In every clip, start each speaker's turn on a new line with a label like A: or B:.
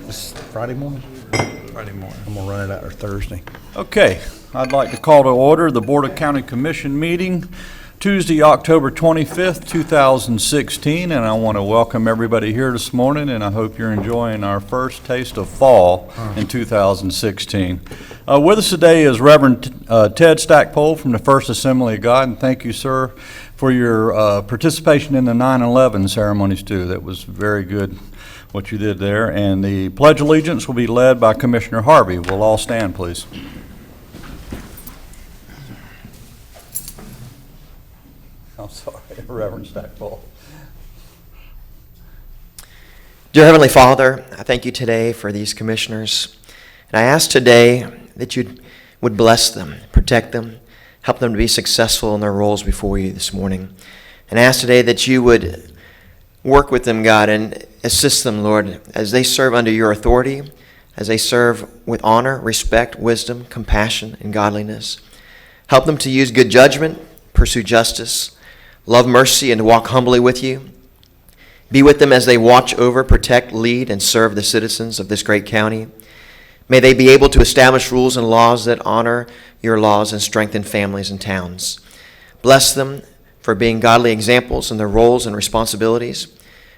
A: This Friday morning?
B: Friday morning.
A: I'm gonna run it out, or Thursday.
B: Okay, I'd like to call to order the Board of County Commission meeting Tuesday, October 25th, 2016, and I want to welcome everybody here this morning, and I hope you're enjoying our first taste of fall in 2016. With us today is Reverend Ted Stackpole from the First Assembly of God, and thank you, sir, for your participation in the 9/11 ceremonies too. That was very good what you did there, and the Pledge of Allegiance will be led by Commissioner Harvey. We'll all stand, please. I'm sorry, Reverend Stackpole.
C: Dear Heavenly Father, I thank you today for these commissioners. And I ask today that you would bless them, protect them, help them to be successful in their roles before you this morning. And I ask today that you would work with them, God, and assist them, Lord, as they serve under your authority, as they serve with honor, respect, wisdom, compassion, and godliness. Help them to use good judgment, pursue justice, love mercy, and to walk humbly with you. Be with them as they watch over, protect, lead, and serve the citizens of this great county. May they be able to establish rules and laws that honor your laws and strengthen families and towns. Bless them for being godly examples in their roles and responsibilities.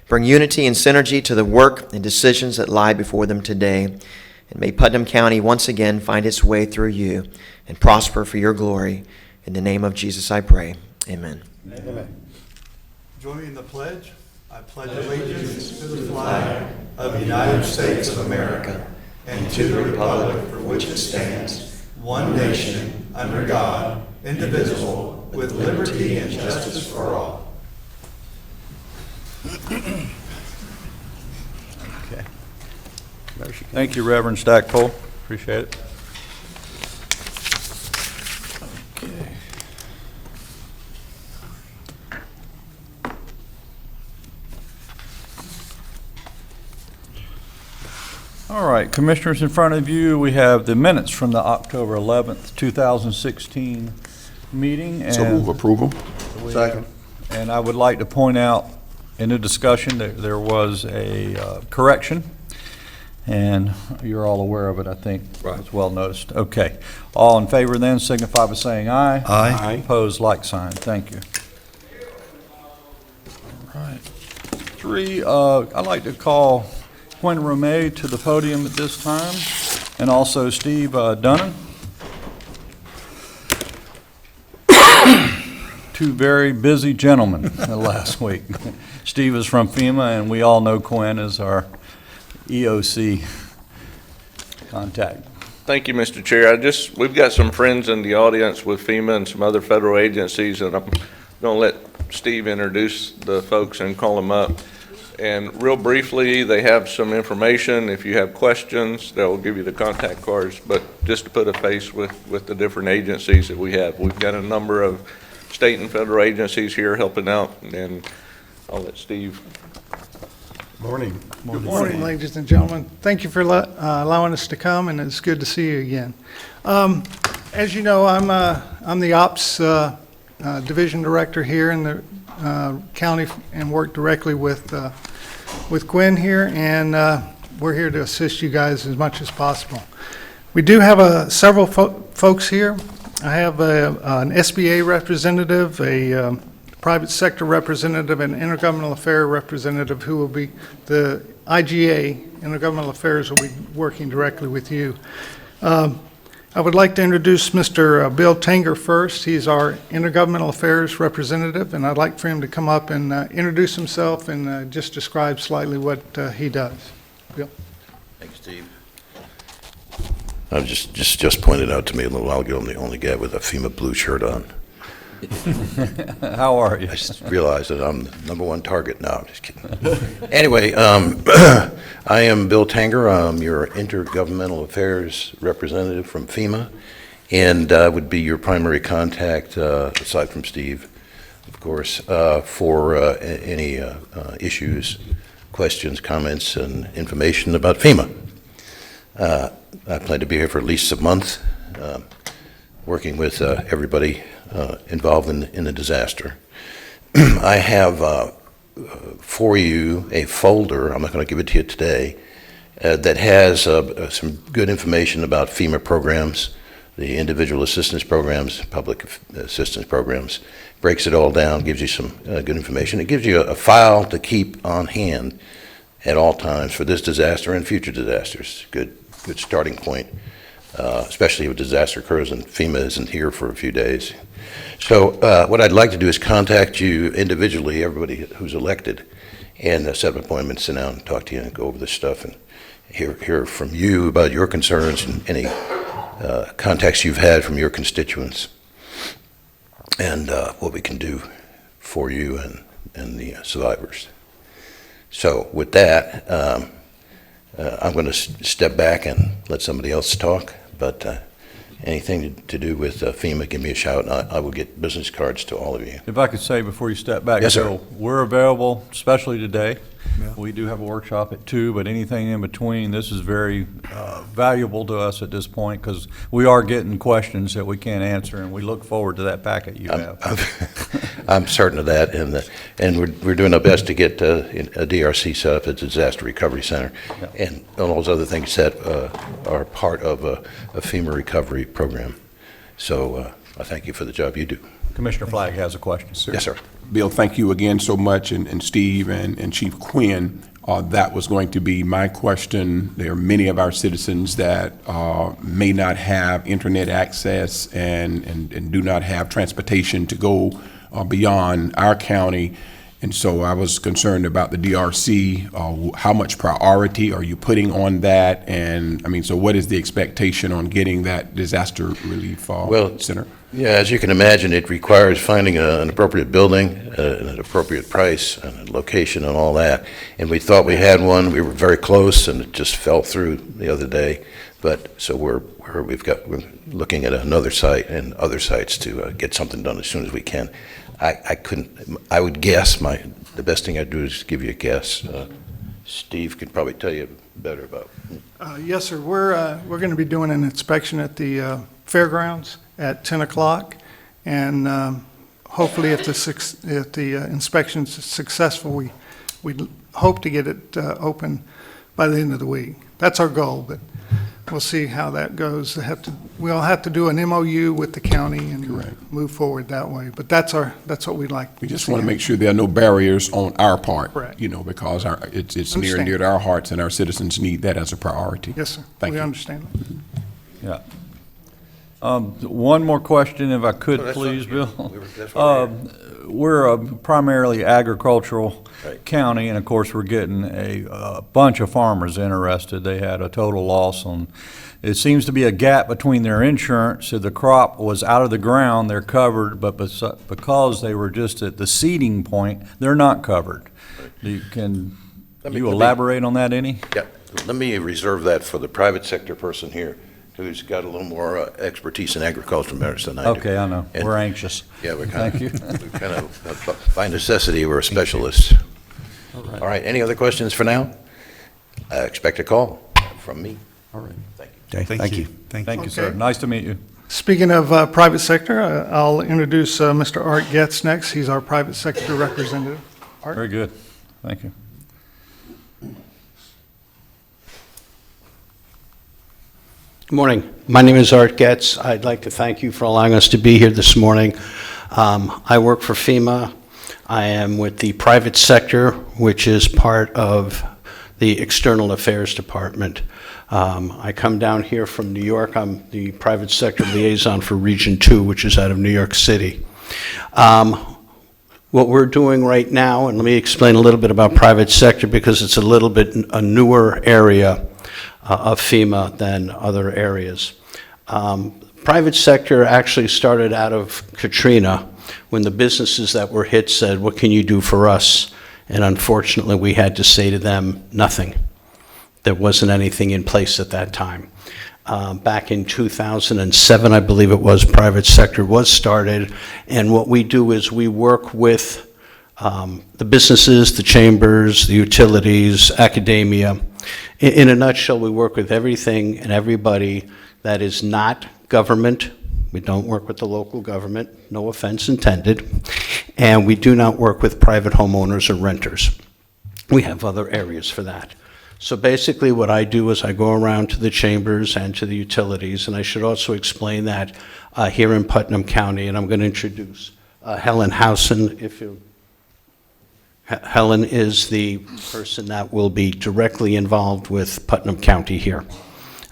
C: Bring unity and synergy to the work and decisions that lie before them today. And may Putnam County once again find its way through you and prosper for your glory. In the name of Jesus I pray. Amen.
A: Amen.
D: Join me in the pledge. I pledge allegiance to the flag of the United States of America and to the republic for which it stands, one nation, under God, indivisible, with liberty and justice for all.
B: Okay. Thank you, Reverend Stackpole. Appreciate it. Okay. All right, Commissioners, in front of you, we have the minutes from the October 11th, 2016 meeting.
E: So move approval.
A: Second.
B: And I would like to point out in the discussion that there was a correction, and you're all aware of it, I think.
E: Right.
B: It's well noticed. Okay. All in favor then signify by saying aye.
A: Aye.
B: Opposed, like sign. Thank you. All right. 3, I'd like to call Quinn Romay to the podium at this time, and also Steve Dunnan. Two very busy gentlemen last week. Steve is from FEMA, and we all know Quinn as our EOC contact.
F: Thank you, Mr. Chair. We've got some friends in the audience with FEMA and some other federal agencies, and I'm going to let Steve introduce the folks and call them up. And real briefly, they have some information. If you have questions, they'll give you the contact cards, but just to put a face with the different agencies that we have. We've got a number of state and federal agencies here helping out, and I'll let Steve.
A: Morning.
G: Good morning, ladies and gentlemen. Thank you for allowing us to come, and it's good to see you again. As you know, I'm the Ops Division Director here in the county and work directly with Quinn here, and we're here to assist you guys as much as possible. We do have several folks here. I have an SBA representative, a private sector representative, and intergovernmental affairs representative who will be the IGA, Intergovernmental Affairs, will be working directly with you. I would like to introduce Mr. Bill Tanger first. He's our Intergovernmental Affairs representative, and I'd like for him to come up and introduce himself and just describe slightly what he does. Bill?
E: Thanks, Steve. Just pointed out to me a little while ago, I'm the only guy with a FEMA blue shirt on.
B: How are you?
E: I just realized that I'm the number one target. No, I'm just kidding. Anyway, I am Bill Tanger. I'm your Intergovernmental Affairs representative from FEMA, and I would be your primary contact, aside from Steve, of course, for any issues, questions, comments, and information about FEMA. I plan to be here for at least a month, working with everybody involved in the disaster. I have for you a folder. I'm not going to give it to you today, that has some good information about FEMA programs, the individual assistance programs, public assistance programs, breaks it all down, gives you some good information. It gives you a file to keep on hand at all times for this disaster and future disasters. Good starting point, especially if a disaster occurs and FEMA isn't here for a few days. So what I'd like to do is contact you individually, everybody who's elected, and set up appointments, sit down and talk to you and go over this stuff and hear from you about your concerns and any contacts you've had from your constituents, and what we can do for you and the survivors. So with that, I'm going to step back and let somebody else talk, but anything to do with FEMA, give me a shout, and I will get business cards to all of you.
B: If I could say before you step back,
E: Yes, sir.
B: Bill, we're available, especially today. We do have a workshop at 2, but anything in between, this is very valuable to us at this point because we are getting questions that we can't answer, and we look forward to that packet you have.
E: I'm certain of that, and we're doing our best to get a DRC set up, a disaster recovery center,
B: Yeah.
E: and all those other things that are part of a FEMA recovery program. So I thank you for the job you do.
B: Commissioner Flagg has a question.
E: Yes, sir.
H: Bill, thank you again so much, and Steve and Chief Quinn. That was going to be my question. There are many of our citizens that may not have internet access and do not have transportation to go beyond our county. And so I was concerned about the DRC. How much priority are you putting on that? And I mean, so what is the expectation on getting that disaster relief center?
E: Yeah, as you can imagine, it requires finding an appropriate building, an appropriate price, and a location, and all that. And we thought we had one. We were very close, and it just fell through the other day. But so we're looking at another site and other sites to get something done as soon as we can. I would guess the best thing I'd do is give you a guess. Steve could probably tell you better about.
G: Yes, sir. We're going to be doing an inspection at the fairgrounds at 10 o'clock, and hopefully if the inspection's successful, we hope to get it open by the end of the week. That's our goal, but we'll see how that goes. We'll have to do an MOU with the county and move forward that way, but that's what we'd like.
H: We just want to make sure there are no barriers on our part.
G: Correct.
H: Because it's near and dear to our hearts, and our citizens need that as a priority.
G: Yes, sir.
H: Thank
G: We
H: you.
G: understand that.
B: Yeah. One more question, if I could,
E: Oh, that's
B: please,
E: fine.
B: Bill.
E: That's why
B: We're a primarily agricultural
E: Right.
B: county, and of course, we're getting a bunch of farmers interested. They had a total loss on, it seems to be a gap between their insurance. If the crop was out of the ground, they're covered, but because they were just at the seeding point, they're not covered. Can
E: Let me-
B: you elaborate on that any?
E: Yeah, let me reserve that for the private sector person here who's got a little more expertise in agricultural matters than I do.
B: Okay, I know.
E: And-
B: We're anxious.
E: Yeah, we're
B: Thank you.
E: kind of, by necessity, we're specialists. All right, any other questions for now? Expect a call from me.
H: All right.
E: Thank you.
A: Okay, thank you.
B: Thank you, sir.
G: Okay.
B: Nice to meet you.
G: Speaking of private sector, I'll introduce Mr. Art Getz next. He's our private sector representative. Art?
B: Very good. Thank you.
I: Good morning. My name is Art Getz. I'd like to thank you for allowing us to be here this morning. I work for FEMA. I am with the private sector, which is part of the External Affairs Department. I come down here from New York. I'm the private sector liaison for Region 2, which is out of New York City. What we're doing right now, and let me explain a little bit about private sector because it's a little bit a newer area of FEMA than other areas. Private sector actually started out of Katrina when the businesses that were hit said, "What can you do for us?" And unfortunately, we had to say to them, nothing. There wasn't anything in place at that time. Back in 2007, I believe it was, private sector was started, and what we do is we work with the businesses, the chambers, the utilities, academia. In a nutshell, we work with everything and everybody that is not government. We don't work with the local government, no offense intended, and we do not work with private homeowners or renters. We have other areas for that. So basically what I do is I go around to the chambers and to the utilities, and I should also explain that here in Putnam County, and I'm going to introduce Helen Housen. Helen is the person that will be directly involved with Putnam County here,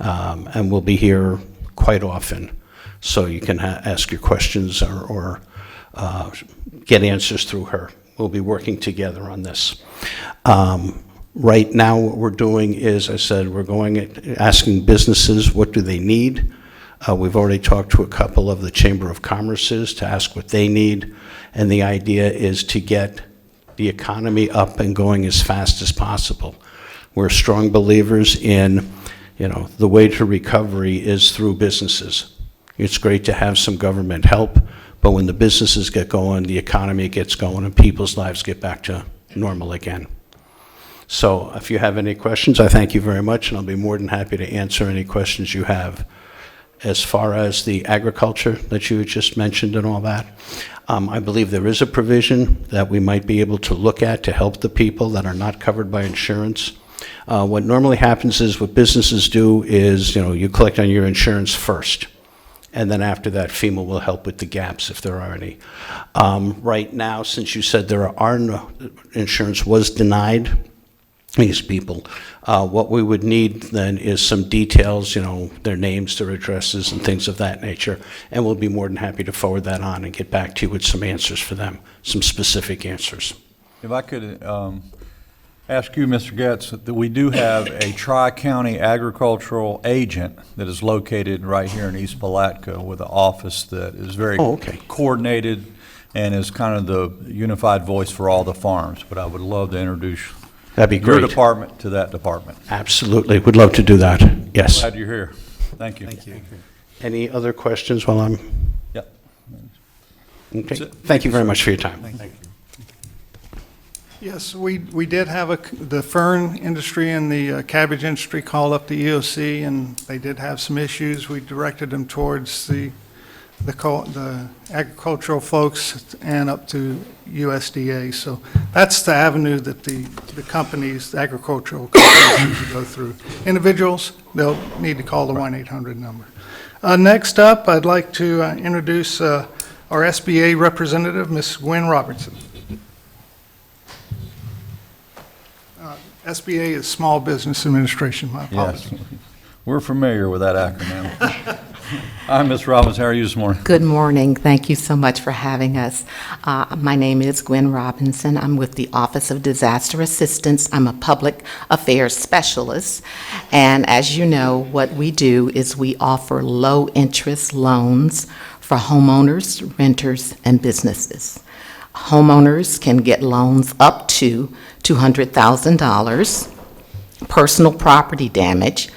I: and will be here quite often. So you can ask your questions or get answers through her. We'll be working together on this. Right now, what we're doing is, I said, we're asking businesses what do they need. We've already talked to a couple of the Chamber of Commerce's to ask what they need, and the idea is to get the economy up and going as fast as possible. We're strong believers in, the way to recovery is through businesses. It's great to have some government help, but when the businesses get going, the economy gets going, and people's lives get back to normal again. So if you have any questions, I thank you very much, and I'll be more than happy to answer any questions you have. As far as the agriculture that you just mentioned and all that, I believe there is a provision that we might be able to look at to help the people that are not covered by insurance. What normally happens is what businesses do is, you collect on your insurance first, and then after that, FEMA will help with the gaps if there are any. Right now, since you said there are no, insurance was denied these people, what we would need then is some details, their names, their addresses, and things of that nature, and we'll be more than happy to forward that on and get back to you with some answers for them, some specific answers.
B: If I could ask you, Mr. Getz, that we do have a Tri-County agricultural agent that is located right here in East Palatka with an office that is very coordinated and is kind of the unified voice for all the farms. But I would love to introduce
I: That'd be great.
B: your department to that department.
I: Absolutely. Would love to do that. Yes.
B: Glad you're here. Thank you.
I: Thank you. Any other questions while I'm...
B: Yep.
I: Okay. Thank you very much for your time.
B: Thank you.
G: Yes, we did have the fern industry and the cabbage industry call up the EOC, and they did have some issues. We directed them towards the agricultural folks and up to USDA. So that's the avenue that the companies, the agricultural companies need to go through. Individuals, they'll need to call the 1-800 number. Next up, I'd like to introduce our SBA representative, Ms. Gwen Robertson. SBA is Small Business Administration, my apologies.
B: Yes, we're familiar with that acronym. Hi, Ms. Robbins, how are you this morning?
J: Good morning. Thank you so much for having us. My name is Gwen Robinson. I'm with the Office of Disaster Assistance. I'm a public affairs specialist. And as you know, what we do is we offer low-interest loans for homeowners, renters, and businesses. Homeowners can get loans up to $200,000, personal property damage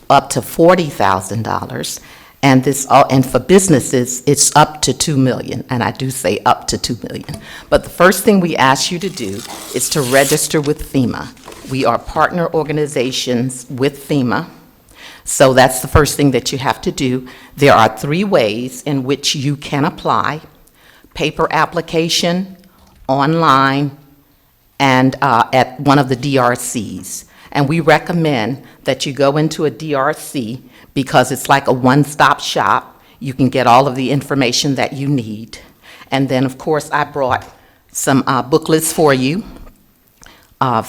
J: up to $40,000, and for businesses, it's up to $2 million, and I do say up to $2 million. But the first thing we ask you to do is to register with FEMA. We are partner organizations with FEMA, so that's the first thing that you have to do. There are 3 ways in which you can apply: paper application, online, and at one of the DRCs. And we recommend that you go into a DRC because it's like a one-stop shop. You can get all of the information that you need. And then, of course, I brought some booklets for you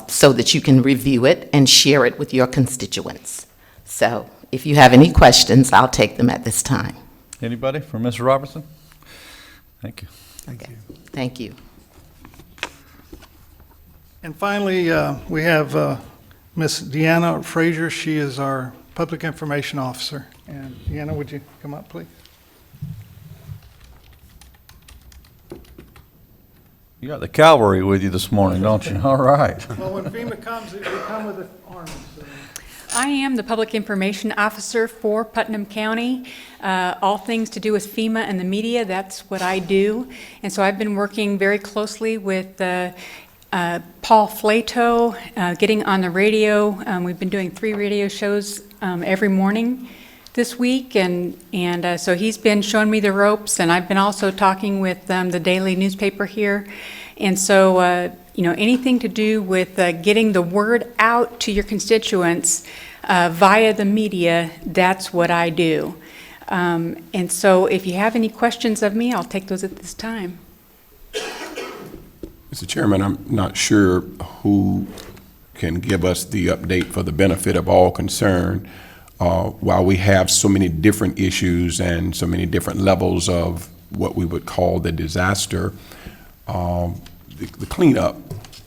J: so that you can review it and share it with your constituents. So if you have any questions, I'll take them at this time.
B: Anybody for Ms. Robertson? Thank you.
G: Thank you.
J: Thank you.
G: And finally, we have Ms. Deanna Frazier. She is our Public Information Officer. And Deanna, would you come up, please?
B: You got the cavalry with you this morning, don't you? All right.
G: Well, when FEMA comes, they come with an army. So.
K: I am the Public Information Officer for Putnam County. All things to do with FEMA and the media, that's what I do. And so I've been working very closely with Paul Flato, getting on the radio. We've been doing 3 radio shows every morning this week, and so he's been showing me the ropes, and I've been also talking with the daily newspaper here. And so anything to do with getting the word out to your constituents via the media, that's what I do. And so if you have any questions of me, I'll take those at this time.
H: Mr. Chairman, I'm not sure who can give us the update for the benefit of all concerned. While we have so many different issues and so many different levels of what we would call the disaster, the cleanup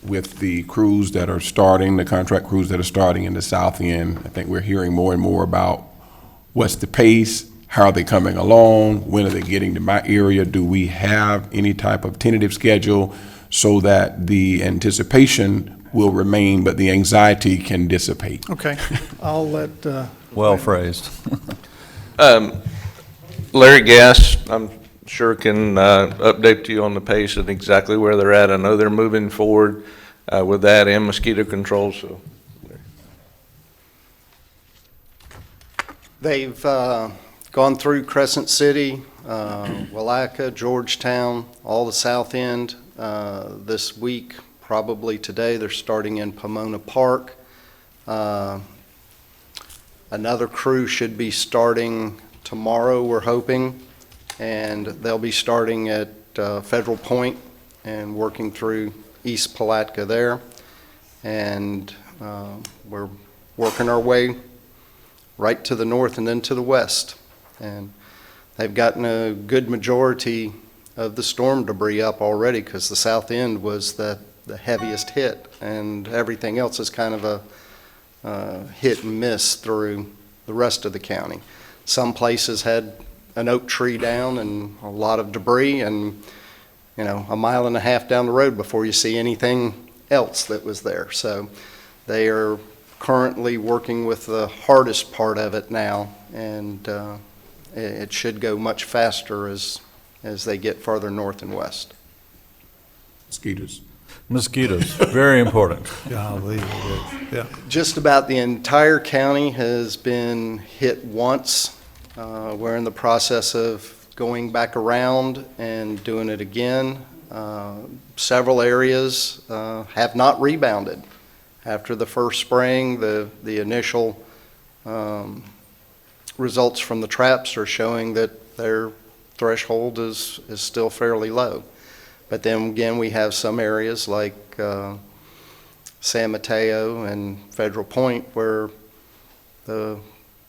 H: with the crews that are starting, the contract crews that are starting in the south end, I think we're hearing more and more about what's the pace, how are they coming along, when are they getting to my area, do we have any type of tentative schedule so that the anticipation will remain, but the anxiety can dissipate?
G: Okay, I'll let.
B: Well phrased.
F: Larry Gass, I'm sure can update you on the pace and exactly where they're at. I know they're moving forward with that and mosquito control, so.
L: They've gone through Crescent City, Willaca, Georgetown, all the south end this week. Probably today they're starting in Pomona Park. Another crew should be starting tomorrow, we're hoping, and they'll be starting at Federal Point and working through East Palatka there. And we're working our way right to the north and then to the west. And they've gotten a good majority of the storm debris up already because the south end was the heaviest hit, and everything else is kind of a hit and miss through the rest of the county. Some places had an oak tree down and a lot of debris, and a mile and a half down the road before you see anything else that was there. So they are currently working with the hardest part of it now, and it should go much faster as they get farther north and west.
H: Mosquitoes.
B: Mosquitoes, very important.
A: Golly, yeah.
L: Just about the entire county has been hit once. We're in the process of going back around and doing it again. Several areas have not rebounded. After the first spraying, the initial results from the traps are showing that their threshold is still fairly low. But then again, we have some areas like San Mateo and Federal Point where the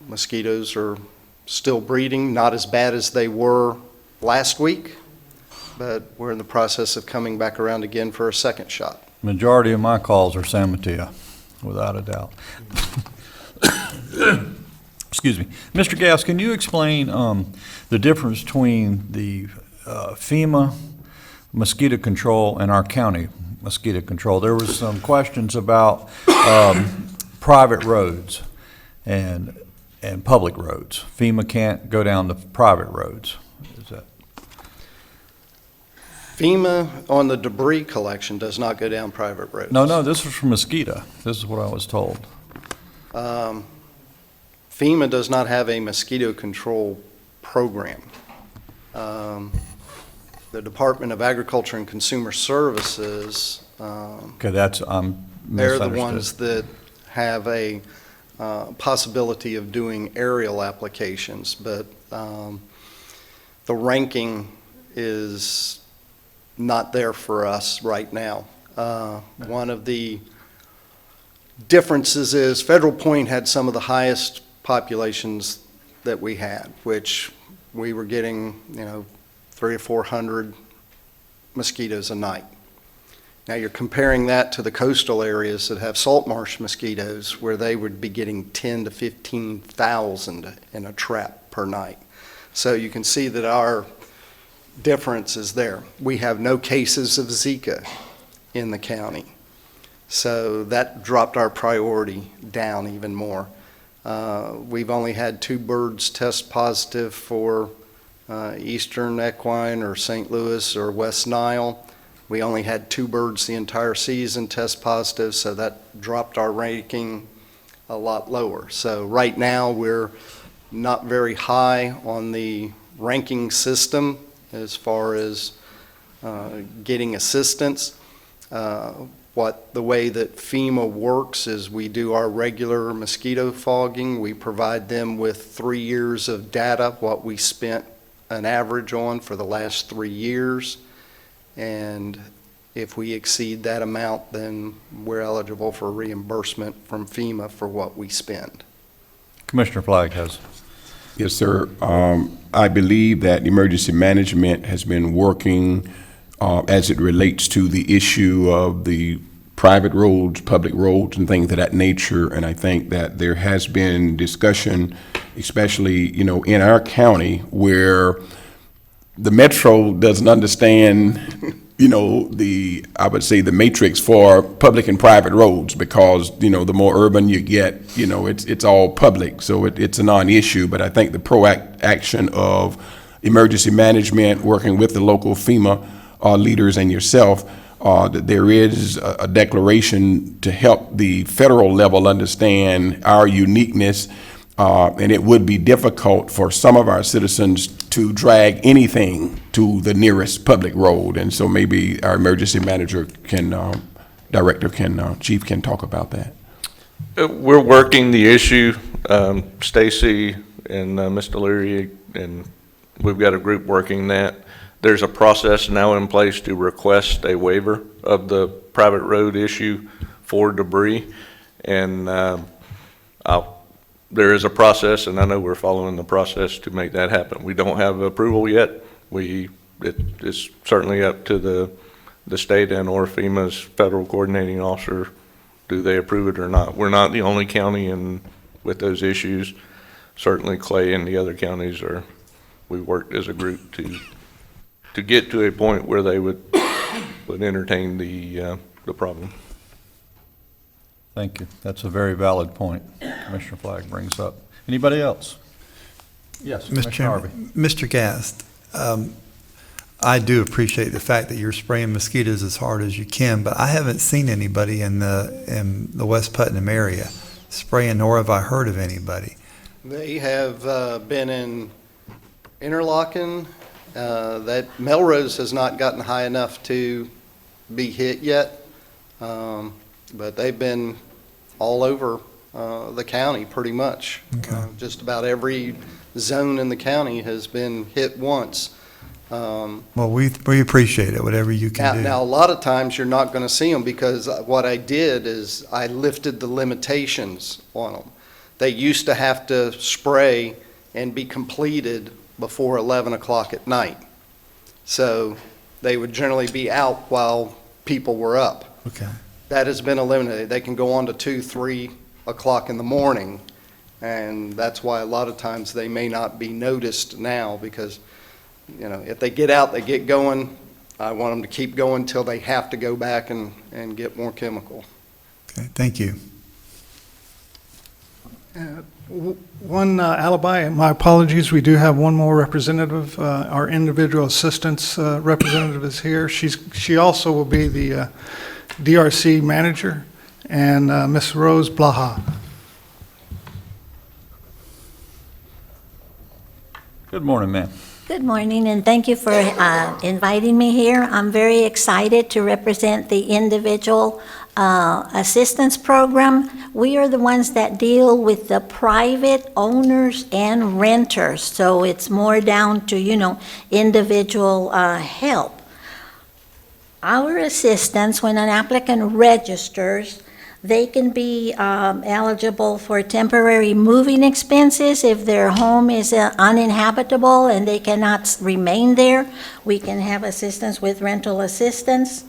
L: mosquitoes are still breeding, not as bad as they were last week, but we're in the process of coming back around again for a second shot.
B: Majority of my calls are San Mateo, without a doubt. Excuse me. Mr. Gass, can you explain the difference between the FEMA mosquito control and our county mosquito control? There was some questions about private roads and public roads. FEMA can't go down the private roads. Is that?
L: FEMA on the debris collection does not go down private roads.
B: No, this was from mosquito. This is what I was told.
L: FEMA does not have a mosquito control program. The Department of Agriculture and Consumer Services,
B: Okay, that's,
L: they're the ones that have a possibility of doing aerial applications, but the ranking is not there for us right now. One of the differences is Federal Point had some of the highest populations that we had, which we were getting, 300 or 400 mosquitoes a night. Now you're comparing that to the coastal areas that have salt marsh mosquitoes where they would be getting 10 to 15,000 in a trap per night. So you can see that our difference is there. We have no cases of Zika in the county. So that dropped our priority down even more. We've only had 2 birds test positive for Eastern Equine or St. Louis or West Nile. We only had 2 birds the entire season test positive, so that dropped our ranking a lot lower. So right now we're not very high on the ranking system as far as getting assistance. The way that FEMA works is we do our regular mosquito fogging. We provide them with 3 years of data, what we spent an average on for the last 3 years. And if we exceed that amount, then we're eligible for reimbursement from FEMA for what we spend.
B: Commissioner Flagg has.
H: Yes, sir. I believe that emergency management has been working as it relates to the issue of the private roads, public roads, and things of that nature. And I think that there has been discussion, especially, in our county, where the metro doesn't understand, I would say the matrix for public and private roads, because, the more urban you get, it's all public. So it's a non-issue. But I think the action of emergency management, working with the local FEMA leaders and yourself, that there is a declaration to help the federal level understand our uniqueness, and it would be difficult for some of our citizens to drag anything to the nearest public road. And so maybe our emergency manager chief can talk about that.
F: We're working the issue, Stacy and Mr. Leary, and we've got a group working that. There's a process now in place to request a waiver of the private road issue for debris. And there is a process, and I know we're following the process to make that happen. We don't have approval yet. It's certainly up to the state and or FEMA's federal coordinating officer. Do they approve it or not? We're not the only county with those issues. Certainly Clay and the other counties we worked as a group to get to a point where they would entertain the problem.
B: Thank you. That's a very valid point Commissioner Flagg brings up. Anybody else? Yes,
A: Mr.
B: Commissioner Harvey.
A: Chairman, Mr. Gast, I do appreciate the fact that you're spraying mosquitoes as hard as you can, but I haven't seen anybody in the West Putnam area spraying, nor have I heard of anybody.
L: They have been in Interlaken. That Melrose has not gotten high enough to be hit yet, but they've been all over the county pretty much.
A: Okay.
L: Just about every zone in the county has been hit once.
A: Well, we appreciate it, whatever you can do.
L: Now, a lot of times you're not going to see them because what I did is I lifted the limitations on them. They used to have to spray and be completed before 11 o'clock at night. So they would generally be out while people were up.
A: Okay.
L: That has been eliminated. They can go on to 2, 3 o'clock in the morning, and that's why a lot of times they may not be noticed now because, if they get out, they get going. I want them to keep going till they have to go back and get more chemical.
A: Okay, thank you.
G: One alibi, my apologies, we do have one more representative. Our individual assistance representative is here. She also will be the DRC manager, and Ms. Rose Blaha.
B: Good morning, ma'am.
M: Good morning, and thank you for inviting me here. I'm very excited to represent the individual assistance program. We are the ones that deal with the private owners and renters, so it's more down to, individual help. Our assistance, when an applicant registers, they can be eligible for temporary moving expenses if their home is uninhabitable and they cannot remain there. We can have assistance with rental assistance.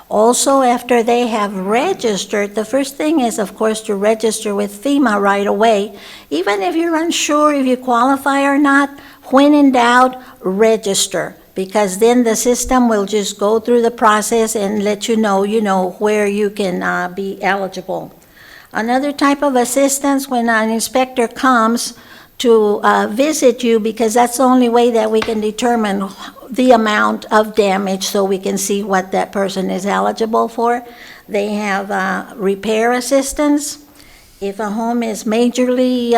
M: Also, after they have registered, the first thing is, of course, to register with FEMA right away. Even if you're unsure if you qualify or not, when in doubt, register. Because then the system will just go through the process and let you know where you can be eligible. Another type of assistance when an inspector comes to visit you, because that's the only way that we can determine the amount of damage so we can see what that person is eligible for. They have repair assistance. If a home is majorly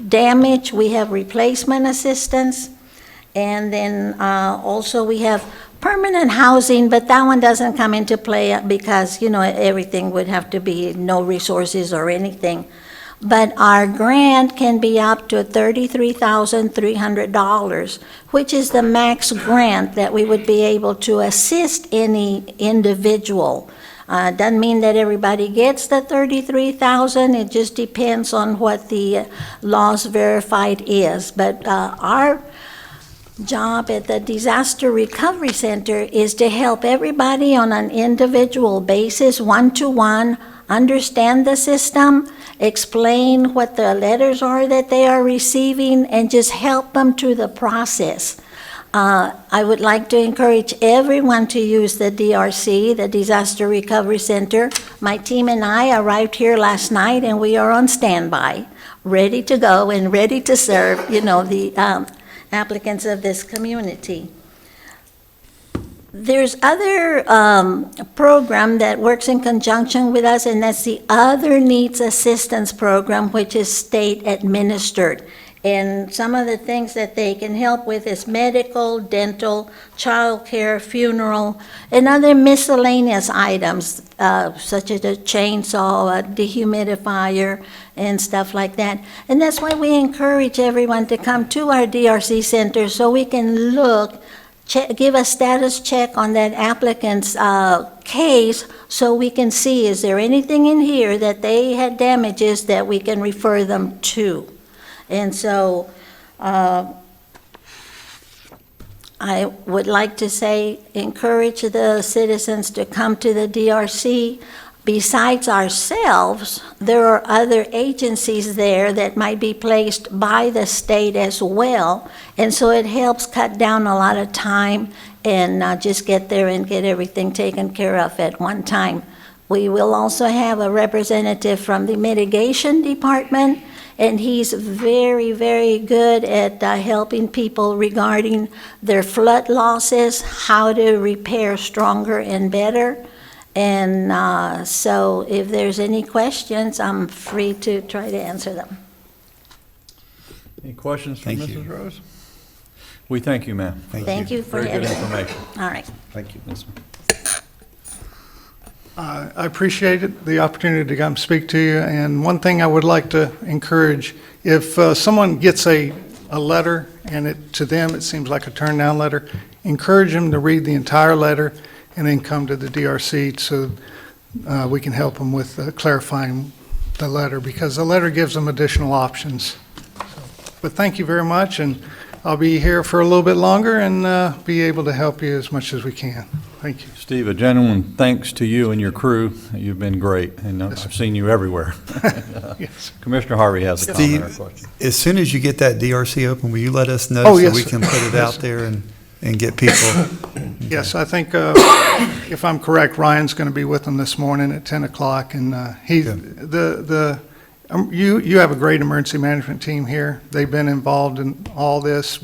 M: damaged, we have replacement assistance. And then also we have permanent housing, but that one doesn't come into play because, everything would have to be no resources or anything. But our grant can be up to $33,300, which is the max grant that we would be able to assist any individual. Doesn't mean that everybody gets the $33,000. It just depends on what the loss verified is. But our job at the Disaster Recovery Center is to help everybody on an individual basis, one-to-one, understand the system, explain what the letters are that they are receiving, and just help them through the process. I would like to encourage everyone to use the DRC, the Disaster Recovery Center. My team and I arrived here last night, and we are on standby, ready to go and ready to serve, the applicants of this community. There's other program that works in conjunction with us, and that's the Other Needs Assistance Program, which is state administered. And some of the things that they can help with is medical, dental, childcare, funeral, and other miscellaneous items, such as a chainsaw, a dehumidifier, and stuff like that. And that's why we encourage everyone to come to our DRC center so we can look, give a status check on that applicant's case so we can see, is there anything in here that they had damages that we can refer them to? And so I would like to say, encourage the citizens to come to the DRC. Besides ourselves, there are other agencies there that might be placed by the state as well. And so it helps cut down a lot of time and just get there and get everything taken care of at one time. We will also have a representative from the mitigation department, and he's very, very good at helping people regarding their flood losses, how to repair stronger and better. And so if there's any questions, I'm free to try to answer them.
B: Any questions for
A: Thank you.
B: Mrs. Rose? We thank you, ma'am.
M: Thank you for
B: Very good
M: having me.
B: information.
M: All right.
B: Thank you. Yes, ma'am.
G: I appreciate it, the opportunity to come speak to you. And one thing I would like to encourage, if someone gets a letter and to them it seems like a turn down letter, encourage them to read the entire letter and then come to the DRC so we can help them with clarifying the letter, because the letter gives them additional options. But thank you very much, and I'll be here for a little bit longer and be able to help you as much as we can. Thank you.
B: Steve, a genuine thanks to you and your crew. You've been great, and I've seen you everywhere.
G: Yes.
B: Commissioner Harvey has a comment or
A: Steve,
B: question.
A: as soon as you get that DRC open, will you let us know
G: Oh,
A: so
G: yes,
A: we
G: sir.
A: can put it
G: Yes,
A: out
G: sir.
A: there and get people?
G: Yes, I think, if I'm correct, Ryan's going to be with them this morning at 10 o'clock, and you have a great emergency management team here. They've been involved in all this,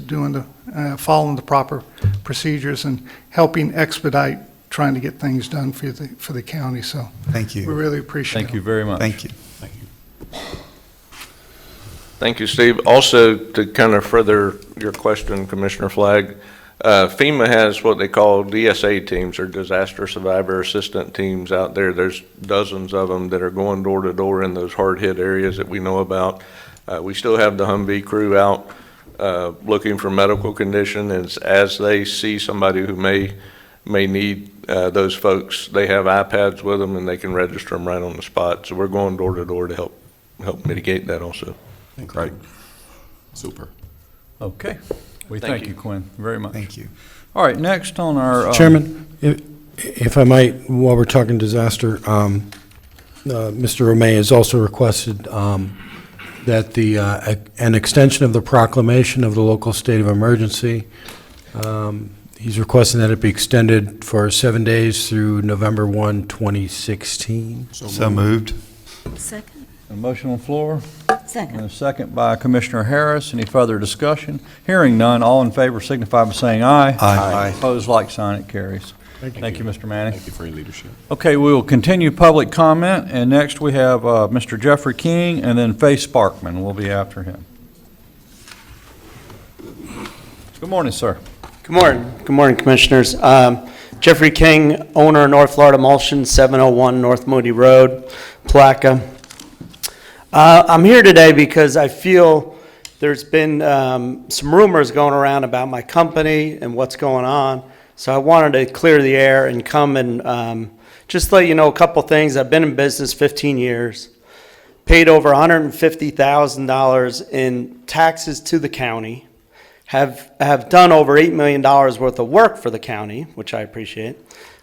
G: following the proper procedures and helping expedite trying to get things done for the county, so
A: Thank
G: we
A: you.
G: really appreciate it.
B: Thank you very much.
A: Thank you.
F: Thank you, Steve. Also, to kind of further your question, Commissioner Flagg, FEMA has what they call DSA teams, or disaster survivor assistant teams out there. There's dozens of them that are going door to door in those hard-hit areas that we know about. We still have the Humvee crew out looking for medical condition, and as they see somebody who may need those folks, they have iPads with them and they can register them right on the spot. So we're going door to door to help mitigate that also.
B: Great.
H: Super.
B: Okay. We thank you, Quinn, very much.
A: Thank you.
B: All right, next on our.
N: Chairman, if I might, while we're talking disaster, Mr. Romay has also requested that an extension of the proclamation of the local state of emergency, he's requesting that it be extended for 7 days through November 1, 2016.
A: So moved.
M: Second.
B: A motion on the floor?
M: Second.
B: And a second by Commissioner Harris. Any further discussion? Hearing none, all in favor signify by saying aye.
A: Aye.
B: Opposed, like sign, it carries. Thank you, Mr. Manning.
H: Thank you for your leadership.
B: Okay, we will continue public comment, and next we have Mr. Jeffrey King, and then Faye Sparkman will be after him. Good morning, sir.
I: Good morning. Good morning, Commissioners. Jeffrey King, owner of North Florida Emulsion, 701 North Moody Road, Palatka. I'm here today because I feel there's been some rumors going around about my company and what's going on. So I wanted to clear the air and come and just let you know a couple things. I've been in business 15 years, paid over $150,000 in taxes to the county, have done over $8 million worth of work for the county, which I appreciate,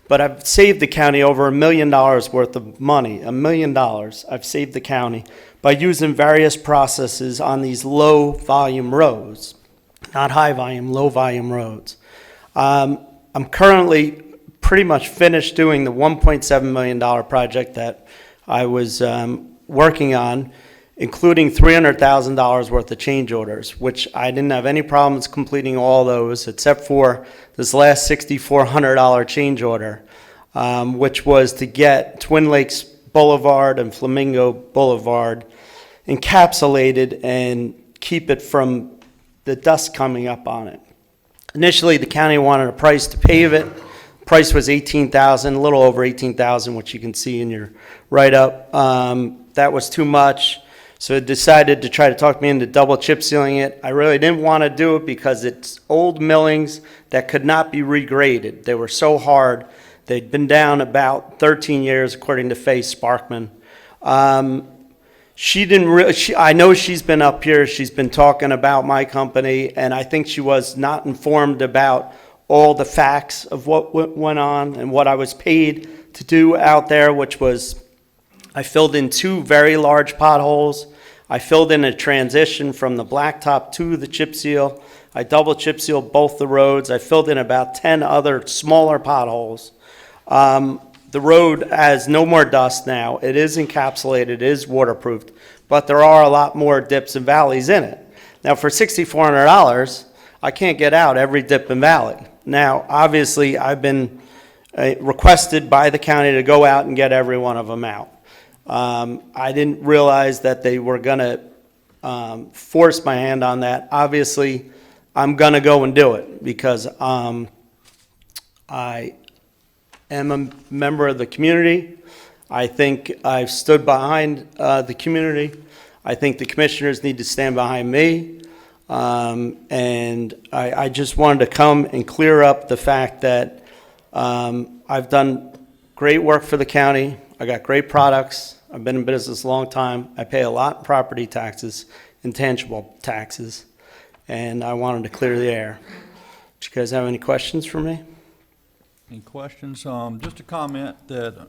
I: but I've saved the county over $1 million worth of money, $1 million I've saved the county by using various processes on these low volume roads, not high volume, low volume roads. I'm currently pretty much finished doing the $1.7 million project that I was working on, including $300,000 worth of change orders, which I didn't have any problems completing all those except for this last $6,400 change order, which was to get Twin Lakes Boulevard and Flamingo Boulevard encapsulated and keep it from the dust coming up on it. Initially, the county wanted a price to pave it. Price was $18,000, a little over $18,000, which you can see in your write-up. That was too much. So I decided to try to talk me into double chip sealing it. I really didn't want to do it because it's old millings that could not be regraded. They were so hard. They'd been down about 13 years, according to Faye Sparkman. She didn't really, I know she's been up here, she's been talking about my company, and I think she was not informed about all the facts of what went on and what I was paid to do out there, which was I filled in 2 very large potholes. I filled in a transition from the blacktop to the chip seal. I double chip sealed both the roads. I filled in about 10 other smaller potholes. The road has no more dust now. It is encapsulated, it is waterproofed, but there are a lot more dips and valleys in it. Now for $6,400, I can't get out every dip and valley. Now, obviously, I've been requested by the county to go out and get every one of them out. I didn't realize that they were going to force my hand on that. Obviously, I'm going to go and do it because I am a member of the community. I think I've stood behind the community. I think the commissioners need to stand behind me. And I just wanted to come and clear up the fact that I've done great work for the county. I got great products. I've been in business a long time. I pay a lot in property taxes, intangible taxes, and I wanted to clear the air. Do you guys have any questions for me?
B: Any questions? Just a comment that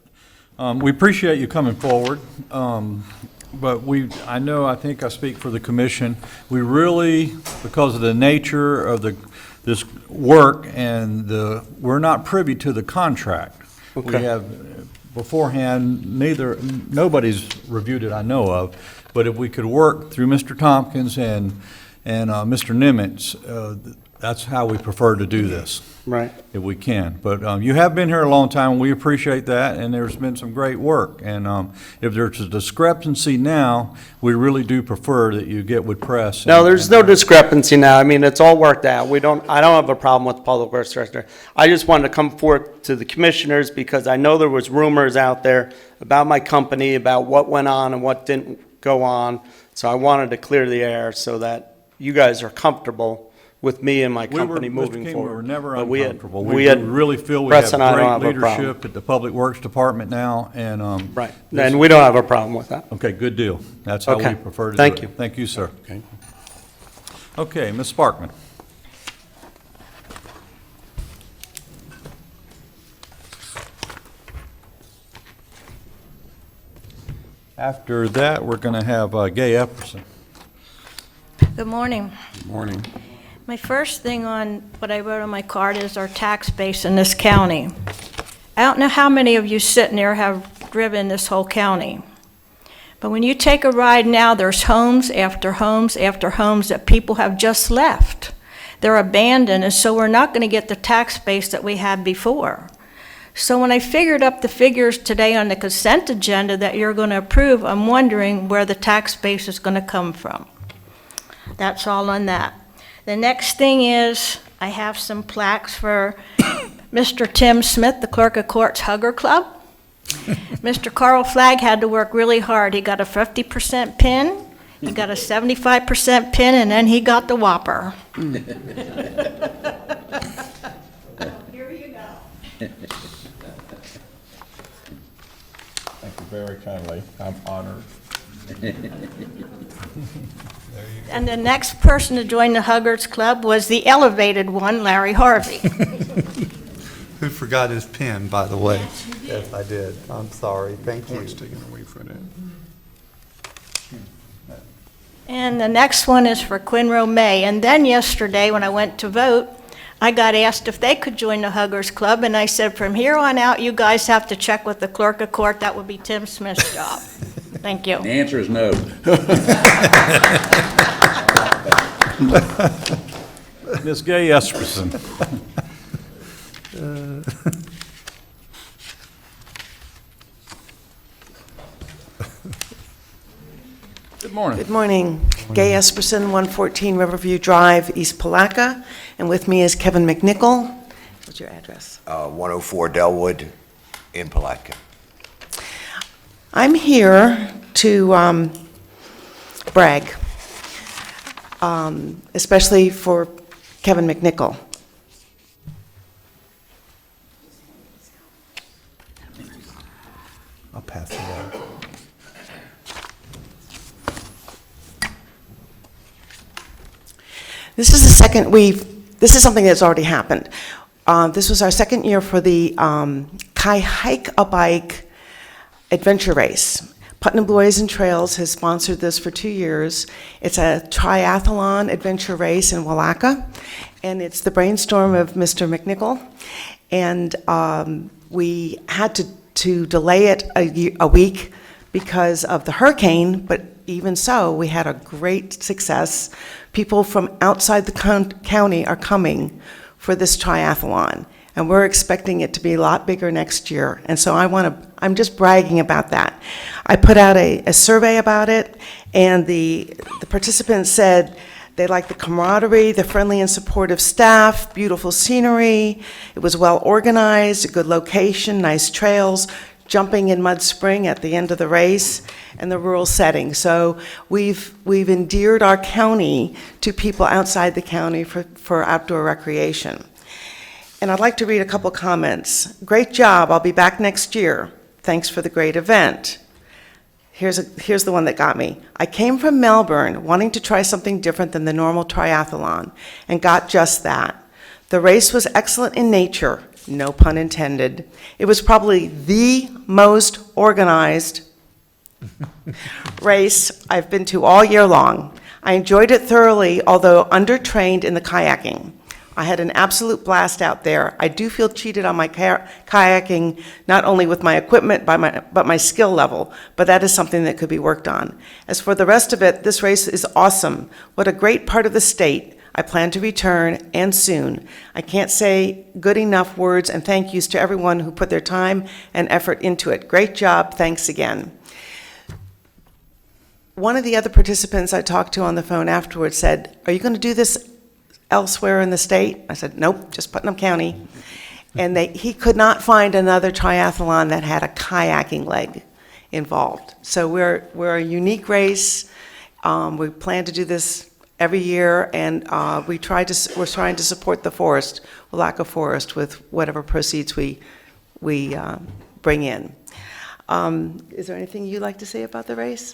B: we appreciate you coming forward, but I think I speak for the commission. We really, because of the nature of this work and we're not privy to the contract.
I: Okay.
B: We have beforehand, nobody's reviewed it I know of, but if we could work through Mr. Tompkins and Mr. Nimitz, that's how we prefer to do this.
I: Right.
B: If we can. But you have been here a long time, and we appreciate that, and there's been some great work. And if there's a discrepancy now, we really do prefer that you get with press.
I: No, there's no discrepancy now. I mean, it's all worked out. I don't have a problem with the Public Works Director. I just wanted to come forth to the commissioners because I know there was rumors out there about my company, about what went on and what didn't go on. So I wanted to clear the air so that you guys are comfortable with me and my company moving
B: Mr. King,
I: forward.
B: we were never
I: But
B: uncomfortable.
I: we had
B: really feel we have
I: Press and I don't
B: great
I: have a problem.
B: leadership at the Public Works Department now, and
I: Right, and we don't have a problem with that.
B: okay, good deal. That's how we
I: Okay.
B: prefer to do it.
I: Thank you.
B: Thank you, sir.
H: Okay.
B: Okay, Ms. Sparkman. After that, we're going to have Gay Epperson.
O: Good morning.
H: Good morning.
O: My first thing on what I wrote on my card is our tax base in this county. I don't know how many of you sitting there have driven this whole county. But when you take a ride now, there's homes after homes after homes that people have just left. They're abandoned, and so we're not going to get the tax base that we had before. So when I figured up the figures today on the consent agenda that you're going to approve, I'm wondering where the tax base is going to come from. That's all on that. The next thing is, I have some plaques for Mr. Tim Smith, the Clerk of Court's Hugger Club. Mr. Carl Flagg had to work really hard. He got a 50% pin, he got a 75% pin, and then he got the Whopper. Here you go.
H: Thank you very kindly. I'm honored.
O: And the next person to join the Huggers Club was the elevated one, Larry Harvey.
A: Who forgot his pen, by the way? Yes, I did. I'm sorry. Thank you.
H: Points taken away for that.
O: And the next one is for Quinn Romay. And then yesterday, when I went to vote, I got asked if they could join the Huggers Club, and I said, from here on out, you guys have to check with the Clerk of Court. That would be Tim Smith's job. Thank you.
P: The answer is no.
B: Ms. Gay Esperson. Good morning.
Q: Good morning. Gay Esperson, 114 Riverview Drive, East Palatka. And with me is Kevin McNichol. What's your address?
R: 104 Delwood in Palatka.
Q: I'm here to brag, especially for Kevin McNichol.
A: I'll pass it on.
Q: This is this is something that's already happened. This was our second year for the Kai Hike a Bike adventure race. Putnam Boys and Trails has sponsored this for 2 years. It's a triathlon adventure race in Wallaka, and it's the brainstorm of Mr. McNichol. And we had to delay it a week because of the hurricane, but even so, we had a great success. People from outside the county are coming for this triathlon, and we're expecting it to be a lot bigger next year. And so I'm just bragging about that. I put out a survey about it, and the participants said they liked the camaraderie, the friendly and supportive staff, beautiful scenery, it was well organized, a good location, nice trails, jumping in Mud Spring at the end of the race, and the rural setting. So we've endeared our county to people outside the county for outdoor recreation. And I'd like to read a couple comments. Great job, I'll be back next year. Thanks for the great event. Here's the one that got me. I came from Melbourne wanting to try something different than the normal triathlon, and got just that. The race was excellent in nature, no pun intended. It was probably the most organized race I've been to all year long. I enjoyed it thoroughly, although undertrained in the kayaking. I had an absolute blast out there. I do feel cheated on my kayaking, not only with my equipment, but my skill level, but that is something that could be worked on. As for the rest of it, this race is awesome. What a great part of the state. I plan to return, and soon. I can't say good enough words and thank yous to everyone who put their time and effort into it. Great job, thanks again. One of the other participants I talked to on the phone afterwards said, are you going to do this elsewhere in the state? I said, nope, just Putnam County. And he could not find another triathlon that had a kayaking leg involved. So we're a unique race. We plan to do this every year, and we're trying to support the forest, Wallaka Forest, with whatever proceeds we bring in. Is there anything you'd like to say about the race?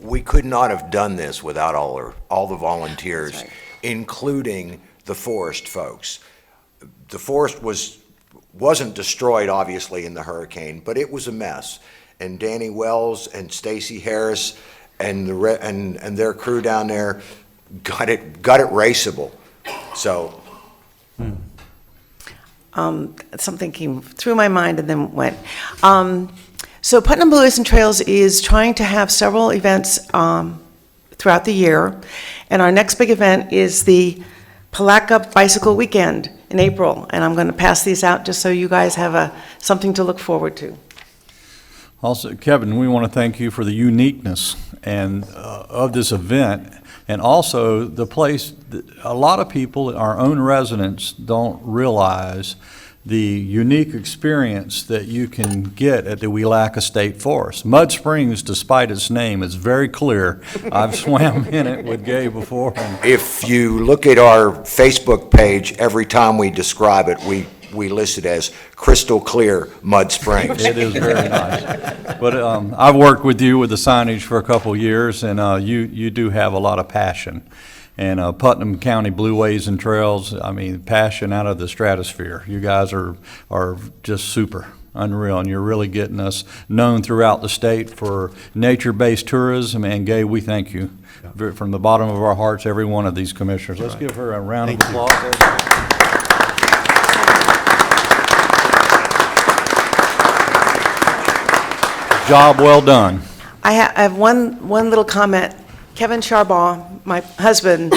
R: We could not have done this without all the volunteers,
Q: That's right,
R: including the forest folks. The forest wasn't destroyed, obviously, in the hurricane, but it was a mess. And Danny Wells and Stacy Harris and their crew down there got it raceable. So
Q: something came through my mind and then went. So Putnam Boys and Trails is trying to have several events throughout the year, and our next big event is the Palatka Bicycle Weekend in April, and I'm going to pass these out just so you guys have something to look forward to.
B: Also, Kevin, we want to thank you for the uniqueness of this event. And also, the place, a lot of people, our own residents, don't realize the unique experience that you can get at the Wielaka State Forest. Mud Springs, despite its name, is very clear. I've swam in it with Gay before.
R: If you look at our Facebook page, every time we describe it, we list it as crystal clear Mud Springs.
B: It is very nice. But I've worked with you with the signage for a couple of years, and you do have a lot of passion. And Putnam County Blueways and Trails, I mean, passion out of the stratosphere. You guys are just super, unreal, and you're really getting us known throughout the state for nature-based tourism. And Gay, we thank you from the bottom of our hearts, every one of these commissioners. Let's give her a round of applause. Job well done.
Q: I have one little comment. Kevin Charbaugh, my husband,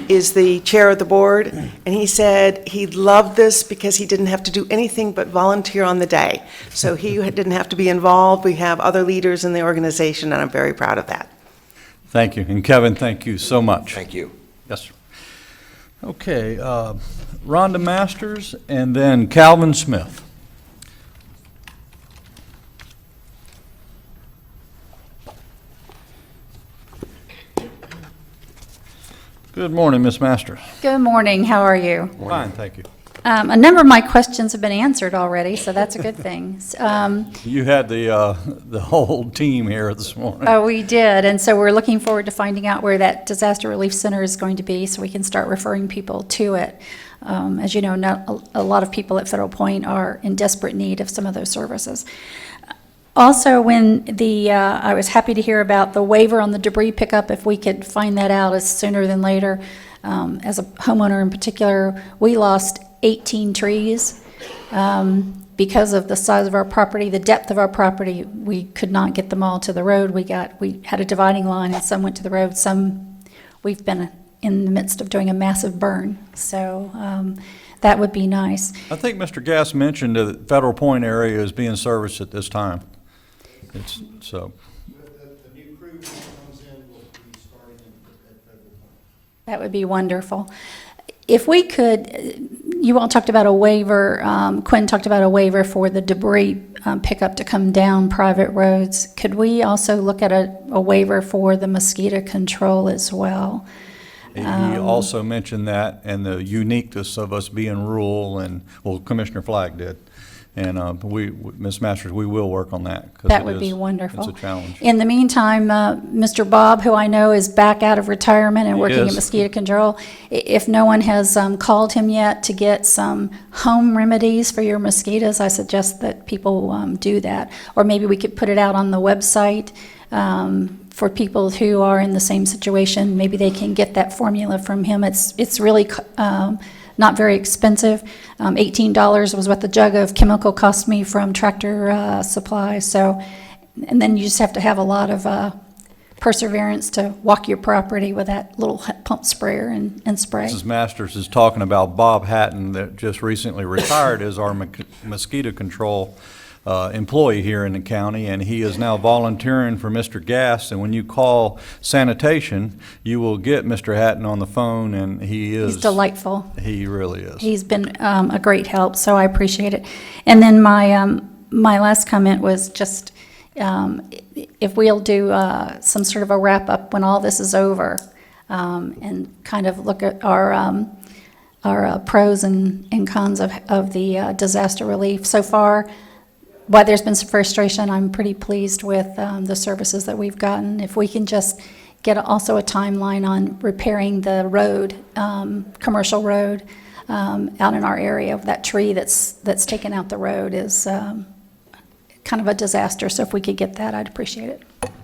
Q: is the chair of the board, and he said he loved this because he didn't have to do anything but volunteer on the day. So he didn't have to be involved. We have other leaders in the organization, and I'm very proud of that.
B: Thank you. And Kevin, thank you so much.
R: Thank you.
B: Yes, sir. Okay, Rhonda Masters and then Calvin Smith. Good morning, Ms. Masters.
P: Good morning. How are you?
B: Fine, thank you.
P: A number of my questions have been answered already, so that's a good thing.
B: You had the whole team here this morning.
P: Oh, we did, and so we're looking forward to finding out where that disaster relief center is going to be, so we can start referring people to it. As you know, a lot of people at Federal Point are in desperate need of some of those services. Also, when I was happy to hear about the waiver on the debris pickup, if we could find that out as sooner than later. As a homeowner in particular, we lost 18 trees because of the size of our property, the depth of our property. We could not get them all to the road. We had a dividing line, and some went to the road. Some we've been in the midst of doing a massive burn. So that would be nice.
B: I think Mr. Gass mentioned that the Federal Point area is being serviced at this time. It's so.
N: The new crew that comes in will be starting at Federal Point.
P: That would be wonderful. If we could, you all talked about a waiver, Quinn talked about a waiver for the debris pickup to come down private roads. Could we also look at a waiver for the mosquito control as well?
B: He also mentioned that and the uniqueness of us being rural, and, well, Commissioner Flagg did. And Ms. Masters, we will work on that.
P: That would be wonderful.
B: It's a challenge.
P: In the meantime, Mr. Bob, who I know is back out of retirement and working in mosquito control, if no one has called him yet to get some home remedies for your mosquitoes, I suggest that people do that. Or maybe we could put it out on the website for people who are in the same situation. Maybe they can get that formula from him. It's really not very expensive. $18 was what the jug of chemical cost me from Tractor Supply. So, and then you just have to have a lot of perseverance to walk your property with that little pump sprayer and spray.
B: Mrs. Masters is talking about Bob Hatton that just recently retired as our mosquito control employee here in the county, and he is now volunteering for Mr. Gass. And when you call sanitation, you will get Mr. Hatton on the phone, and he's
P: delightful.
B: He really is.
P: He's been a great help, so I appreciate it. And then my last comment was just if we'll do some sort of a wrap up when all this is over, and kind of look at our pros and cons of the disaster relief so far. While there's been some frustration, I'm pretty pleased with the services that we've gotten. If we can just get also a timeline on repairing the road, commercial road, out in our area, that tree that's taken out the road is kind of a disaster. So if we could get that, I'd appreciate it.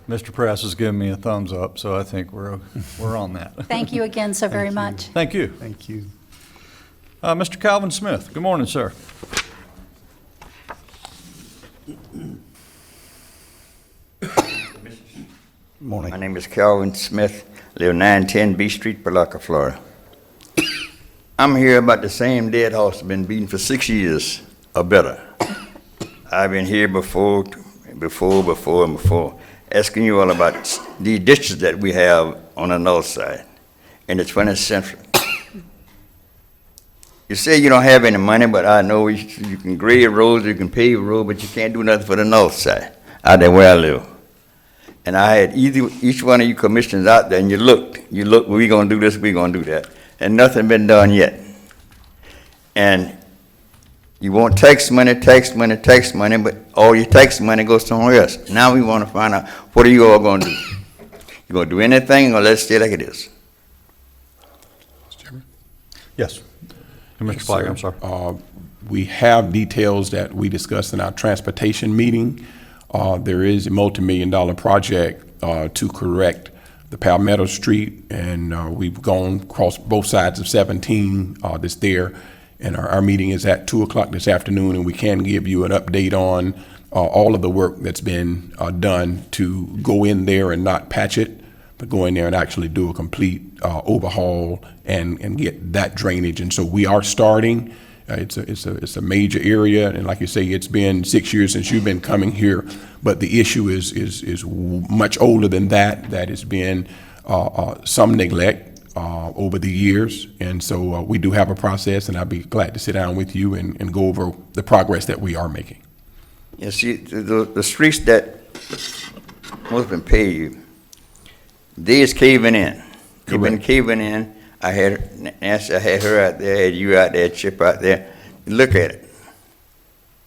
B: Mr. Press has given me a thumbs up, so I think we're on that.
P: Thank you again so very much.
B: Thank you.
A: Thank you.
B: Mr. Calvin Smith, good morning, sir.
S: Morning. My name is Calvin Smith, live 910 B Street, Palaca, Florida. I'm here about the same dead horse I've been beating for 6 years or better. I've been here before, asking you all about the ditches that we have on the north side. in the 20th century. You say you don't have any money, but I know you can grade roads, you can pave roads, but you can't do nothing for the north side, out there where I live. And I had each one of you commissioners out there, and you looked, we're gonna do this, we're gonna do that. And nothing been done yet. And you want tax money, but all your tax money goes somewhere else. Now we wanna find out, what are you all gonna do? You gonna do anything, or let it stay like it is?
B: Yes. Mr.
H: Yes,
B: Flagg,
H: sir.
B: I'm sorry.
H: We have details that we discussed in our transportation meeting. There is a multi-million-dollar project to correct the Palmetto Street, and we've gone across both sides of 17 that's there. And our meeting is at 2 o'clock this afternoon, and we can give you an update on all of the work that's been done to go in there and not patch it, but go in there and actually do a complete overhaul and get that drainage. And so we are starting. It's a major area, and like you say, it's been 6 years since you've been coming here. But the issue is much older than that. That has been some neglect over the years, and so we do have a process, and I'd be glad to sit down with you and go over the progress that we are making.
S: You see, the streets that must have been paved, they is caving in. They've been caving in. I had Nancy, I had her out there, had you out there, Chip out there. Look at it.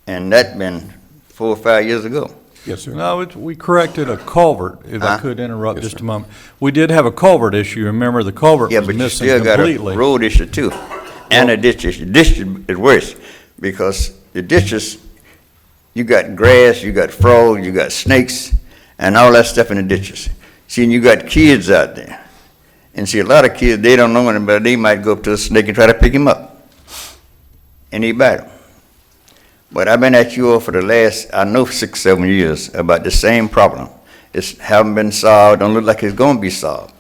S: And that's been 4 or 5 years ago.
H: Yes, sir.
B: No, we corrected a culvert, if I could interrupt
H: Yes,
B: just
H: sir.
B: a moment. We did have a culvert issue. Remember, the culvert
S: Yeah,
B: was
S: but you
B: missing
S: still got
B: completely.
S: a road issue too, and a ditch issue. Ditch is worse, because the ditches, you got grass, you got frogs, you got snakes, and all that stuff in the ditches. See, and you got kids out there. And see, a lot of kids, they don't know anything, but they might go up to a snake and try to pick him up. And he bite him. But I've been at you all for the last, I know, 6, 7 years about the same problem. It haven't been solved, don't look like it's gonna be solved.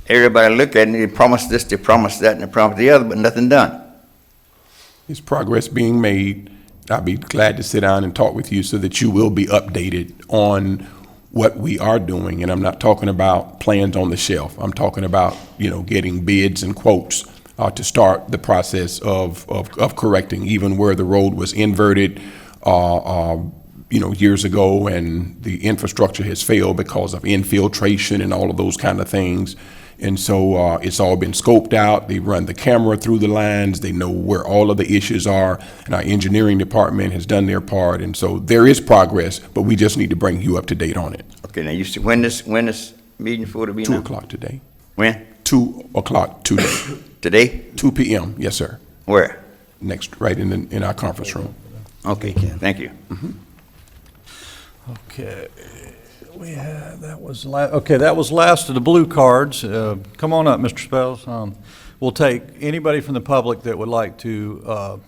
S: Everybody look at it, they promise this, they promise that, and they promise the other, but nothing done.
H: There's progress being made. I'd be glad to sit down and talk with you so that you will be updated on what we are doing. And I'm not talking about plans on the shelf. I'm talking about, getting bids and quotes to start the process of correcting, even where the road was inverted, years ago, and the infrastructure has failed because of infiltration and all of those kind of things. And so it's all been scoped out. They run the camera through the lines. They know where all of the issues are. And our engineering department has done their part. And so there is progress, but we just need to bring you up to date on it.
S: Okay, now you see, when this meeting for to be
H: 2
S: now?
H: o'clock today.
S: When?
H: 2 o'clock today.
S: Today?
H: 2 p.m. Yes, sir.
S: Where?
H: Next, right in our conference room.
S: Okay, thank you.
B: Okay, that was last of the blue cards. Come on up, Mr. Spells. We'll take anybody from the public that would like to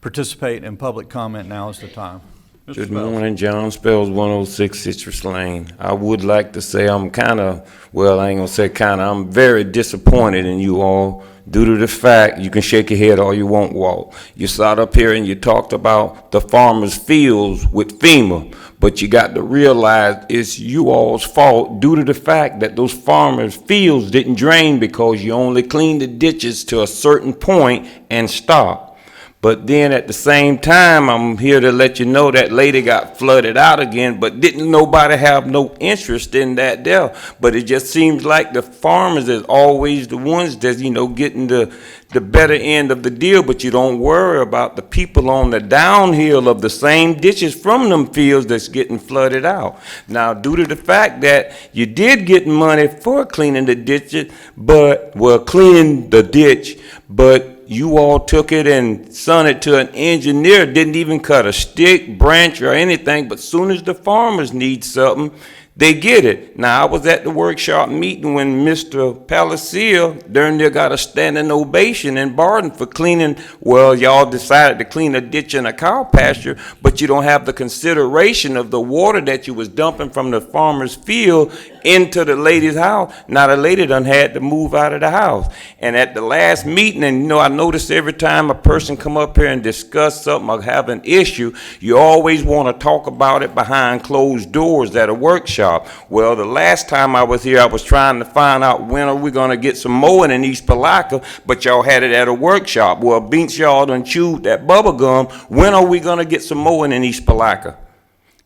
B: participate in public comment. Now is the time. Mr.
T: Good
B: Spells.
T: morning, John Spells, 106 Citrus Lane. I would like to say I'm I'm very disappointed in you all due to the fact, you can shake your head all you want, Walt. You sat up here and you talked about the farmers' fields with FEMA, but you got to realize it's you all's fault due to the fact that those farmers' fields didn't drain because you only cleaned the ditches to a certain point and stopped. But then at the same time, I'm here to let you know that lady got flooded out again, but didn't nobody have no interest in that there. But it just seems like the farmers is always the ones that's, getting the better end of the deal, but you don't worry about the people on the downhill of the same ditches from them fields that's getting flooded out. Now, due to the fact that you did get money for cleaning the ditches, cleaning the ditch, but you all took it and sent it to an engineer, didn't even cut a stick, branch, or anything, but soon as the farmers need something, they get it. Now, I was at the workshop meeting when Mr. Palacio during there got a standing ovation in Barton for cleaning, y'all decided to clean a ditch in a cow pasture, but you don't have the consideration of the water that you was dumping from the farmer's field into the lady's house. Now the lady done had to move out of the house. And at the last meeting, and you know, I noticed every time a person come up here and discuss something or have an issue, you always want to talk about it behind closed doors at a workshop. Well, the last time I was here, I was trying to find out when are we going to get some mowing in East Palatka, but y'all had it at a workshop. Well, Binks, y'all done chewed that bubble gum. When are we going to get some mowing in East Palatka?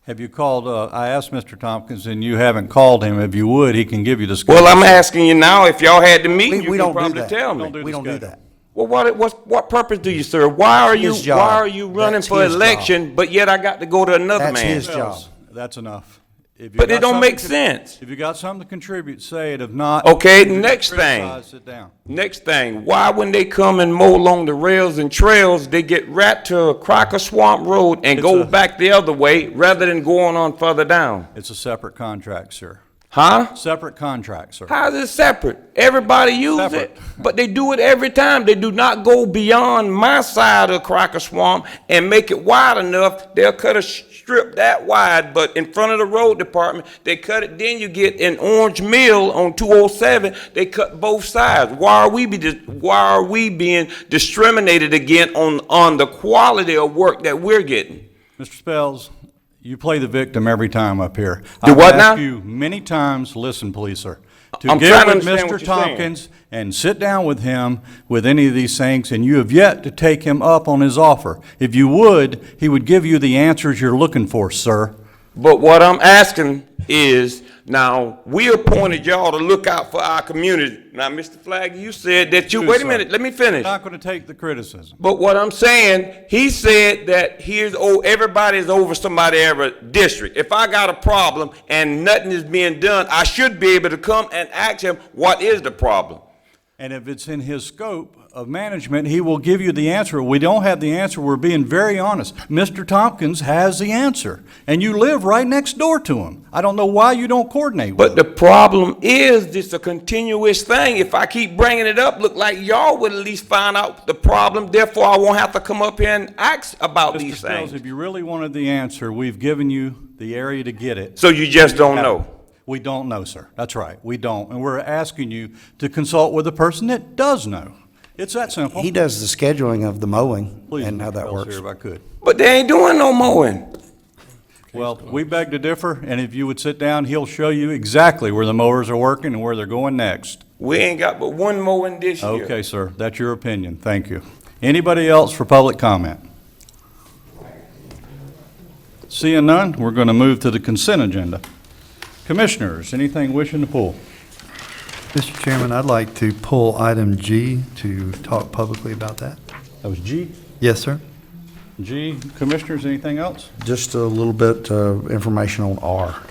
B: Have you called, I asked Mr. Tompkins, and you haven't called him. If you would, he can give you the schedule.
T: Well, I'm asking you now, if y'all had the meeting, you
U: We
T: can
U: don't do
T: probably
U: that.
T: tell me.
U: We don't do that.
T: Well, what purpose do you serve? Why are you
U: His job.
T: why are you running
U: That's
T: for
U: his
T: election, but yet I got to go to another
U: That's
T: man?
U: his job.
B: That's enough. If you
T: But it
B: got
T: don't
B: something
T: make
B: to-
T: sense.
B: If you got something to contribute, say it. If not.
T: Okay,
B: you
T: next
B: criticize,
T: thing.
B: Sit down.
T: Next thing, why when they come and mow along the rails and trails, they get right to Crocker Swamp Road and go back the other way rather than going on further down?
B: It's a separate contract, sir.
T: Huh?
B: Separate contract, sir.
T: How is it separate? Everybody uses it, but they do it every time. They do not go beyond my side of Crocker Swamp and make it wide enough. They'll cut a strip that wide, but in front of the road department, they cut it. Then you get in Orange Mill on 207, they cut both sides. Why are we being discriminated against on the quality of work that we're getting?
B: Mr. Spells, you play the victim every time up here.
T: Do what
B: I've
T: now?
B: asked you many times, listen, please, sir, to
T: I'm
B: get
T: trying to
B: with
T: understand
B: Mr.
T: what you're saying.
B: Tompkins and sit down with him with any of these things, and you have yet to take him up on his offer. If you would, he would give you the answers you're looking for, sir.
T: But what I'm asking is, now, we appointed y'all to look out for our community. Now, Mr. Flagg, you said that you, wait a minute, let me finish.
B: I'm not going to take the criticism.
T: But what I'm saying, he said that everybody's over somebody every district. If I got a problem and nothing is being done, I should be able to come and ask him, what is the problem?
B: And if it's in his scope of management, he will give you the answer. We don't have the answer. We're being very honest. Mr. Tompkins has the answer, and you live right next door to him. I don't know why you don't coordinate with
T: But
B: him.
T: the problem is, it's a continuous thing. If I keep bringing it up, look like y'all would at least find out the problem. Therefore, I won't have to come up here and ask about these
B: Spells,
T: things.
B: if you really wanted the answer, we've given you the area to get it.
T: So you just don't know?
B: We don't know, sir. That's right. We don't. And we're asking you to consult with a person that does know. It's that simple.
U: He does the scheduling of the mowing
B: Please,
U: and how that
B: Mr.
U: works.
B: Sir, if I could.
T: But they ain't doing no mowing.
B: Well, we beg to differ, and if you would sit down, he'll show you exactly where the mowers are working and where they're going next.
T: We ain't got but one mowing this year.
B: Okay, sir. That's your opinion. Thank you. Anybody else for public comment? Seeing none, we're going to move to the consent agenda. Commissioners, anything wishing to pull?
A: Mr. Chairman, I'd like to pull item G to talk publicly about that.
B: That was G?
A: Yes, sir.
B: G. Commissioners, anything else?
U: Just a little bit of information on R.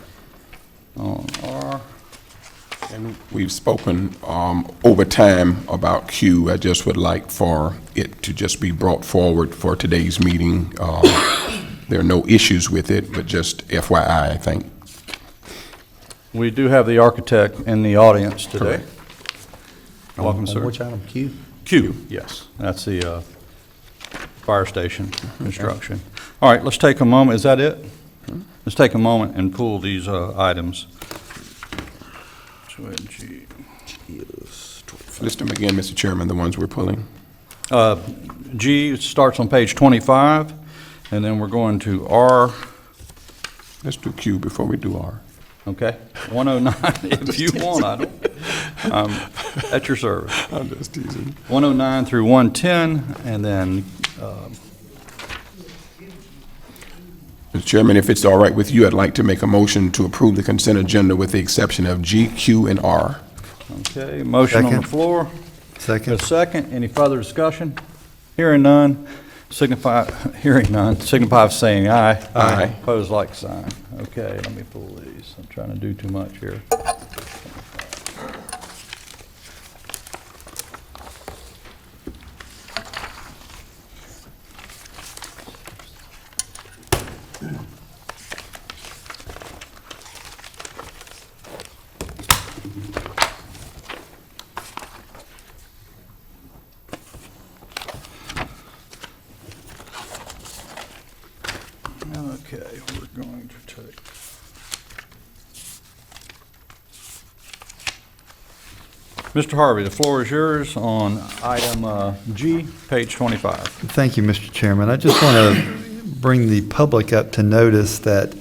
B: On R.
H: And we've spoken over time about Q. I just would like for it to just be brought forward for today's meeting. There are no issues with it, but just FYI, I think.
B: We do have the architect in the audience today. Welcome,
U: On
B: sir.
U: which item, Q?
B: Q, yes. That's the fire station construction. All right, let's take a moment. Is that it? Let's take a moment and pull these items. G.
H: List them again, Mr. Chairman, the ones we're pulling.
B: G starts on page 25, and then we're going to R.
H: Let's do Q before we do R.
B: Okay, 109, if you want, I don't, at your service.
H: I'm just teasing.
B: 109 through 110, and then,
H: Mr. Chairman, if it's all right with you, I'd like to make a motion to approve the consent agenda with the exception of G, Q, and R.
B: okay, motion on the
A: Second.
B: floor.
A: Second.
B: A second, any further discussion? Hearing none, signify of saying aye.
H: Aye.
B: Opposed, like sign. Okay, let me pull these. I'm trying to do too much here. Okay, we're going to take Mr. Harvey, the floor is yours on item G, page 25.
A: Thank you, Mr. Chairman. I just want to bring the public up to notice that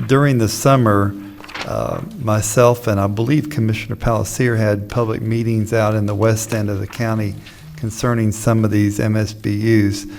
A: during the summer, myself and I believe Commissioner Palacier had public meetings out in the west end of the county concerning some of these MSBUs.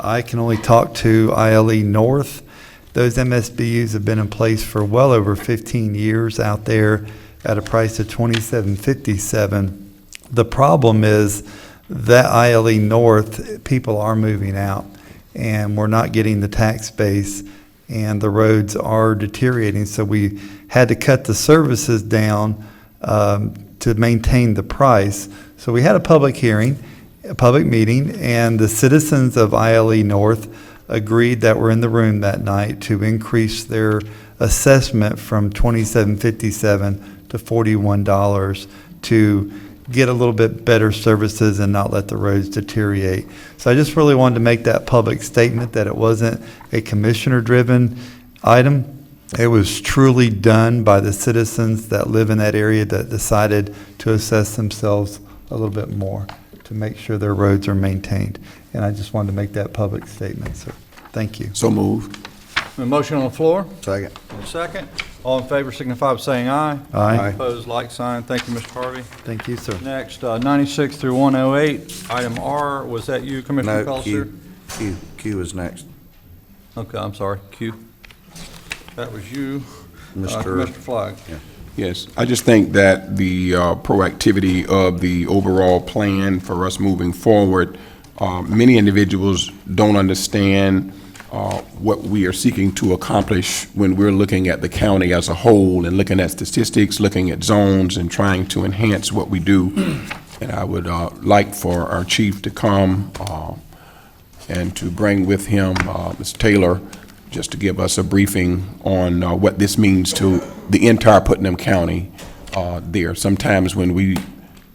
A: I can only talk to ILE North. Those MSBUs have been in place for well over 15 years out there at a price of $27.57. The problem is that ILE North, people are moving out, and we're not getting the tax base, and the roads are deteriorating. So we had to cut the services down to maintain the price. So we had a public hearing, a public meeting, and the citizens of ILE North agreed that were in the room that night to increase their assessment from $27.57 to $41 to get a little bit better services and not let the roads deteriorate. So I just really wanted to make that public statement that it wasn't a commissioner-driven item. It was truly done by the citizens that live in that area that decided to assess themselves a little bit more to make sure their roads are maintained. And I just wanted to make that public statement, sir. Thank you.
H: So moved.
B: A motion on the floor?
U: Second.
B: And a second. All in favor signify by saying aye.
A: Aye.
B: Opposed, like sign. Thank you, Mr. Harvey.
A: Thank you, sir.
B: Next, 96 through 108. Item R, was that you, Commissioner
U: No,
B: Palacier?
U: Q is next.
B: Okay, I'm sorry, Q. That was you,
U: Mr.
B: Commissioner Flagg.
H: Yes, I just think that the proactivity of the overall plan for us moving forward, many individuals don't understand what we are seeking to accomplish when we're looking at the county as a whole and looking at statistics, looking at zones, and trying to enhance what we do. And I would like for our chief to come and to bring with him Mr. Taylor, just to give us a briefing on what this means to the entire Putnam County there. Sometimes when we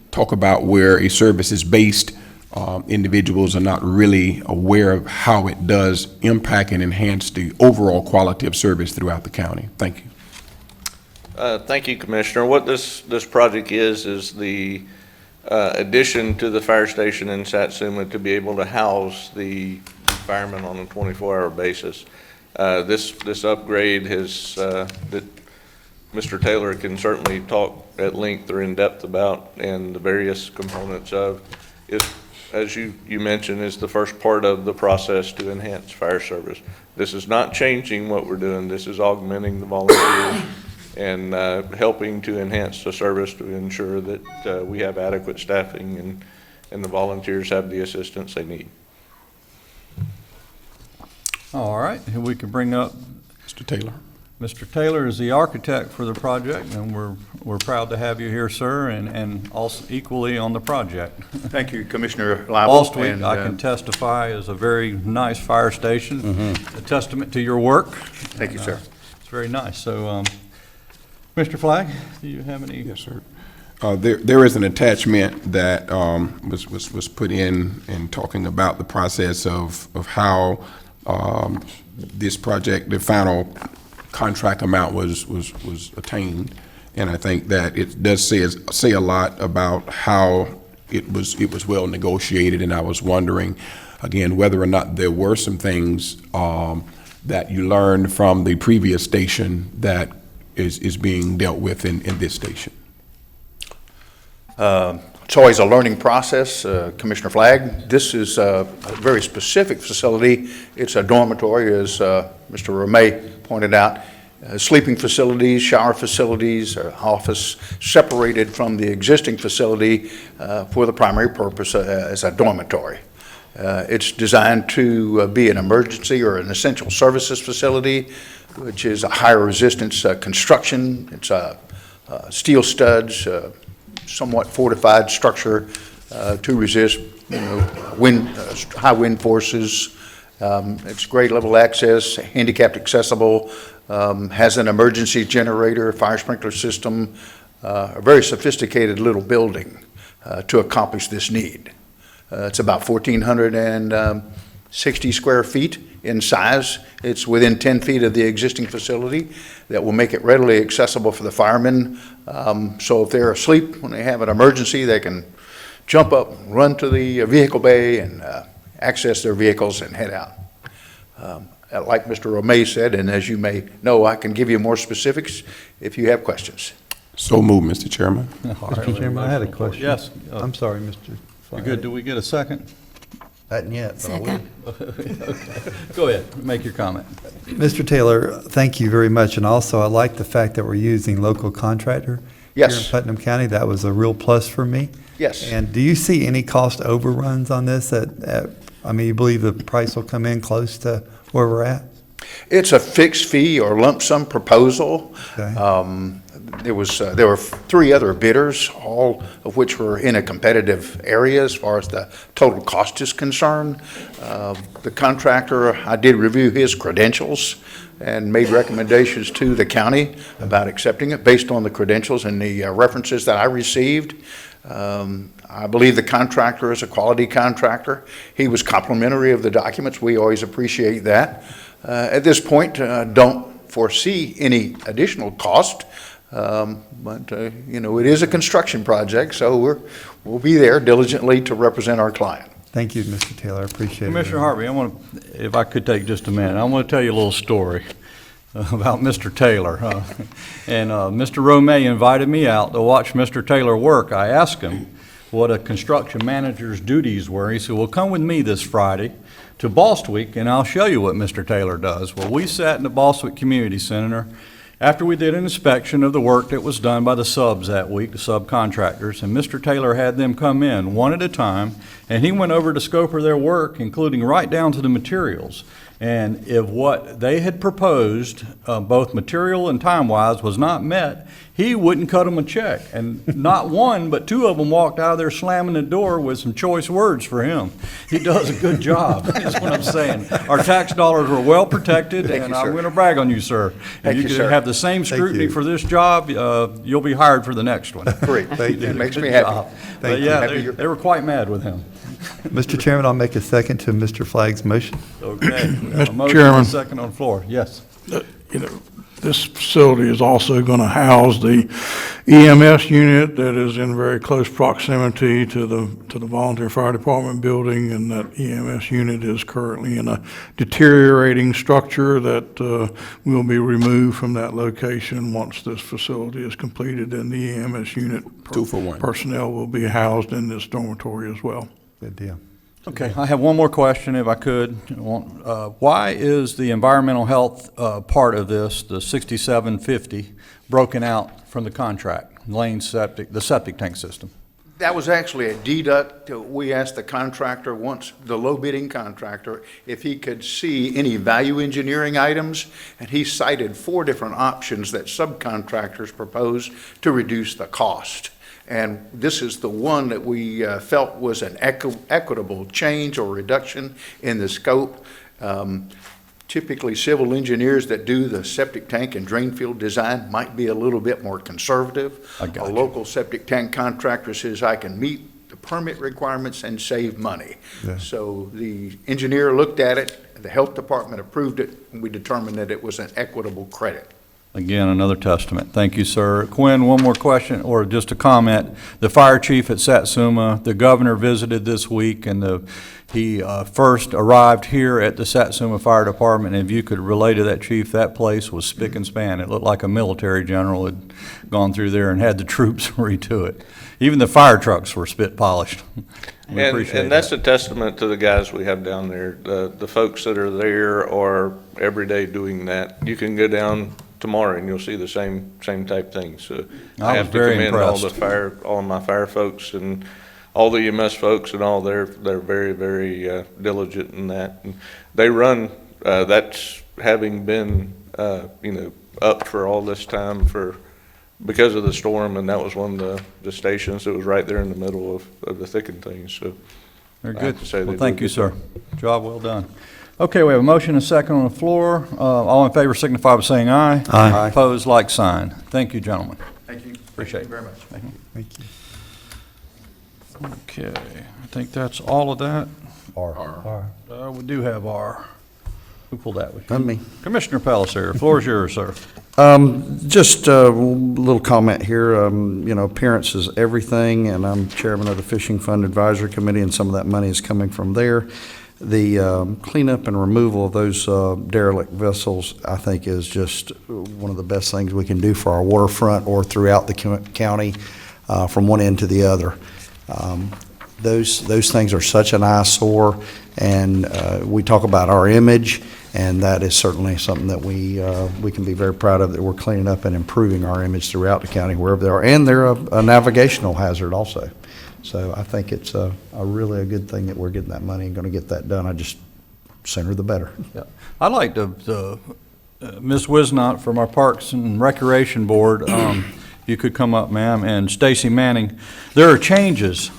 H: talk about where a service is based, individuals are not really aware of how it does impact and enhance the overall quality of service throughout the county. Thank you.
F: Thank you, Commissioner. What this project is the addition to the fire station in Satsuma to be able to house the firemen on a 24-hour basis. This upgrade has, that Mr. Taylor can certainly talk at length or in depth about, and the various components of, is, as you mentioned, is the first part of the process to enhance fire service. This is not changing what we're doing. This is augmenting the volunteers and helping to enhance the service to ensure that we have adequate staffing and the volunteers have the assistance they need.
B: All right, and we can bring up
H: Mr. Taylor.
B: Mr. Taylor is the architect for the project, and we're proud to have you here, sir, and also equally on the project.
C: Thank you, Commissioner Lible.
B: Ballsweet, I can testify, is a very nice fire station, a testament to your work.
C: Thank you, sir.
B: It's very nice. So, Mr. Flagg, do you have any?
H: Yes, sir. There is an attachment that was put in talking about the process of how this project, the final contract amount was attained, and I think that it does say a lot about how it was well negotiated. And I was wondering again whether or not there were some things that you learned from the previous station that is being dealt with in this station.
C: It's always a learning process, Commissioner Flagg. This is a very specific facility. It's a dormitory, as Mr. Romay pointed out. Sleeping facilities, shower facilities, office separated from the existing facility for the primary purpose as a dormitory. It's designed to be an emergency or an essential services facility, which is a higher resistance construction. It's steel studs, somewhat fortified structure to resist, high wind forces. It's grade level access, handicapped accessible, has an emergency generator, fire sprinkler system, a very sophisticated little building to accomplish this need. It's about 1,460 square feet in size. It's within 10 feet of the existing facility that will make it readily accessible for the firemen. So if they're asleep, when they have an emergency, they can jump up, run to the vehicle bay and access their vehicles and head out. Like Mr. Romay said, and as you may know, I can give you more specifics if you have questions.
H: So moved, Mr. Chairman.
A: Mr. Chairman, I had a question.
B: Yes.
A: I'm sorry, Mr.
B: You
A: Flagg.
B: good? Do we get a second?
A: Hadn't yet, but I will.
B: Go ahead, make your comment.
A: Mr. Taylor, thank you very much, and also I like the fact that we're using local contractor here in
C: Yes.
A: Putnam County. That was a real plus for me.
C: Yes.
A: And do you see any cost overruns on this? I mean, you believe the price will come in close to where we're at?
C: It's a fixed fee or lump sum proposal.
A: Okay.
C: There were 3 other bidders, all of which were in a competitive area as far as the total cost is concerned. The contractor, I did review his credentials and made recommendations to the county about accepting it based on the credentials and the references that I received. I believe the contractor is a quality contractor. He was complimentary of the documents. We always appreciate that. At this point, don't foresee any additional cost. But it is a construction project, so we'll be there diligently to represent our client.
A: Thank you, Mr. Taylor. I appreciate it.
B: Commissioner Harvey, if I could take just a minute, I want to tell you a little story about Mr. Taylor. And Mr. Romay invited me out to watch Mr. Taylor work. I asked him what a construction manager's duties were. He said, well, come with me this Friday to Bostwick, and I'll show you what Mr. Taylor does. Well, we sat in the Bostwick Community Center after we did an inspection of the work that was done by the subs that week, the subcontractors, and Mr. Taylor had them come in one at a time, and he went over to scope of their work, including right down to the materials. And if what they had proposed, both material and time-wise, was not met, he wouldn't cut them a check. And not one, but 2 of them walked out of there slamming the door with some choice words for him. He does a good job, is what I'm saying. Our tax dollars were well protected, and I'm going to brag on you, sir.
C: Thank you,
B: If you
C: sir.
B: can have the same scrutiny for this job, you'll be hired for the next one.
C: Great.
A: Thank you.
C: It makes me
B: Good
C: happy.
B: job.
A: Thank
B: But
A: you.
B: yeah,
C: Happy you're-
B: they were quite mad with him.
A: Mr. Chairman, I'll make a second to Mr. Flagg's motion.
B: Okay. We have a
D: Mr.
B: motion and a
D: Chairman.
B: second on the floor. Yes.
D: This facility is also going to house the EMS unit that is in very close proximity to the volunteer fire department building, and that EMS unit is currently in a deteriorating structure that will be removed from that location once this facility is completed, and the EMS unit
H: 2 for 1.
D: personnel will be housed in this dormitory as well.
A: Good deal.
B: Okay, I have one more question, if I could. Why is the environmental health part of this, the 6750, broken out from the contract, the septic tank system?
C: That was actually a deduct. We asked the contractor once, the low bidding contractor, if he could see any value engineering items, and he cited 4 different options that subcontractors proposed to reduce the cost. And this is the one that we felt was an equitable change or reduction in the scope. Typically, civil engineers that do the septic tank and drain field design might be a little bit more conservative.
B: I got
C: A
B: you.
C: local septic tank contractor says, I can meet the permit requirements and save money.
A: Yeah.
C: So the engineer looked at it, the health department approved it, and we determined that it was an equitable credit.
B: Again, another testament. Thank you, sir. Quinn, one more question, or just a comment. The fire chief at Satsuma, the governor visited this week, and he first arrived here at the Satsuma Fire Department. And if you could relay to that chief, that place was spick and span. It looked like a military general had gone through there and had the troops redo it. Even the fire trucks were spit polished. We appreciate
F: And that's
B: that.
F: a testament to the guys we have down there. The folks that are there are every day doing that. You can go down tomorrow and you'll see the same type thing. So
B: I was
F: have to
B: very
F: commend
B: impressed.
F: all of my fire folks and all the EMS folks and all. They're very, very diligent in that. And they run. That's having been up for all this time because of the storm, and that was one of the stations that was right there in the middle of the thick of things. So
B: Very
F: I have
B: good.
F: to say they
B: Well,
F: do
B: thank
F: a
B: you,
F: good
B: sir.
F: job.
B: Job well done. Okay, we have a motion and a second on the floor. All in favor signify by saying aye.
A: Aye.
B: Opposed, like sign. Thank you, gentlemen.
C: Thank you.
B: Appreciate it.
C: Thank you very much.
B: Thank you. Okay, I think that's all of that.
A: R.
B: We do have R. Who pulled that with you?
U: Not me.
B: Commissioner Pellicer, floor is yours, sir.
U: Just a little comment here. Appearance is everything, and I'm chairman of the Fishing Fund Advisory Committee, and some of that money is coming from there. The cleanup and removal of those derelict vessels, I think, is just one of the best things we can do for our waterfront or throughout the county, from one end to the other. Those things are such an eyesore, and we talk about our image, and that is certainly something that we can be very proud of, that we're cleaning up and improving our image throughout the county wherever they are, and they're a navigational hazard also. So I think it's a really a good thing that we're getting that money and going to get that done. I just, sooner the better.
B: Yeah. I'd like to, Ms. Wisnot from our Parks and Recreation Board, you could come up, ma'am, and Stacy Manning. There are changes.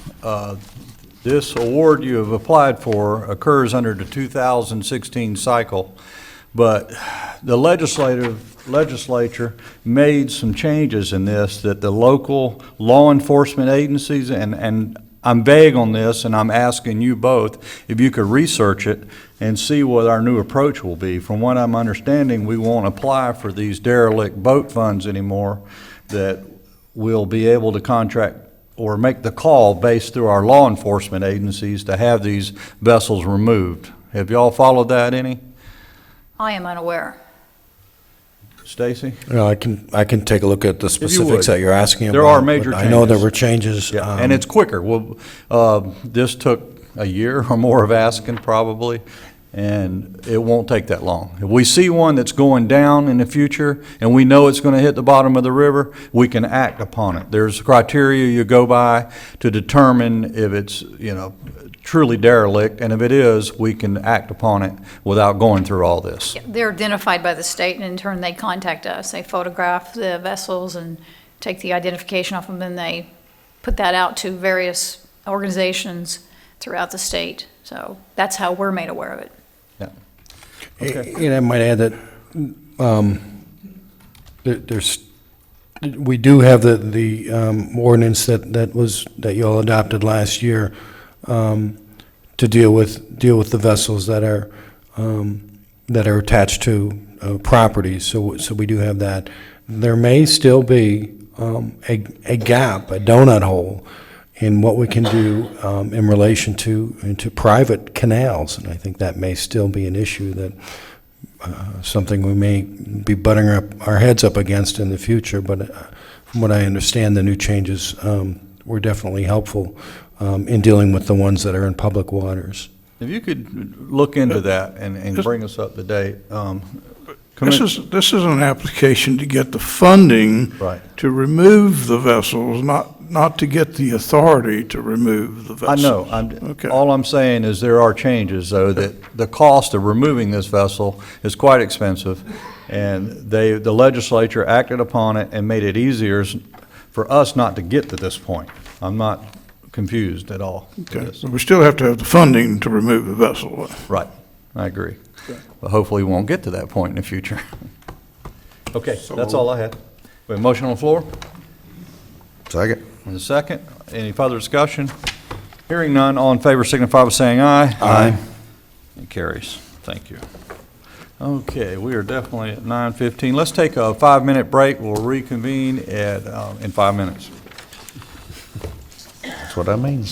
B: This award you have applied for occurs under the 2016 cycle, but the legislature made some changes in this that the local law enforcement agencies, and I'm vague on this, and I'm asking you both if you could research it and see what our new approach will be. From what I'm understanding, we won't apply for these derelict boat funds anymore, that we'll be able to contract or make the call based through our law enforcement agencies to have these vessels removed. Have y'all followed that any?
P: I am unaware.
B: Stacy?
N: I can take a look at the specifics
B: would.
N: that you're asking about.
B: There are major
N: but I know there
B: changes.
N: were changes.
B: Yeah, and it's quicker. Well, this took a year or more of asking probably, and it won't take that long. If we see one that's going down in the future and we know it's going to hit the bottom of the river, we can act upon it. There's criteria you go by to determine if it's, truly derelict, and if it is, we can act upon it without going through all this.
P: They're identified by the state, and in turn, they contact us. They photograph the vessels and take the identification off them, and they put that out to various organizations throughout the state. So that's how we're made aware of it.
B: Yeah.
N: Okay. I might add that we do have the ordinance that you all adopted last year to deal with the vessels that are attached to properties. So we do have that. There may still be a gap, a donut hole, in what we can do in relation to private canals, and I think that may still be an issue that something we may be butting our heads up against in the future. But from what I understand, the new changes were definitely helpful in dealing with the ones that are in public waters.
B: If you could look into that and bring us up to date.
D: This is an application to get the funding to remove the vessels, not to get the authority to remove the vessels.
B: I know. All I'm saying is there are changes, though, that the cost of removing this vessel is quite expensive, and the legislature acted upon it and made it easier for us not to get to this point. I'm not confused at all.
D: Okay, so we still have to have the funding to remove the vessel.
B: Right, I agree. But hopefully we won't get to that point in the future. Okay, that's all I had. We have a motion on the floor?
U: Second.
B: And a second. Any further discussion? Hearing none, all in favor signify by saying aye.
U: Aye.
B: It carries. Thank you. Okay, we are definitely at 9:15. Let's take a 5-minute break. We'll reconvene in 5 minutes.
U: That's what I mean.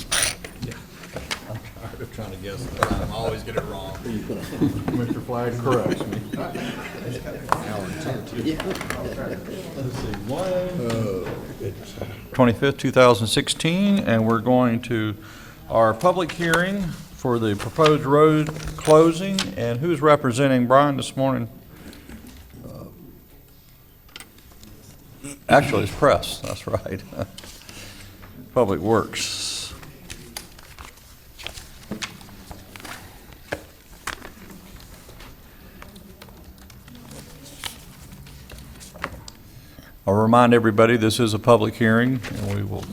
B: I'm tired of trying to guess the time. I always get it wrong. Mr. Flagg corrects me. Let's see, 25th, 2016, and we're going to our public hearing for the proposed road closing. And who's representing Brian this morning? Actually, it's press. That's right. Public Works. I'll remind everybody, this is a public hearing, and we will.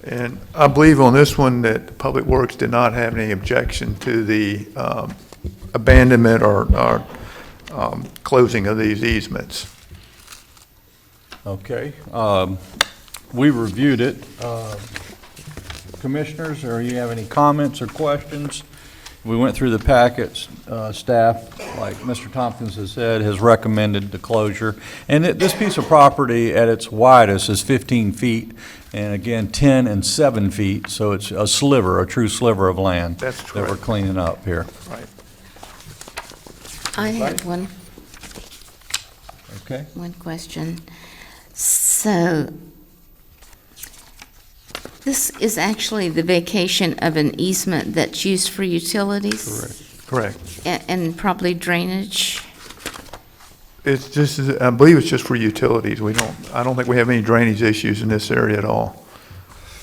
E: And I believe on this one that Public Works did not have any objection to the abandonment or closing of these easements.
B: Okay. We reviewed it. Commissioners, or you have any comments or questions? We went through the packets. Staff, like Mr. Tompkins has said, has recommended the closure. And this piece of property at its widest is 15 feet, and again, 10 and 7 feet, so it's a sliver, a true sliver of land
E: That's
B: that we're
E: correct.
B: cleaning up here.
E: Right.
J: I have one
B: Okay?
J: question. So, this is actually the vacation of an easement that's used for utilities?
E: Correct.
J: And probably drainage?
E: It's just, I believe it's just for utilities. I don't think we have any drainage issues in this area at all.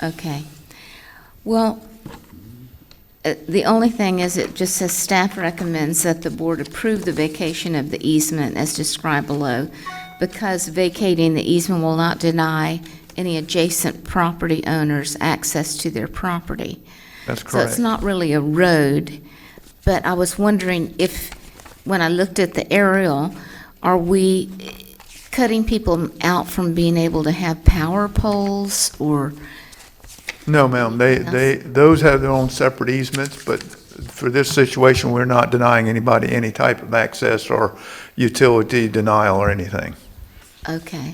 J: Okay. Well, the only thing is, it just says staff recommends that the board approve the vacation of the easement as described below, because vacating the easement will not deny any adjacent property owners access to their property.
E: That's
J: So
E: correct.
J: it's not really a road, but I was wondering if, when I looked at the aerial, are we cutting people out from being able to have power poles, or?
E: No, ma'am, those have their own separate easements, but for this situation, we're not denying anybody any type of access or utility denial or anything.
J: Okay.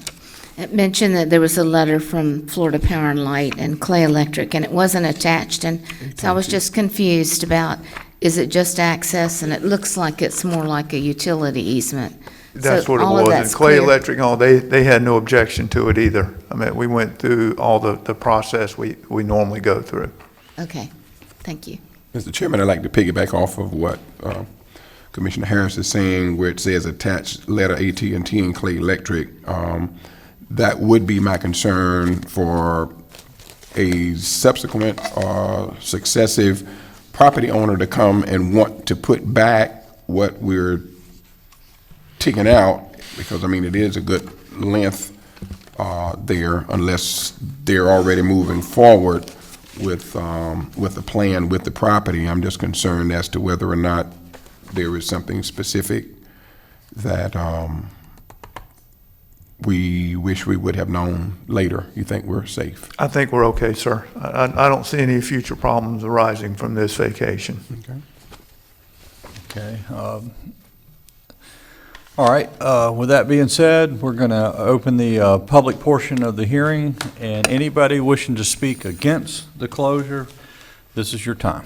J: It mentioned that there was a letter from Florida Power and Light and Clay Electric, and it wasn't attached, and so I was just confused about, is it just access? And it looks like it's more like a utility easement.
E: That's
J: So
E: what it
J: all of
E: was.
J: that's
E: And Clay
J: clear.
E: Electric, they had no objection to it either. I mean, we went through all the process we normally go through.
J: Okay, thank you.
H: Mr. Chairman, I'd like to piggyback off of what Commissioner Harris is saying, where it says attached letter AT&T and Clay Electric. That would be my concern for a subsequent or successive property owner to come and want to put back what we're taking out, because, I mean, it is a good length there, unless they're already moving forward with the plan with the property. I'm just concerned as to whether or not there is something specific that we wish we would have known later. You think we're safe?
E: I think we're okay, sir. I don't see any future problems arising from this vacation.
B: Okay. All right, with that being said, we're going to open the public portion of the hearing, and anybody wishing to speak against the closure, this is your time.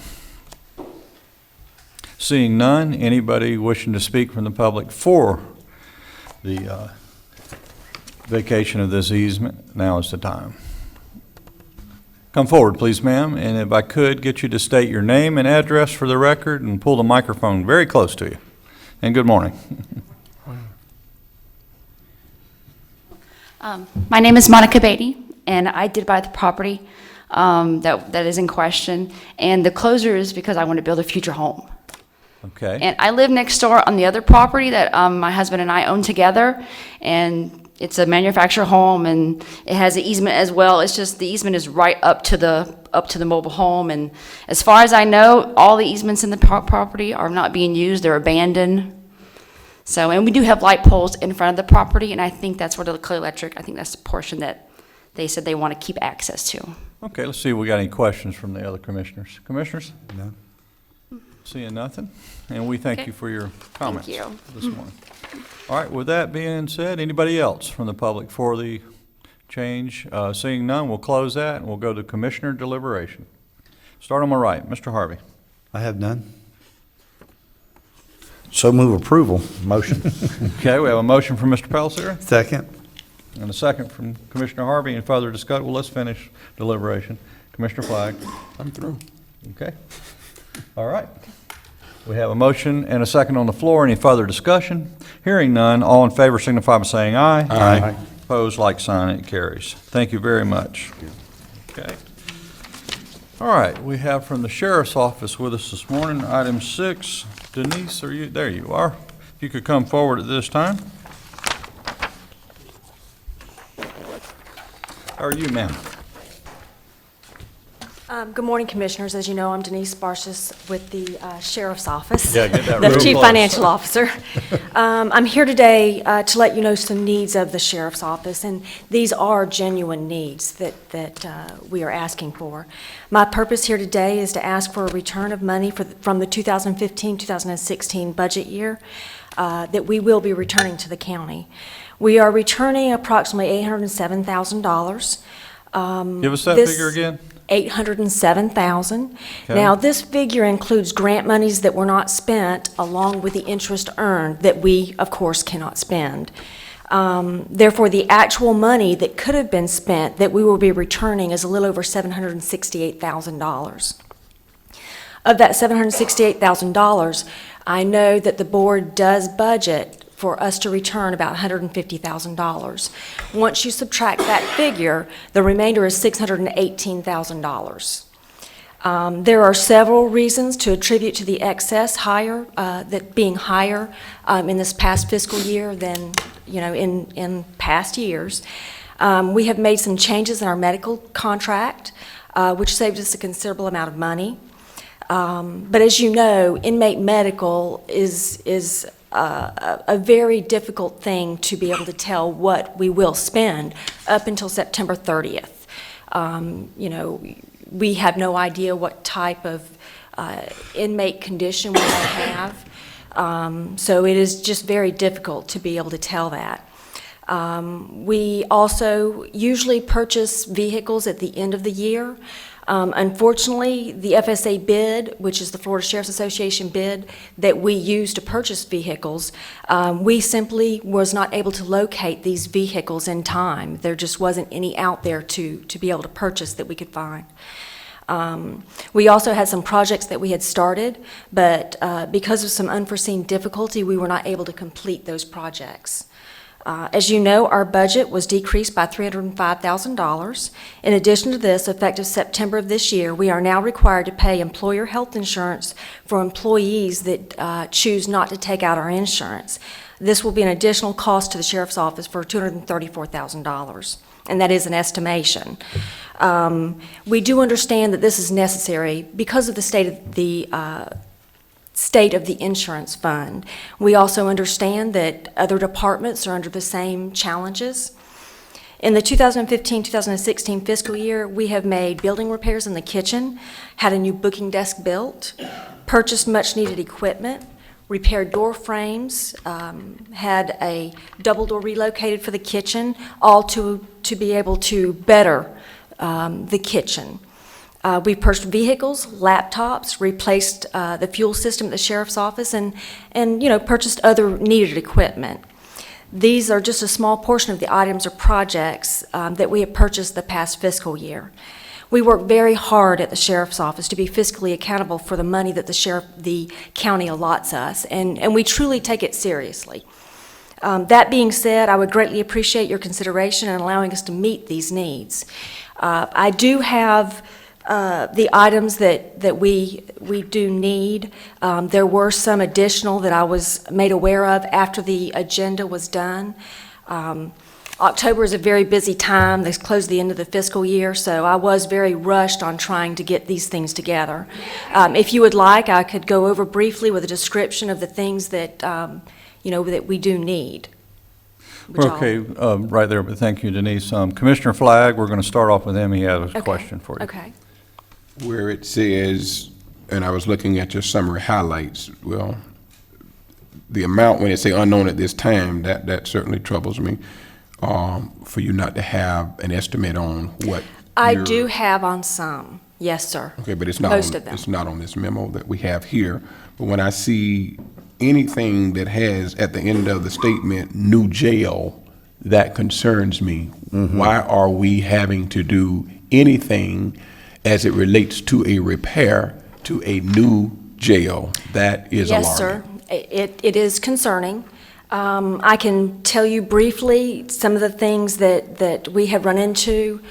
B: Seeing none, anybody wishing to speak from the public for the vacation of this easement, now is the time. Come forward, please, ma'am, and if I could get you to state your name and address for the record and pull the microphone very close to you. And good morning.
V: My name is Monica Beatty, and I did buy the property that is in question. And the closure is because I want to build a future home.
B: Okay.
V: And I live next door on the other property that my husband and I own together. And it's a manufactured home, and it has an easement as well. It's just the easement is right up to the mobile home. And as far as I know, all the easements in the property are not being used. They're abandoned. So, and we do have light poles in front of the property, and I think that's where the Clay Electric, I think that's the portion that they said they want to keep access to.
B: Okay, let's see if we got any questions from the other commissioners. Commissioners?
A: No.
B: Seeing nothing, and we thank
V: Okay.
B: you for your comments
V: you.
B: this morning. All right, with that being said, anybody else from the public for the change? Seeing none, we'll close that, and we'll go to commissioner deliberation. Start on my right, Mr. Harvey.
A: I have none.
U: So move approval. Motion.
B: Okay, we have a motion from Mr. Pellicer
A: Second.
B: and a second from Commissioner Harvey. Any further discussion? Well, let's finish deliberation. Commissioner Flagg.
H: I'm through.
B: Okay. All right. We have a motion and a second on the floor. Any further discussion? Hearing none, all in favor signify by saying aye.
H: Aye.
B: Opposed, like sign, it carries. Thank you very much. Okay. All right, we have from the sheriff's office with us this morning, item 6. Denise, are you, there you are. If you could come forward at this time. How are you, ma'am?
K: Good morning, Commissioners. As you know, I'm Denise Barshis with the Sheriff's Office.
B: Yeah, get that
K: the
B: real
K: Chief
B: close.
K: Financial Officer. I'm here today to let you know some needs of the Sheriff's Office, and these are genuine needs that we are asking for. My purpose here today is to ask for a return of money from the 2015-2016 budget year that we will be returning to the county. We are returning approximately $807,000.
B: Give us that figure again.
K: $807,000.
B: Okay.
K: Now, this figure includes grant monies that were not spent, along with the interest earned that we, of course, cannot spend. Therefore, the actual money that could have been spent that we will be returning is a little over $768,000. Of that $768,000, I know that the board does budget for us to return about $150,000. Once you subtract that figure, the remainder is $618,000. There are several reasons to attribute to the excess that being higher in this past fiscal year than in past years. We have made some changes in our medical contract, which saved us a considerable amount of money. But as you know, inmate medical is a very difficult thing to be able to tell what we will spend up until September 30th. We have no idea what type of inmate condition we may have, so it is just very difficult to be able to tell that. We also usually purchase vehicles at the end of the year. Unfortunately, the FSA bid, which is the Florida Sheriff's Association bid that we use to purchase vehicles, we simply was not able to locate these vehicles in time. There just wasn't any out there to be able to purchase that we could find. We also had some projects that we had started, but because of some unforeseen difficulty, we were not able to complete those projects. As you know, our budget was decreased by $305,000. In addition to this, effective September of this year, we are now required to pay employer health insurance for employees that choose not to take out our insurance. This will be an additional cost to the Sheriff's Office for $234,000, and that is an estimation. We do understand that this is necessary because of the state of the insurance fund. We also understand that other departments are under the same challenges. In the 2015-2016 fiscal year, we have made building repairs in the kitchen, had a new booking desk built, purchased much-needed equipment, repaired door frames, had a double door relocated for the kitchen, all to be able to better the kitchen. We purchased vehicles, laptops, replaced the fuel system at the Sheriff's Office, and purchased other needed equipment. These are just a small portion of the items or projects that we have purchased the past fiscal year. We work very hard at the Sheriff's Office to be fiscally accountable for the money that the county allots us, and we truly take it seriously. That being said, I would greatly appreciate your consideration in allowing us to meet these needs. I do have the items that we do need. There were some additional that I was made aware of after the agenda was done. October is a very busy time. They close the end of the fiscal year, so I was very rushed on trying to get these things together. If you would like, I could go over briefly with a description of the things that that we do need.
B: Okay, right there, but thank you, Denise. Commissioner Flagg, we're going to start off with him. He has a question for you.
K: Okay.
H: Where it says, and I was looking at your summary highlights, well, the amount when it say unknown at this time, that certainly troubles me, for you not to have an estimate on what
K: I do have on some, yes, sir.
H: Okay, but it's not
K: Most
H: on,
K: of them.
H: it's not on this memo that we have here. But when I see anything that has at the end of the statement, new jail, that concerns me. Why are we having to do anything as it relates to a repair to a new jail? That is alarming.
K: Yes, sir. It is concerning. I can tell you briefly some of the things that we have run into.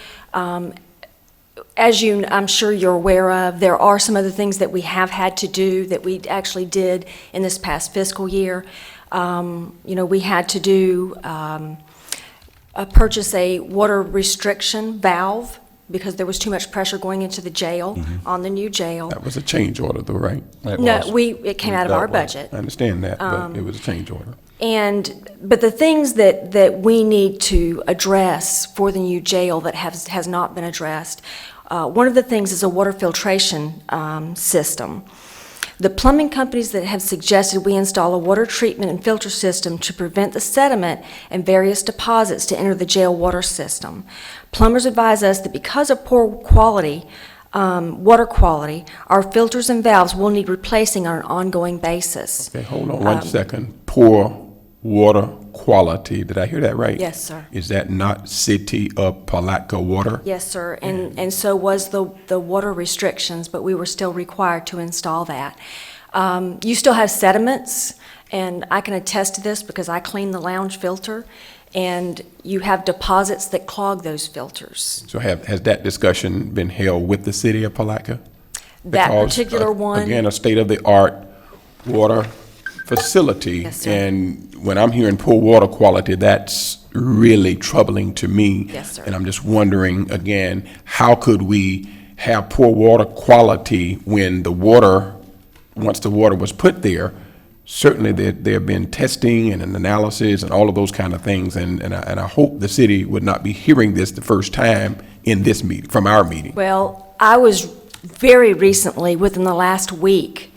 K: As I'm sure you're aware of, there are some other things that we have had to do that we actually did in this past fiscal year. We had to do purchase a water restriction valve because there was too much pressure going into the jail, on the new jail.
H: That was a change order though, right?
K: No, it came out of our budget.
H: I understand that, but it was a change order.
K: But the things that we need to address for the new jail that has not been addressed, one of the things is a water filtration system. The plumbing companies that have suggested we install a water treatment and filter system to prevent the sediment and various deposits to enter the jail water system. Plumbers advise us that because of poor quality, water quality, our filters and valves will need replacing on an ongoing basis.
H: Okay, hold on one second. Poor water quality, did I hear that right?
K: Yes, sir.
H: Is that not City of Palatka water?
K: Yes, sir, and so was the water restrictions, but we were still required to install that. You still have sediments, and I can attest to this because I clean the lounge filter, and you have deposits that clog those filters.
H: So has that discussion been held with the City of Palatka?
K: That
H: Because,
K: particular one.
H: Again, a state-of-the-art water facility.
K: Yes, sir.
H: And when I'm hearing poor water quality, that's really troubling to me.
K: Yes, sir.
H: And I'm just wondering, again, how could we have poor water quality when the water, once the water was put there, certainly there have been testing and an analysis and all of those kind of things. And I hope the city would not be hearing this the first time in this meeting, from our meeting.
K: Well, I was very recently, within the last week,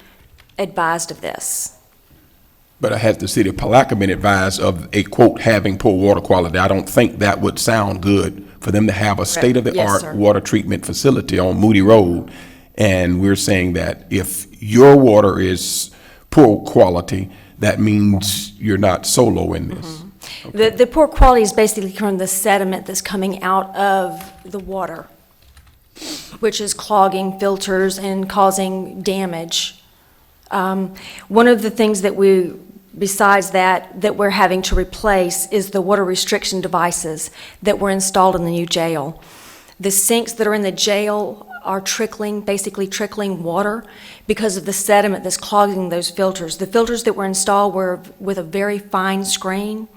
K: advised of this.
H: But has the city of Palatka been advised of a quote, having poor water quality? I don't think that would sound good for them to have a
K: Yes,
H: state-of-the-art
K: sir.
H: water treatment facility on Moody Road. And we're saying that if your water is poor quality, that means you're not solo in this.
K: The poor quality is basically from the sediment that's coming out of the water, which is clogging filters and causing damage. One of the things that besides that we're having to replace is the water restriction devices that were installed in the new jail. The sinks that are in the jail are basically trickling water because of the sediment that's clogging those filters. The filters that were installed were with a very fine screen,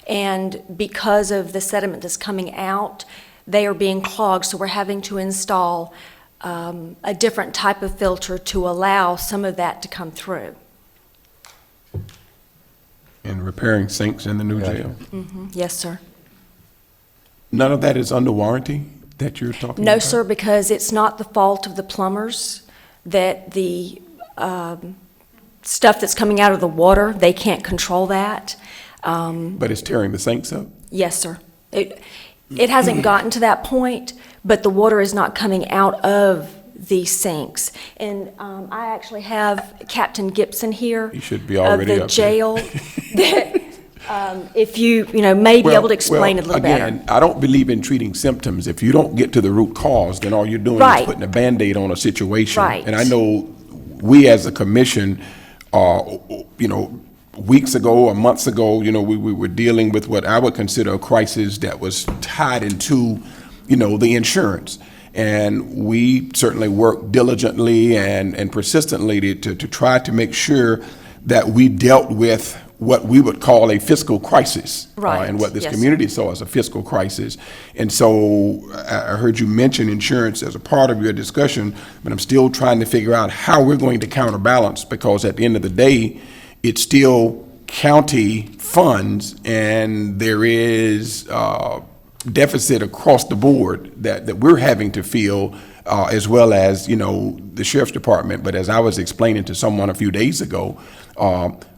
K: and because of the sediment that's coming out, they are being clogged, so we're having to install a different type of filter to allow some of that to come through.
H: And repairing sinks in the new jail.
K: Yes, sir.
H: None of that is under warranty that you're talking about?
K: No, sir, because it's not the fault of the plumbers that the stuff that's coming out of the water, they can't control that.
H: But it's tearing the sinks up?
K: Yes, sir. It hasn't gotten to that point, but the water is not coming out of the sinks. And I actually have Captain Gibson here.
H: He should be already
K: of the
H: up
K: jail. That, if you may be able to explain it a little better.
H: Again, I don't believe in treating symptoms. If you don't get to the root cause, then all you're doing
K: Right.
H: is putting a Band-Aid on a situation.
K: Right.
H: And I know we as a commission, weeks ago or months ago, we were dealing with what I would consider a crisis that was tied into, the insurance. And we certainly worked diligently and persistently to try to make sure that we dealt with what we would call a fiscal crisis.
K: Right,
H: And what this
K: yes.
H: community saw as a fiscal crisis. And so I heard you mention insurance as a part of your discussion, but I'm still trying to figure out how we're going to counterbalance, because at the end of the day, it's still county funds, and there is deficit across the board that we're having to fill, as well as, the sheriff's department. But as I was explaining to someone a few days ago,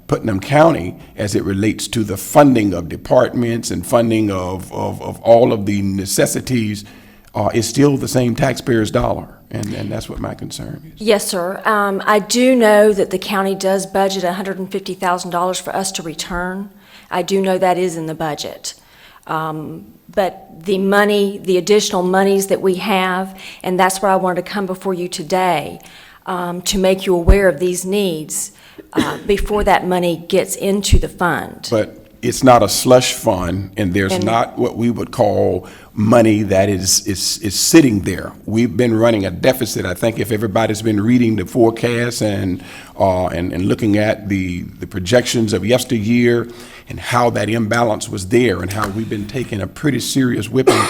H: Putnam County, as it relates to the funding of departments and funding of all of the necessities, is still the same taxpayer's dollar. And that's what my concern is.
K: Yes, sir. I do know that the county does budget $150,000 for us to return. I do know that is in the budget. But the additional monies that we have, and that's where I wanted to come before you today, to make you aware of these needs before that money gets into the fund.
H: But it's not a slush fund, and there's not what we would call money that is sitting there. We've been running a deficit. I think if everybody's been reading the forecasts and looking at the projections of yesteryear and how that imbalance was there and how we've been taking a pretty serious whipping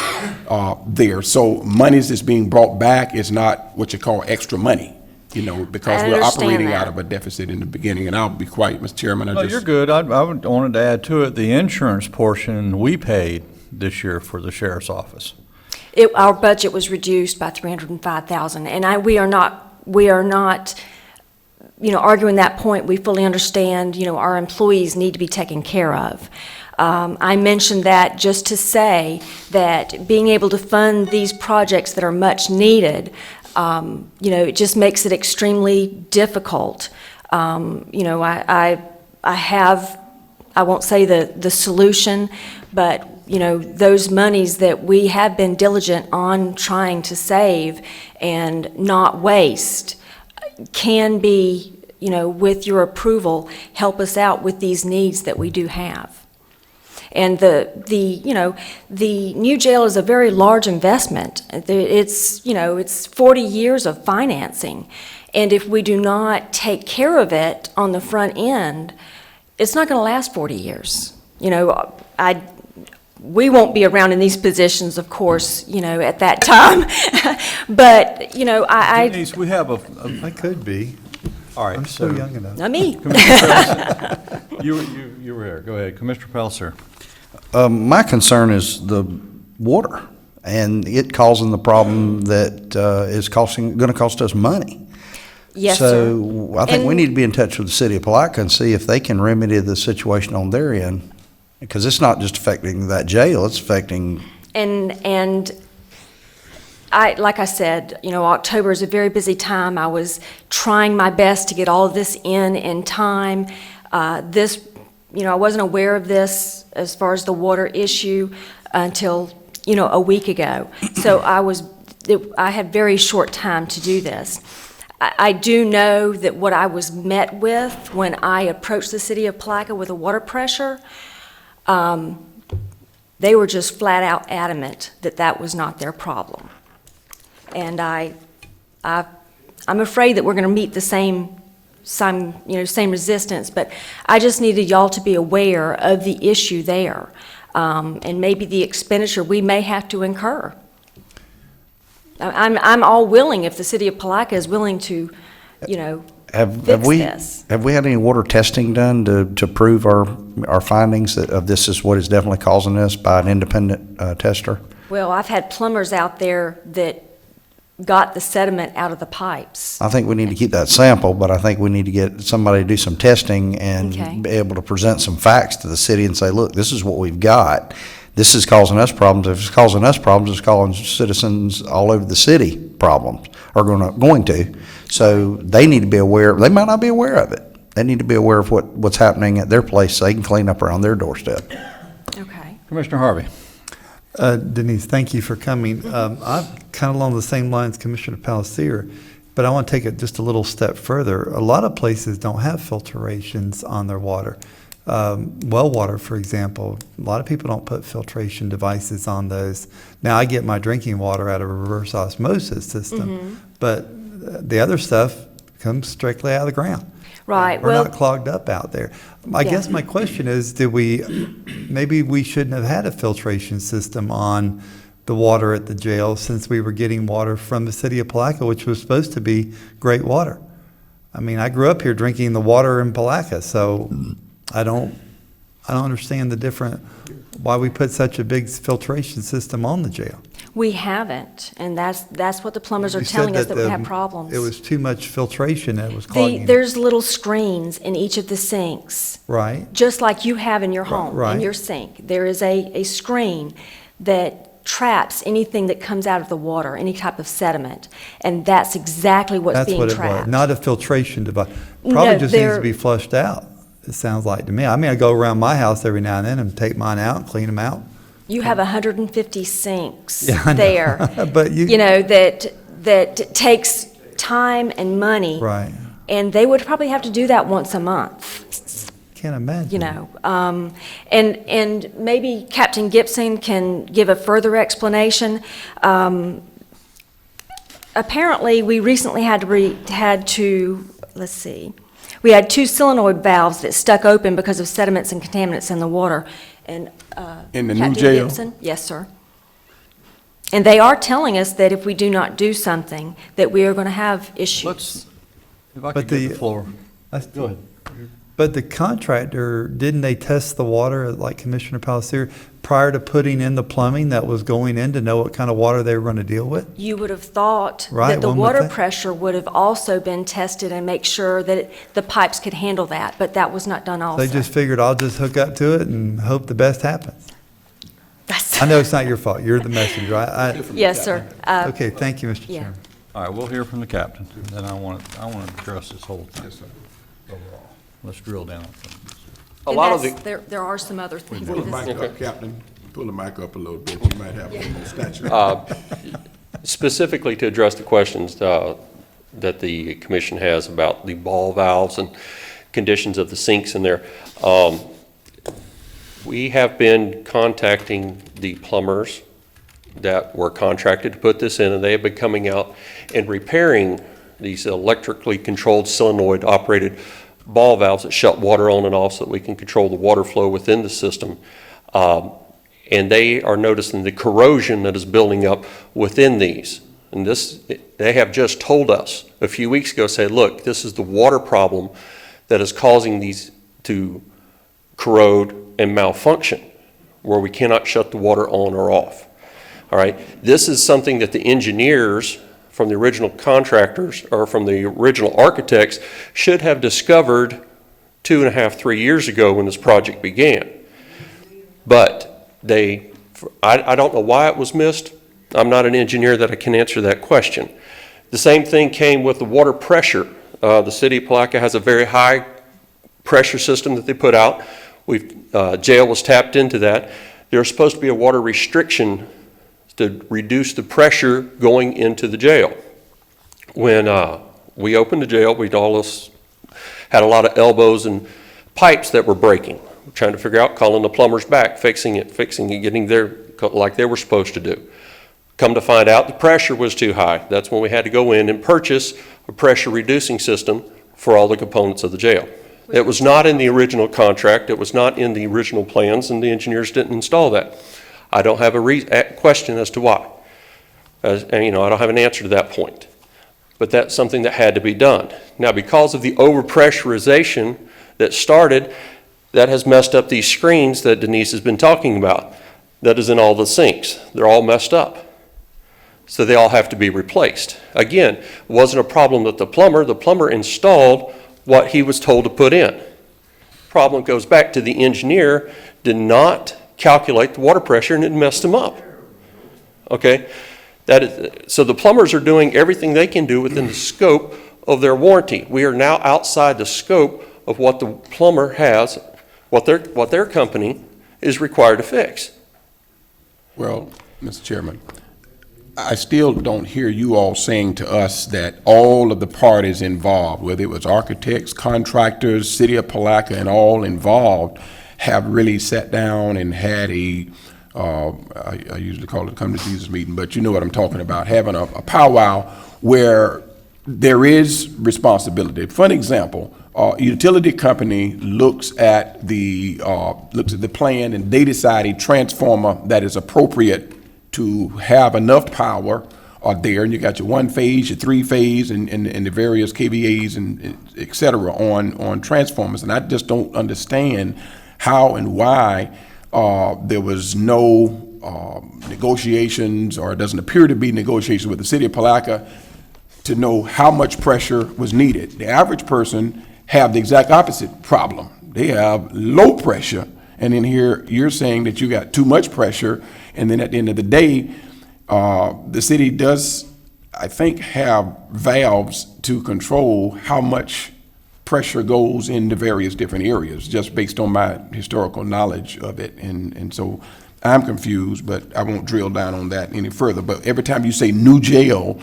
H: there. So monies that's being brought back is not what you call extra money. Because we're operating out of a deficit in the beginning, and I'll be quiet, Mr. Chairman.
B: No, you're good. I wanted to add to it, the insurance portion we paid this year for the sheriff's office.
K: Our budget was reduced by $305,000, and we are not, arguing that point. We fully understand, our employees need to be taken care of. I mentioned that just to say that being able to fund these projects that are much needed, it just makes it extremely difficult. I won't say the solution, but, those monies that we have been diligent on trying to save and not waste can be, with your approval, help us out with these needs that we do have. And the new jail is a very large investment. It's 40 years of financing. And if we do not take care of it on the front end, it's not going to last 40 years. We won't be around in these positions, of course, at that time. But,
B: Denise, we have
A: I could be.
B: All right.
A: I'm still young enough.
K: Not me.
B: You were here. Go ahead. Commissioner Pelser.
U: My concern is the water and it causing the problem that is going to cost us money.
K: Yes,
U: so
K: sir.
U: I think we need to be in touch with the city of Palatka and see if they can remedy the situation on their end, because it's not just affecting that jail; it's affecting.
K: And like I said, October is a very busy time. I was trying my best to get all of this in time. I wasn't aware of this as far as the water issue until, a week ago. So I had very short time to do this. I do know that what I was met with when I approached the city of Palatka with a water pressure, they were just flat out adamant that that was not their problem. And I'm afraid that we're going to meet the same resistance, but I just needed y'all to be aware of the issue there, and maybe the expenditure we may have to incur. I'm all willing if the city of Palatka is willing to, fix this.
U: Have we had any water testing done to prove our findings of this is what is definitely causing this by an independent tester?
K: Well, I've had plumbers out there that got the sediment out of the pipes.
U: I think we need to keep that sample, but I think we need to get somebody to do some testing and be able to present some facts to the city and say, look, this is what we've got. This is causing us problems. If it's causing us problems, it's causing citizens all over the city problems, or going to. So they need to be aware. They might not be aware of it. They need to be aware of what's happening at their place so they can clean up around their doorstep.
K: Okay.
B: Commissioner Harvey.
A: Denise, thank you for coming. I'm kind of along the same lines, Commissioner Palacier, but I want to take it just a little step further. A lot of places don't have filtrations on their water. Well water, for example, a lot of people don't put filtration devices on those. Now, I get my drinking water out of a reverse osmosis system, but the other stuff comes strictly out of the ground.
K: Right.
A: We're not clogged up out there. I guess my question is, maybe we shouldn't have had a filtration system on the water at the jail since we were getting water from the city of Palatka, which was supposed to be great water. I mean, I grew up here drinking the water in Palatka, so I don't understand why we put such a big filtration system on the jail.
K: We haven't, and that's what the plumbers are telling us, that we have problems.
A: It was too much filtration that was clogging.
K: There's little screens in each of the sinks.
A: Right.
K: Just like you have in your home,
A: Right.
K: in your sink. There is a screen that traps anything that comes out of the water, any type of sediment, and that's exactly what's being trapped.
A: That's what it was, not a filtration device. Probably just needs to be flushed out, it sounds like to me. I mean, I go around my house every now and then and take mine out and clean them out.
K: You have 150 sinks
A: there, but
K: that takes time and money.
A: Right.
K: And they would probably have to do that once a month.
A: can't imagine.
K: You know, and maybe Captain Gibson can give a further explanation. Apparently, we recently had to, let's see, we had 2 solenoid valves that stuck open because of sediments and contaminants in the water. And
H: In the new
K: Captain
H: jail?
K: Gibson? Yes, sir. And they are telling us that if we do not do something, that we are going to have issues.
B: If I
A: But
B: could get the
A: the-
B: floor.
A: I-
B: Go ahead.
A: But the contractor, didn't they test the water, like Commissioner Palacier, prior to putting in the plumbing that was going in to know what kind of water they were going to deal with?
K: You would have thought
A: Right,
K: that the
A: one would
K: water
A: think.
K: pressure would have also been tested and make sure that the pipes could handle that, but that was not done also.
A: They just figured, I'll just hook up to it and hope the best happens. I know it's not your fault. You're the messenger.
K: Yes, sir.
A: Okay, thank you, Mr.
K: yeah.
A: Chairman.
B: All right, we'll hear from the captain, then I want to address this whole thing. Overall. Let's drill down.
K: And that's- there are some other things.
H: Pull the
K: in this-
H: mic up, Captain. Pull the mic up a little bit. You might have a little more stature.
G: Specifically to address the questions that the commission has about the ball valves and conditions of the sinks in there. We have been contacting the plumbers that were contracted to put this in, and they have been coming out and repairing these electrically controlled solenoid operated ball valves that shut water on and off so that we can control the water flow within the system. And they are noticing the corrosion that is building up within these. And this, they have just told us a few weeks ago, say, look, this is the water problem that is causing these to corrode and malfunction, where we cannot shut the water on or off. All right, this is something that the engineers from the original contractors or from the original architects should have discovered 2.5, 3 years ago when this project began. But I don't know why it was missed. I'm not an engineer that I can answer that question. The same thing came with the water pressure. The city of Palaca has a very high pressure system that they put out. Jail was tapped into that. There's supposed to be a water restriction to reduce the pressure going into the jail. When we opened the jail, we'd all had a lot of elbows and pipes that were breaking. Trying to figure out, calling the plumbers back, fixing it, getting there like they were supposed to do. Come to find out, the pressure was too high. That's when we had to go in and purchase a pressure reducing system for all the components of the jail. It was not in the original contract. It was not in the original plans, and the engineers didn't install that. I don't have a question as to why. And, I don't have an answer to that point. But that's something that had to be done. Now, because of the overpressurization that started, that has messed up these screens that Denise has been talking about. That is in all the sinks. They're all messed up. So they all have to be replaced. Again, it wasn't a problem that the plumber installed what he was told to put in. Problem goes back to the engineer did not calculate the water pressure and it messed him up. Okay? So the plumbers are doing everything they can do within the scope of their warranty. We are now outside the scope of what the plumber has, what their company is required to fix.
H: Well, Mr. Chairman, I still don't hear you all saying to us that all of the parties involved, whether it was architects, contractors, City of Palaca, and all involved, have really sat down and had I usually call it a come to Jesus meeting, but you know what I'm talking about, having a powwow where there is responsibility. For an example, a utility company looks at the plan and they decide a transformer that is appropriate to have enough power there, and you got your 1-phase, your 3-phase, and the various KVAs and et cetera on transformers. And I just don't understand how and why there was no negotiations, or it doesn't appear to be negotiations with the City of Palaca to know how much pressure was needed. The average person have the exact opposite problem. They have low pressure, and in here you're saying that you got too much pressure, and then at the end of the day, the city does, I think, have valves to control how much pressure goes into various different areas, just based on my historical knowledge of it. And so I'm confused, but I won't drill down on that any further. But every time you say new jail,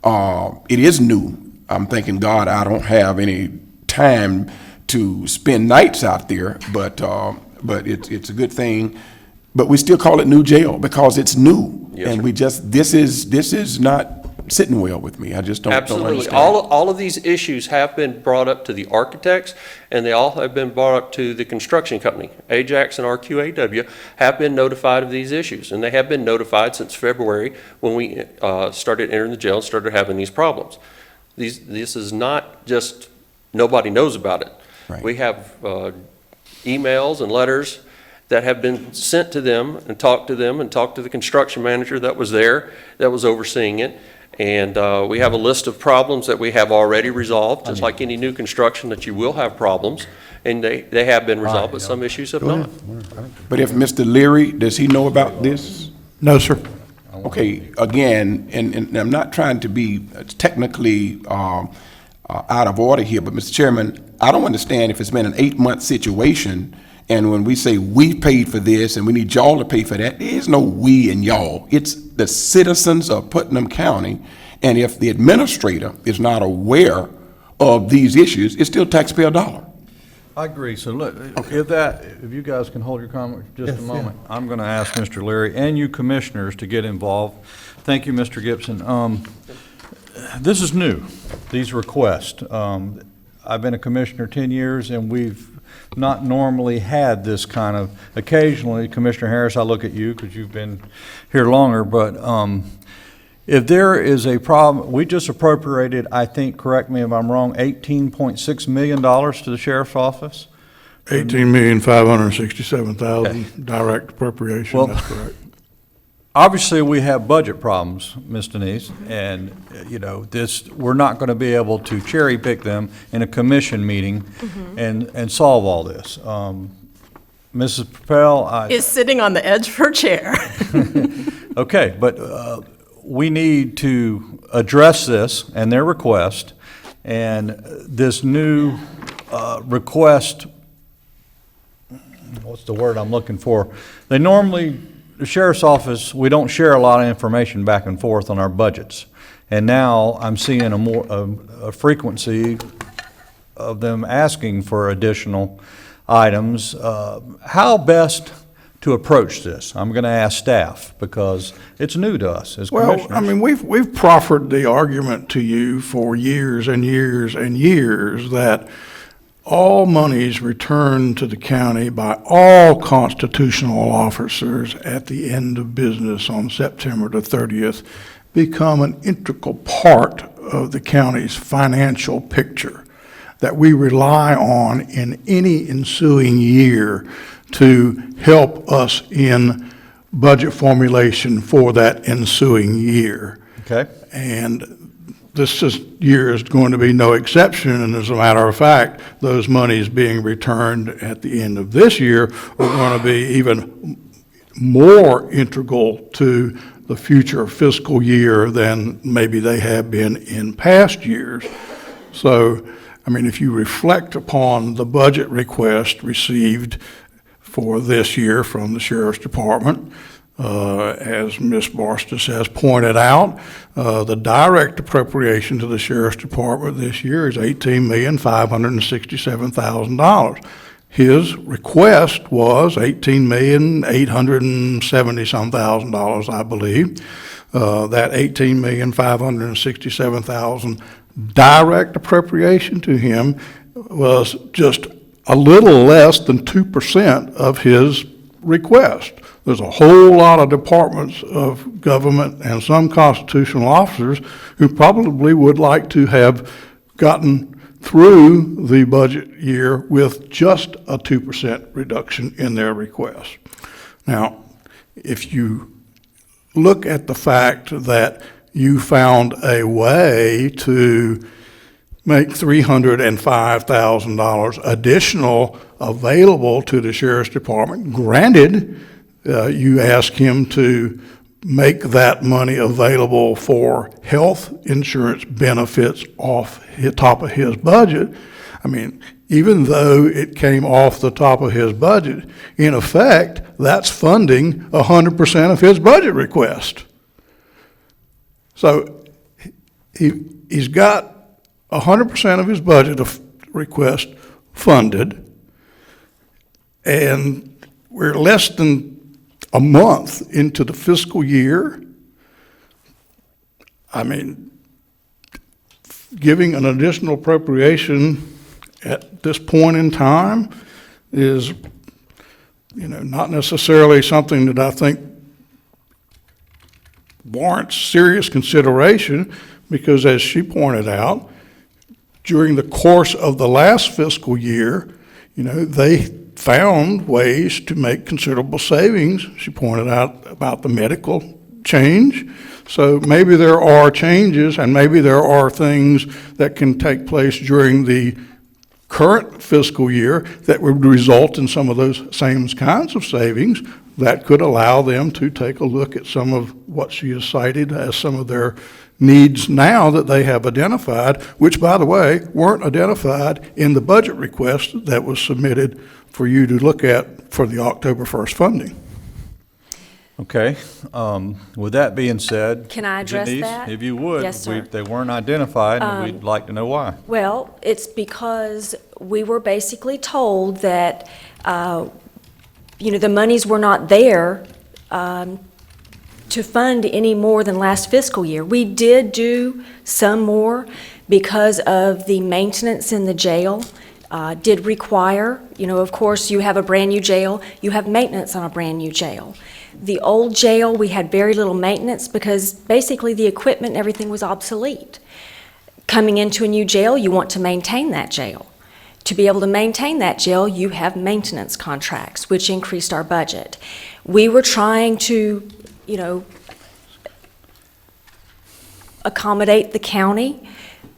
H: it is new. I'm thinking, God, I don't have any time to spend nights out there, but it's a good thing. But we still call it new jail because it's new.
G: Yes,
H: and
G: sir.
H: this is not sitting well with me. I just don't
G: Absolutely.
H: understand.
G: All of these issues have been brought up to the architects, and they all have been brought up to the construction company. Ajax and RQAW have been notified of these issues, and they have been notified since February when we started entering the jail and started having these problems. This is not just nobody knows about it.
H: Right.
G: We have emails and letters that have been sent to them and talked to the construction manager that was there, that was overseeing it. And we have a list of problems that we have already resolved, just like any new construction that you will have problems. And they have been resolved, but some issues have not.
H: But if Mr. Leary, does he know about this?
D: No, sir.
H: Okay, again, and I'm not trying to be technically out of order here, but Mr. Chairman, I don't understand if it's been an 8-month situation, and when we say we paid for this and we need y'all to pay for that, there is no we and y'all. It's the citizens of Putnam County, and if the administrator is not aware of these issues, it's still taxpayer dollar.
B: I agree. So look, if you guys can hold your comment for just a moment, I'm going to ask Mr. Leary and you commissioners to get involved. Thank you, Mr. Gibson. This is new, these requests. I've been a commissioner 10 years, and we've not normally had this kind of, occasionally, Commissioner Harris, I look at you because you've been here longer, but if there is a problem, we just appropriated, I think, correct me if I'm wrong, $18.6 million to the sheriff's office?
D: $18,567,000 direct appropriation,
B: Well,
D: that's correct.
B: Obviously, we have budget problems, Ms. Denise, and, we're not going to be able to cherry pick them in a commission meeting and solve all this. Mrs. Propel,
L: Is sitting on the edge of her chair.
B: Okay, but we need to address this and their request, and this new request, what's the word I'm looking for? They normally, the sheriff's office, we don't share a lot of information back and forth on our budgets. And now I'm seeing a frequency of them asking for additional items. How best to approach this? I'm going to ask staff because it's new to us as commissioners.
D: Well, I mean, we've proffered the argument to you for years and years and years that all monies returned to the county by all constitutional officers at the end of business on September the 30th become an integral part of the county's financial picture that we rely on in any ensuing year to help us in budget formulation for that ensuing year.
B: Okay.
D: And this year is going to be no exception, and as a matter of fact, those monies being returned at the end of this year are going to be even more integral to the future fiscal year than maybe they have been in past years. So, I mean, if you reflect upon the budget request received for this year from the Sheriff's Department, as Ms. Barstas has pointed out, the direct appropriation to the Sheriff's Department this year is $18,567,000. His request was $18,870,000, I believe. That $18,567,000 direct appropriation to him was just a little less than 2% of his request. There's a whole lot of departments of government and some constitutional officers who probably would like to have gotten through the budget year with just a 2% reduction in their request. Now, if you look at the fact that you found a way to make $305,000 additional available to the Sheriff's Department, granted, you ask him to make that money available for health insurance benefits off the top of his budget. I mean, even though it came off the top of his budget, in effect, that's funding 100% of his budget request. So he's got 100% of his budget request funded, and we're less than a month into the fiscal year. I mean, giving an additional appropriation at this point in time is, not necessarily something that I think warrants serious consideration, because as she pointed out, during the course of the last fiscal year, they found ways to make considerable savings. She pointed out about the medical change. So maybe there are changes, and maybe there are things that can take place during the current fiscal year that would result in some of those same kinds of savings that could allow them to take a look at some of what she has cited as some of their needs now that they have identified, which, by the way, weren't identified in the budget request that was submitted for you to look at for the October 1st funding.
B: Okay. With that being said,
K: Can I address
B: Denise,
K: that?
B: if you would,
K: Yes, sir.
B: they weren't identified, and we'd like to know why.
K: Well, it's because we were basically told that, the monies were not there to fund any more than last fiscal year. We did do some more because of the maintenance in the jail did require, of course, you have a brand-new jail, you have maintenance on a brand-new jail. The old jail, we had very little maintenance because basically the equipment and everything was obsolete. Coming into a new jail, you want to maintain that jail. To be able to maintain that jail, you have maintenance contracts, which increased our budget. We were trying to, accommodate the county,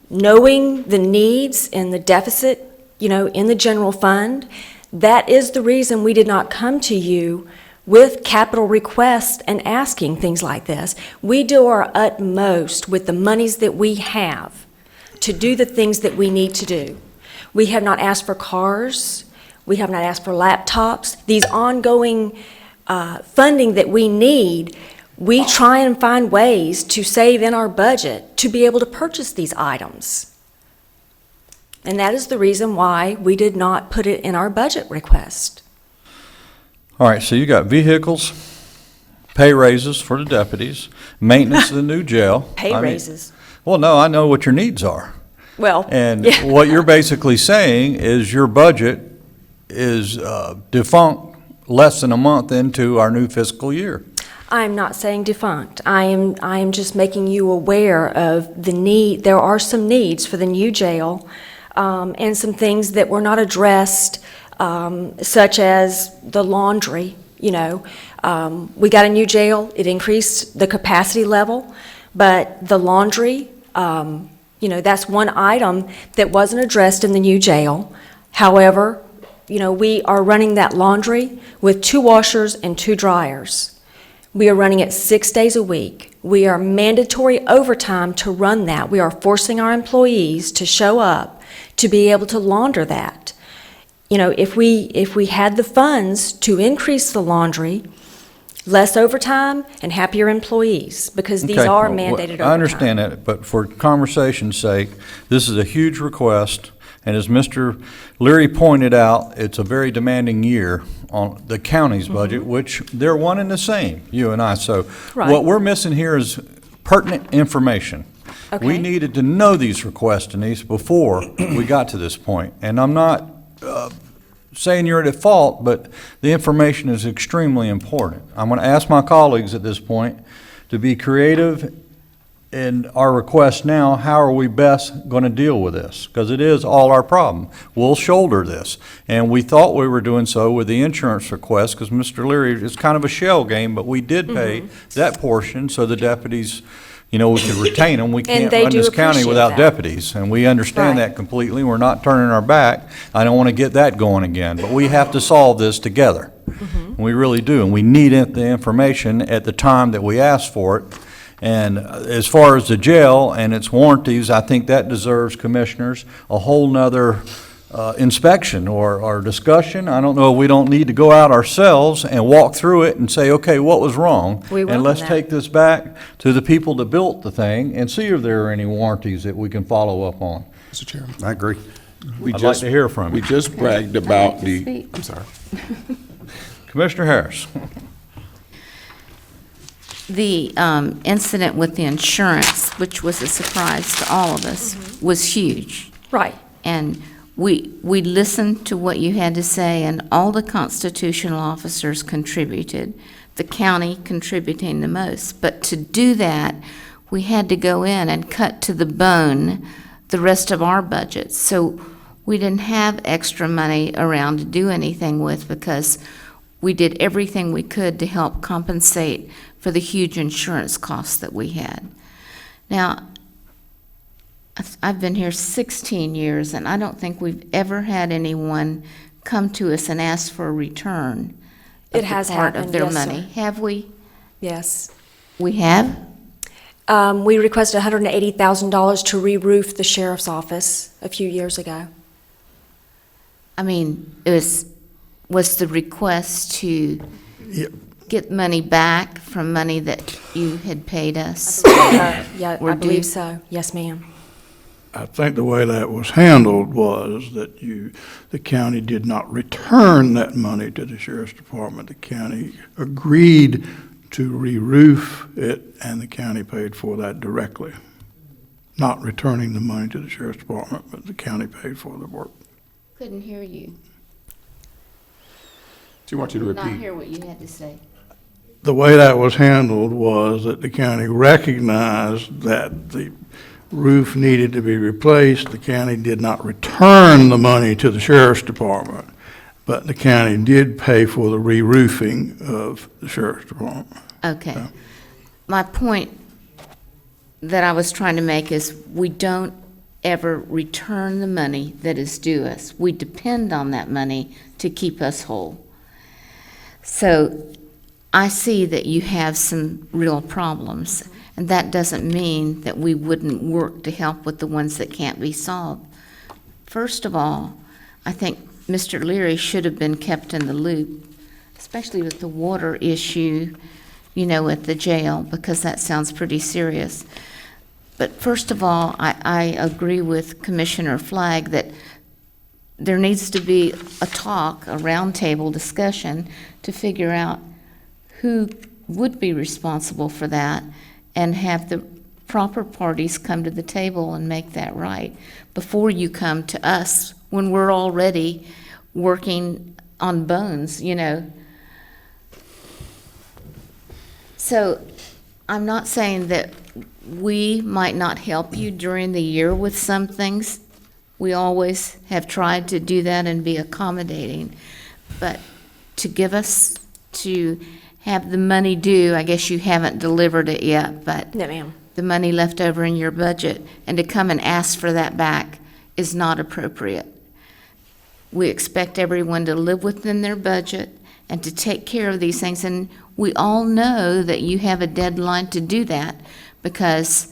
K: knowing the needs and the deficit, in the general fund. That is the reason we did not come to you with capital requests and asking things like this. We do our utmost with the monies that we have to do the things that we need to do. We have not asked for cars. We have not asked for laptops. These ongoing funding that we need, we try and find ways to save in our budget to be able to purchase these items. And that is the reason why we did not put it in our budget request.
B: All right, so you got vehicles, pay raises for the deputies, maintenance of the new jail.
K: Pay raises.
B: Well, no, I know what your needs are.
K: Well,
B: And
K: yeah.
B: what you're basically saying is your budget is defunct less than a month into our new fiscal year.
K: I'm not saying defunct. I am just making you aware of the need. There are some needs for the new jail, and some things that were not addressed, such as the laundry. We got a new jail. It increased the capacity level, but the laundry, that's one item that wasn't addressed in the new jail. However, we are running that laundry with 2 washers and 2 dryers. We are running it 6 days a week. We are mandatory overtime to run that. We are forcing our employees to show up to be able to launder that. If we had the funds to increase the laundry, less overtime and happier employees, because these
B: Okay,
K: are
B: well,
K: mandated overtime.
B: I understand that, but for conversation's sake, this is a huge request, and as Mr. Leary pointed out, it's a very demanding year on the county's budget, which they're one and the same, you and I. So
K: Right.
B: what we're missing here is pertinent information.
K: Okay.
B: We needed to know these requests, Denise, before we got to this point. And I'm not saying you're at fault, but the information is extremely important. I'm going to ask my colleagues at this point to be creative in our request now. How are we best going to deal with this? Because it is all our problem. We'll shoulder this. And we thought we were doing so with the insurance request, because Mr. Leary, it's kind of a shell game, but we did pay that portion so the deputies, we could retain them. We can't
K: they
B: run
K: do
B: this county
K: appreciate
B: without
K: that.
B: deputies, and we understand
K: Right.
B: that completely. We're not turning our back. I don't want to get that going again, but we have to solve this together. We really do, and we need the information at the time that we ask for it. And as far as the jail and its warranties, I think that deserves, commissioners, a whole nother inspection or discussion. I don't know if we don't need to go out ourselves and walk through it and say, okay, what was wrong?
K: We
B: And
K: welcome
B: let's
K: that.
B: take this back to the people that built the thing and see if there are any warranties that we can follow up on.
U: Mr. Chairman. I agree.
B: I'd like to hear from
H: We
B: you.
H: just bragged about the,
J: speak.
H: I'm sorry.
B: Commissioner Harris.
J: The incident with the insurance, which was a surprise to all of us, was huge.
K: Right.
J: And we listened to what you had to say, and all the constitutional officers contributed, the county contributing the most. But to do that, we had to go in and cut to the bone the rest of our budget. So we didn't have extra money around to do anything with, because we did everything we could to help compensate for the huge insurance costs that we had. Now, I've been here 16 years, and I don't think we've ever had anyone come to us and ask for a return of
K: It has
J: the part
K: happened,
J: of their
K: yes, sir.
J: money. Have we?
K: Yes.
J: We have?
K: We requested $180,000 to re-roof the sheriff's office a few years ago.
J: I mean, was the request to get money back from money that you had paid us?
K: Yeah,
J: Or
K: I believe
J: due?
K: so. Yes, ma'am.
D: I think the way that was handled was that the county did not return that money to the sheriff's department. The county agreed to re-roof it, and the county paid for that directly. Not returning the money to the sheriff's department, but the county paid for the work.
J: Couldn't hear you.
H: She wants you to
J: Did not
H: repeat.
J: hear what you had to say.
D: The way that was handled was that the county recognized that the roof needed to be replaced. The county did not return the money to the sheriff's department, but the county did pay for the re-roofing of the sheriff's department.
J: Okay. My point that I was trying to make is we don't ever return the money that is due us. We depend on that money to keep us whole. So I see that you have some real problems, and that doesn't mean that we wouldn't work to help with the ones that can't be solved. First of all, I think Mr. Leary should have been kept in the loop, especially with the water issue, you know, at the jail, because that sounds pretty serious. But first of all, I agree with Commissioner Flagg that there needs to be a talk, a roundtable discussion to figure out who would be responsible for that, and have the proper parties come to the table and make that right before you come to us when we're already working on bones, you know. So I'm not saying that we might not help you during the year with some things. We always have tried to do that and be accommodating. But to give us, to have the money due, I guess you haven't delivered it yet, but
K: No, ma'am.
J: the money left over in your budget, and to come and ask for that back is not appropriate. We expect everyone to live within their budget and to take care of these things, and we all know that you have a deadline to do that, because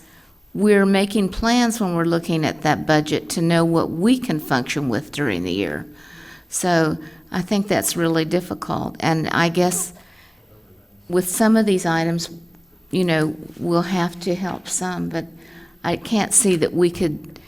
J: we're making plans when we're looking at that budget to know what we can function with during the year. So I think that's really difficult, and I guess with some of these items, you know, we'll have to help some, but I can't see that we could,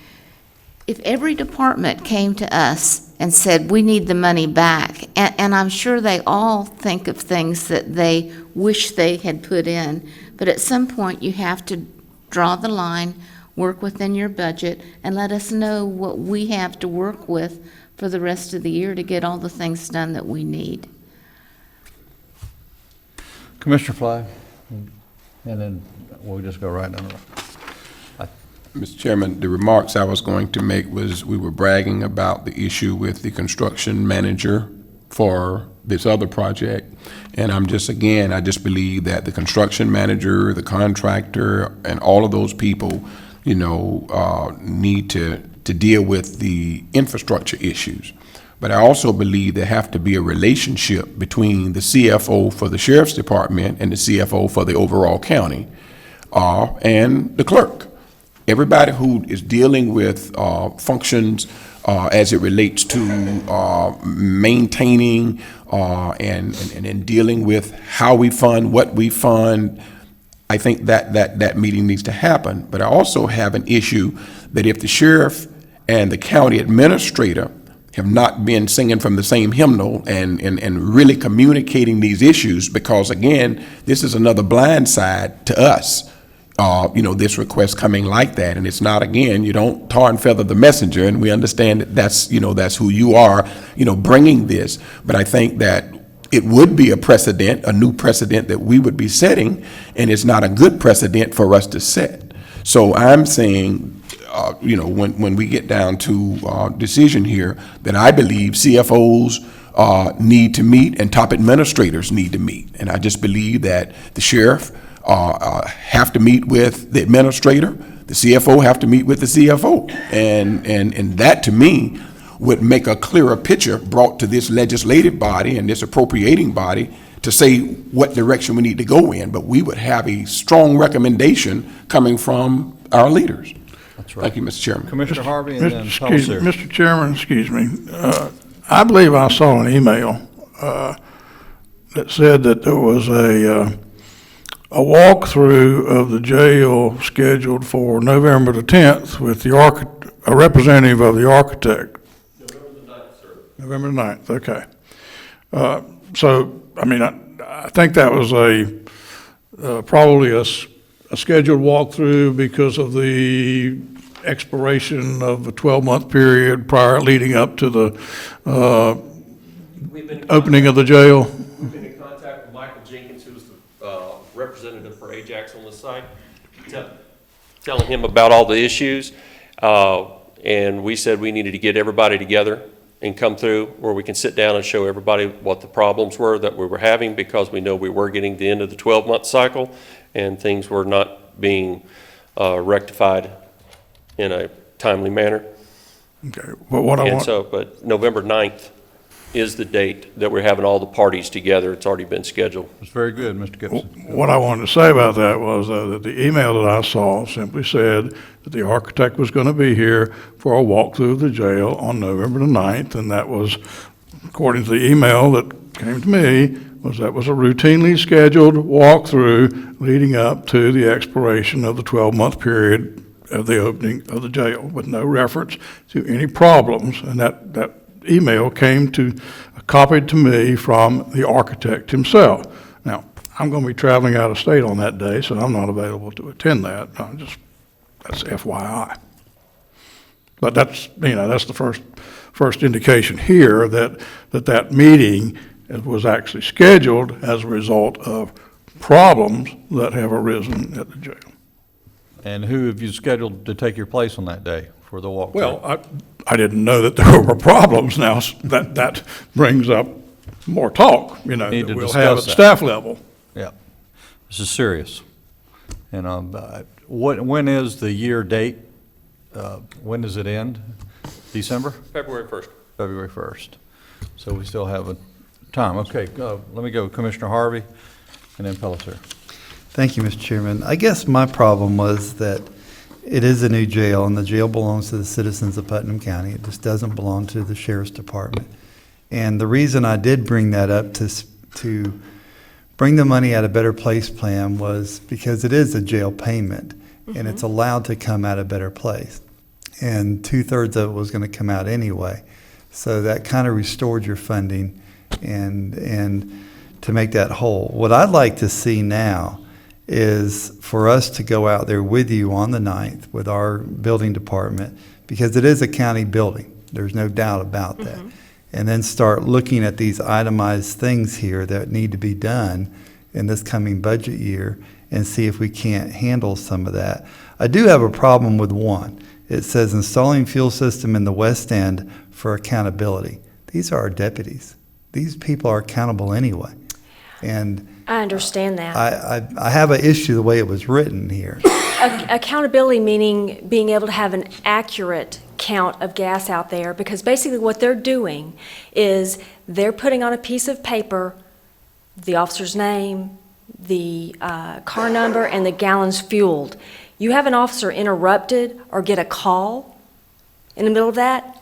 J: if every department came to us and said, we need the money back, and I'm sure they all think of things that they wish they had put in, but at some point you have to draw the line, work within your budget, and let us know what we have to work with for the rest of the year to get all the things done that we need.
B: Commissioner Flagg, and then we'll just go right down.
H: Mr. Chairman, the remarks I was going to make was we were bragging about the issue with the construction manager for this other project. And I just believe that the construction manager, the contractor, and all of those people, you know, need to deal with the infrastructure issues. But I also believe there have to be a relationship between the CFO for the sheriff's department and the CFO for the overall county, and the clerk. Everybody who is dealing with functions as it relates to maintaining and dealing with how we fund, what we fund, I think that meeting needs to happen. But I also have an issue that if the sheriff and the county administrator have not been singing from the same hymnal and really communicating these issues, because again, this is another blind side to us. This request coming like that, and it's not, again, you don't tar and feather the messenger, and we understand that that's who you are, bringing this. But I think that it would be a precedent, a new precedent that we would be setting, and it's not a good precedent for us to set. So I'm saying, when we get down to decision here, that I believe CFOs need to meet and top administrators need to meet. And I just believe that the sheriff have to meet with the administrator, the CFO have to meet with the CFO. And that, to me, would make a clearer picture brought to this legislative body and this appropriating body to say what direction we need to go in. But we would have a strong recommendation coming from our leaders.
B: That's right.
H: Thank you, Mr. Chairman.
B: Commissioner Harvey and then
D: Excuse me,
B: Pellicer.
D: Mr. Chairman, excuse me. I believe I saw an email that said that there was a walkthrough of the jail scheduled for November the 10th with a representative of the architect.
G: November the 9th, sir.
D: November the 9th, okay. So, I mean, I think that was probably a scheduled walkthrough because of the expiration of the 12-month period leading up to the opening of the jail.
G: We've been in contact with Michael Jenkins, who's the representative for Ajax on the site, telling him about all the issues. And we said we needed to get everybody together and come through where we can sit down and show everybody what the problems were that we were having, because we know we were getting the end of the 12-month cycle and things were not being rectified in a timely manner.
D: Okay, but
G: but November 9th is the date that we're having all the parties together. It's already been scheduled.
B: It's very good, Mr. Gibson.
D: What I wanted to say about that was that the email that I saw simply said that the architect was going to be here for a walkthrough of the jail on November the 9th, and that was, according to the email that came to me, that was a routinely scheduled walkthrough leading up to the expiration of the 12-month period of the opening of the jail, with no reference to any problems. And that email came copied to me from the architect himself. Now, I'm going to be traveling out of state on that day, so I'm not available to attend that. That's FYI. But that's the first indication here that meeting was actually scheduled as a result of problems that have arisen at the jail.
B: And who have you scheduled to take your place on that day for the walkthrough?
D: Well, I didn't know that there were problems now. That brings up more talk,
B: Need to
D: that we'll
B: discuss
D: have at
B: that.
D: staff level.
B: Yeah, this is serious. And when is the year date? When does it end? December?
G: February 1st.
B: February 1st. So we still have a time. Okay, let me go Commissioner Harvey and then Pellicer.
A: Thank you, Mr. Chairman. I guess my problem was that it is a new jail, and the jail belongs to the citizens of Putnam County. It just doesn't belong to the Sheriff's Department. And the reason I did bring that up to bring the money at a Better Place plan was because it is a jail payment, and it's allowed to come at a Better Place. And 2/3 of it was going to come out anyway. So that kind of restored your funding and to make that whole. What I'd like to see now is for us to go out there with you on the 9th with our building department, because it is a county building. There's no doubt about that. And then start looking at these itemized things here that need to be done in this coming budget year and see if we can't handle some of that. I do have a problem with one. It says installing fuel system in the west end for accountability. These are our deputies. These people are accountable anyway. And
K: I understand that.
A: I have an issue the way it was written here.
K: Accountability meaning being able to have an accurate count of gas out there, because basically what they're doing is they're putting on a piece of paper the officer's name, the car number, and the gallons fueled. You have an officer interrupted or get a call in the middle of that,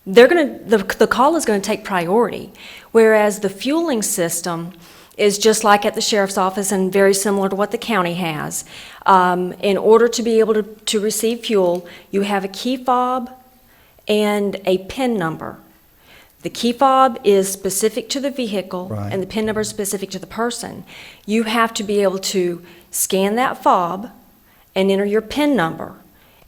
K: the call is going to take priority, whereas the fueling system is just like at the sheriff's office and very similar to what the county has. In order to be able to receive fuel, you have a key fob and a PIN number. The key fob is specific to the vehicle,
A: Right.
K: and the PIN number is specific to the person. You have to be able to scan that fob and enter your PIN number,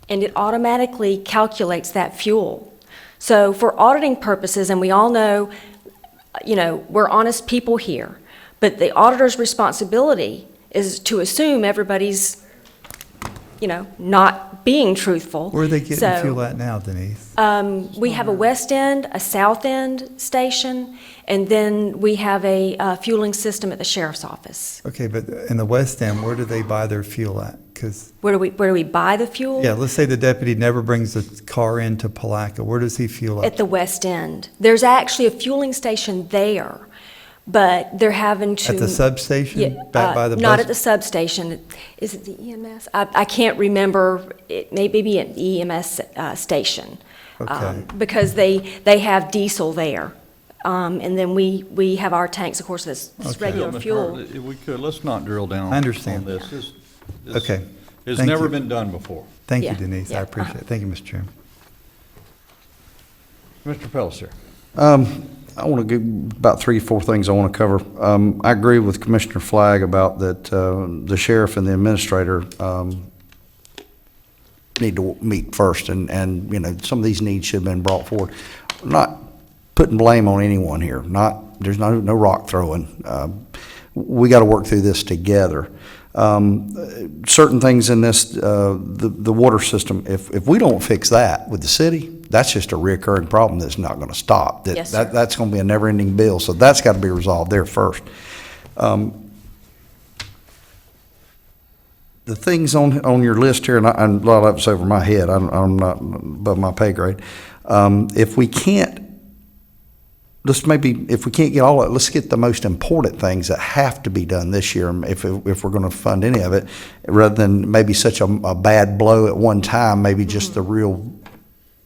K: and it automatically calculates that fuel. So for auditing purposes, and we all know, we're honest people here, but the auditor's responsibility is to assume everybody's, not being truthful.
A: Where are they getting
K: So,
A: fuel at now, Denise?
K: we have a west end, a south end station, and then we have a fueling system at the sheriff's office.
A: Okay, but in the West End, where do they buy their fuel at? Because,
K: Where do we buy the fuel?
A: yeah, let's say the deputy never brings the car into Palaca. Where does he fuel
K: At
A: at?
K: the west end. There's actually a fueling station there, but they're having to.
A: At the substation?
K: Yeah,
A: Back by the
K: not
A: bus?
K: at the substation. Is it the EMS? I can't remember. It may be an EMS station.
A: Okay.
K: Because they have diesel there. And then we have our tanks, of course, that's
A: Okay.
K: regular
B: Mr.
K: fuel.
B: Hart, if we could, let's not drill down
A: I understand.
B: on this. This-
A: Okay.
B: It's
A: Thank
B: never
A: you.
B: been done before.
A: Thank you,
K: Yeah,
A: Denise.
K: yeah,
A: I appreciate it. Thank you, Mr. Chairman.
B: Mr. Pellicer.
U: I want to give about 3 or 4 things I want to cover. I agree with Commissioner Flagg about that the sheriff and the administrator need to meet first, and some of these needs should have been brought forward. Not putting blame on anyone here. There's no rock throwing. We got to work through this together. Certain things in this, the water system, if we don't fix that with the city, that's just a reoccurring problem that's not going to stop.
K: Yes, sir.
U: That's going to be a never-ending bill, so that's got to be resolved there first. The things on your list here, and a lot of it's over my head, I'm not above my pay grade. If we can't get all of it, let's get the most important things that have to be done this year, if we're going to fund any of it, rather than maybe such a bad blow at one time, maybe just the real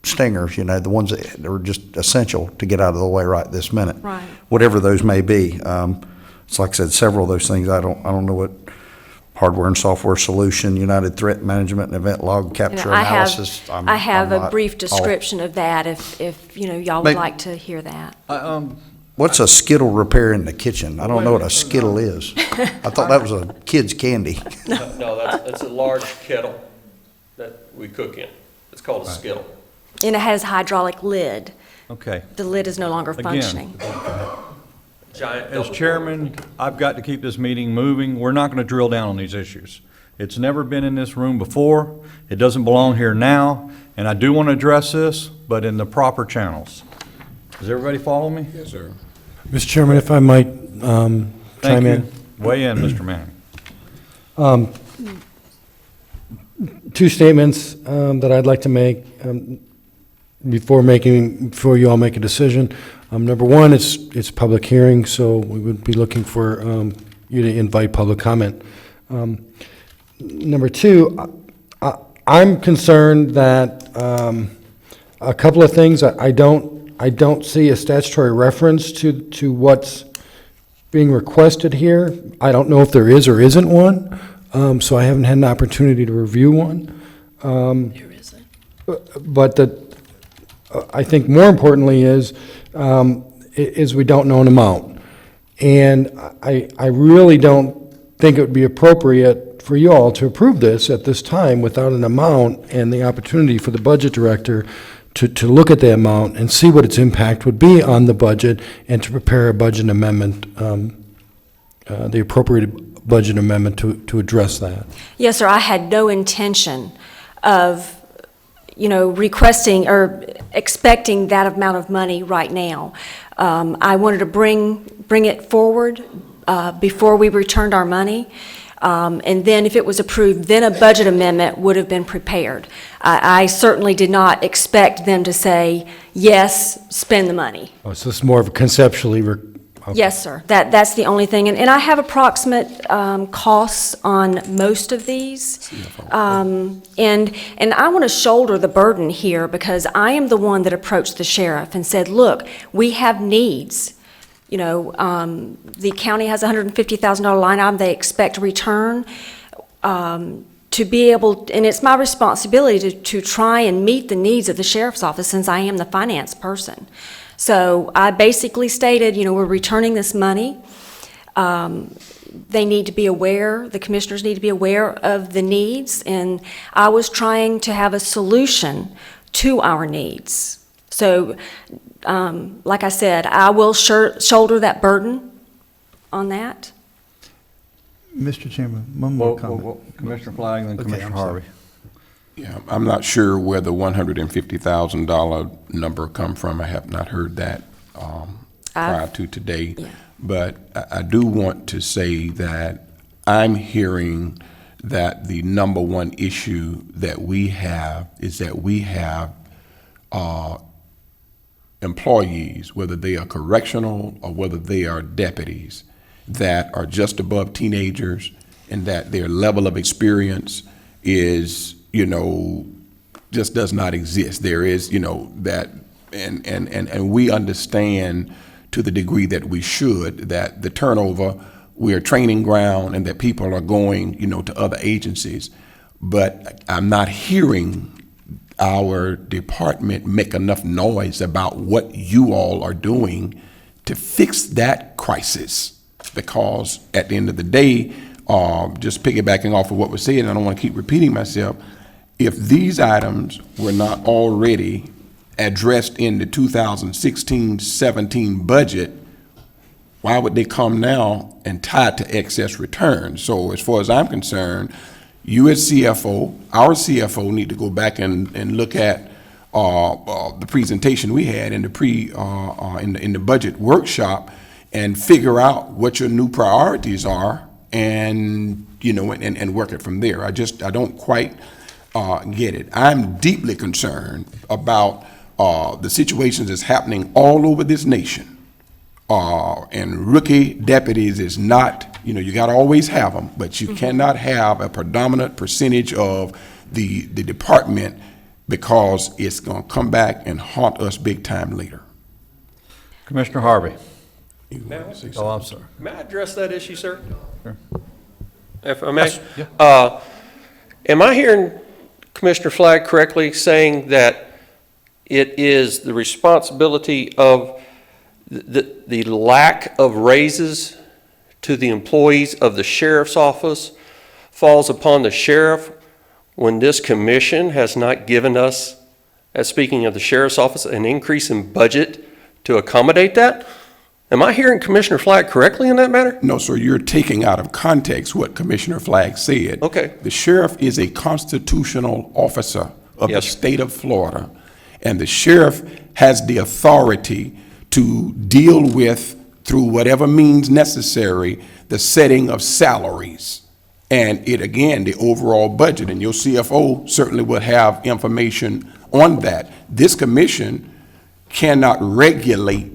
U: stingers, the ones that are just essential to get out of the way right this minute.
K: Right.
U: Whatever those may be. It's like I said, several of those things, I don't know what hardware and software solution, United Threat Management and Event Log Capture Analysis.
K: I have
U: I'm
K: a
U: not
K: brief
U: all-
K: description of that if y'all would
U: Maybe-
K: like to hear that.
U: What's a Skittle repair in the kitchen? I don't know what a Skittle is. I thought that was a kid's candy.
G: No, that's a large kettle that we cook in. It's called a skittle.
K: And it has hydraulic lid.
B: Okay.
K: The lid is no longer
B: Again,
K: functioning.
G: Giant
B: As
G: double
B: chairman, I've got to keep this meeting moving. We're not going to drill down on these issues. It's never been in this room before. It doesn't belong here now, and I do want to address this, but in the proper channels. Does everybody follow me?
H: Yes, sir.
N: Mr. Chairman, if I might
B: Thank
N: chime
B: you.
N: in.
B: Weigh in, Mr. Manning.
N: 2 statements that I'd like to make before you all make a decision. Number one, it's a public hearing, so we would be looking for you to invite public comment. Number 2, I'm concerned that a couple of things, I don't see a statutory reference to what's being requested here. I don't know if there is or isn't one, so I haven't had an opportunity to review one.
L: There isn't.
N: But I think more importantly is we don't know an amount. And I really don't think it would be appropriate for you all to approve this at this time without an amount and the opportunity for the budget director to look at the amount and see what its impact would be on the budget and to prepare a budget amendment, the appropriate budget amendment to address that.
K: Yes, sir, I had no intention of, requesting or expecting that amount of money right now. I wanted to bring it forward before we returned our money. And then if it was approved, then a budget amendment would have been prepared. I certainly did not expect them to say, yes, spend the money.
N: Oh, so it's more of a conceptually. Okay.
K: Yes, sir. That's the only thing. And I have approximate costs on most of these. And I want to shoulder the burden here because I am the one that approached the sheriff and said, look, we have needs. The county has a $150,000 line item they expect to return. to be able, and it's my responsibility to try and meet the needs of the sheriff's office since I am the finance person. So I basically stated, we're returning this money. They need to be aware, the commissioners need to be aware of the needs, and I was trying to have a solution to our needs. So, like I said, I will shoulder that burden on that.
A: Mr. Chairman, one more comment.
B: Commissioner Flagg, then
A: Okay,
B: Commissioner
A: I'm sorry.
B: Harvey.
H: Yeah, I'm not sure where the $150,000 number come from. I have not heard that prior to today.
K: Yeah.
H: But I do want to say that I'm hearing that the number one issue that we have is that we have employees, whether they are correctional or whether they are deputies, that are just above teenagers, and that their level of experience is, just does not exist. There is, that, and we understand to the degree that we should, that the turnover, we are training ground, and that people are going, to other agencies. But I'm not hearing our department make enough noise about what you all are doing to fix that crisis. Because at the end of the day, just piggybacking off of what was said, and I don't want to keep repeating myself, if these items were not already addressed in the 2016-17 budget, why would they come now and tie to excess returns? So as far as I'm concerned, you as CFO, our CFO need to go back and look at the presentation we had in the in the budget workshop and figure out what your new priorities are, and and work it from there. I don't quite get it. I'm deeply concerned about the situations that's happening all over this nation. And rookie deputies is not, you got to always have them, but you cannot have a predominant percentage of the department, because it's going to come back and haunt us big time later.
B: Commissioner Harvey.
G: Oh,
B: I'm sorry.
G: May I address that issue, sir?
B: Sure.
G: If I may?
B: Yes, yeah.
G: Am I hearing Commissioner Flagg correctly saying that it is the responsibility of the lack of raises to the employees of the sheriff's office falls upon the sheriff when this commission has not given us, as speaking of the sheriff's office, an increase in budget to accommodate that? Am I hearing Commissioner Flagg correctly in that matter?
H: No, sir, you're taking out of context what Commissioner Flagg said.
G: Okay.
H: The sheriff is a constitutional officer of the state of Florida, and the sheriff has the authority to deal with, through whatever means necessary, the setting of salaries. And again, the overall budget, and your CFO certainly will have information on that. This commission cannot regulate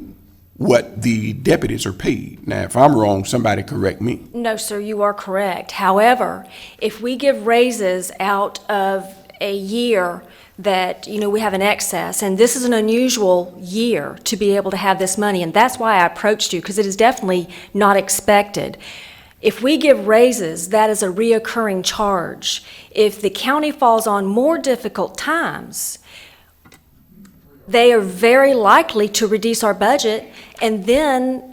H: what the deputies are paid. Now, if I'm wrong, somebody correct me.
K: No, sir, you are correct. However, if we give raises out of a year that, we have an excess, and this is an unusual year to be able to have this money, and that's why I approached you, because it is definitely not expected. If we give raises, that is a reoccurring charge. If the county falls on more difficult times, they are very likely to reduce our budget, and then,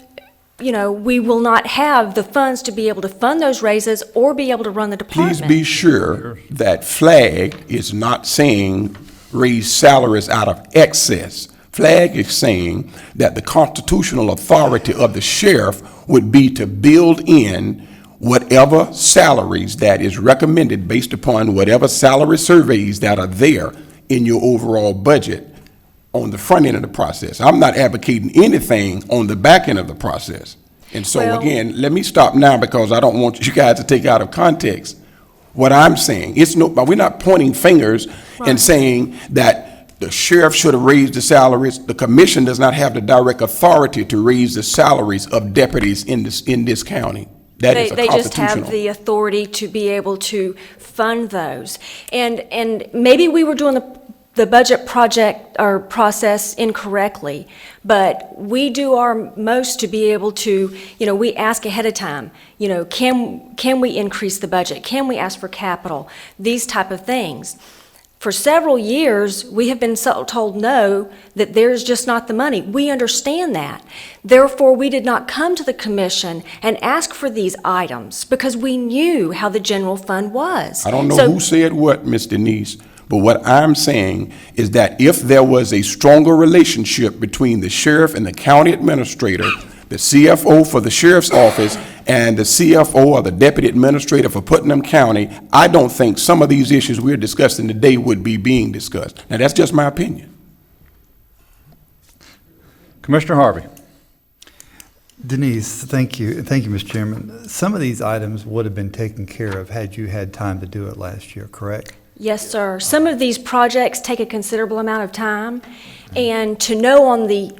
K: we will not have the funds to be able to fund those raises or be able to run the department.
H: Please be sure that Flagg is not saying raise salaries out of excess. Flagg is saying that the constitutional authority of the sheriff would be to build in whatever salaries that is recommended based upon whatever salary surveys that are there in your overall budget on the front end of the process. I'm not advocating anything on the back end of the process. And so again, let me stop now, because I don't want you guys to take out of context what I'm saying. We're not pointing fingers and saying that the sheriff should have raised the salaries. The commission does not have the direct authority to raise the salaries of deputies in this county. That is a
K: They just
H: constitutional.
K: have the authority to be able to fund those. And maybe we were doing the the budget project or process incorrectly, but we do our most to be able to, we ask ahead of time, can we increase the budget? Can we ask for capital? These type of things. For several years, we have been told no, that there's just not the money. We understand that. Therefore, we did not come to the commission and ask for these items because we knew how the general fund was.
H: I don't know who said what, Ms. Denise, but what I'm saying is that if there was a stronger relationship between the sheriff and the county administrator, the CFO for the sheriff's office and the CFO or the deputy administrator for Putnam County, I don't think some of these issues we're discussing today would be being discussed. Now, that's just my opinion.
B: Commissioner Harvey.
A: Denise, thank you. Thank you, Mr. Chairman. Some of these items would have been taken care of had you had time to do it last year, correct?
K: Yes, sir. Some of these projects take a considerable amount of time, and to know on the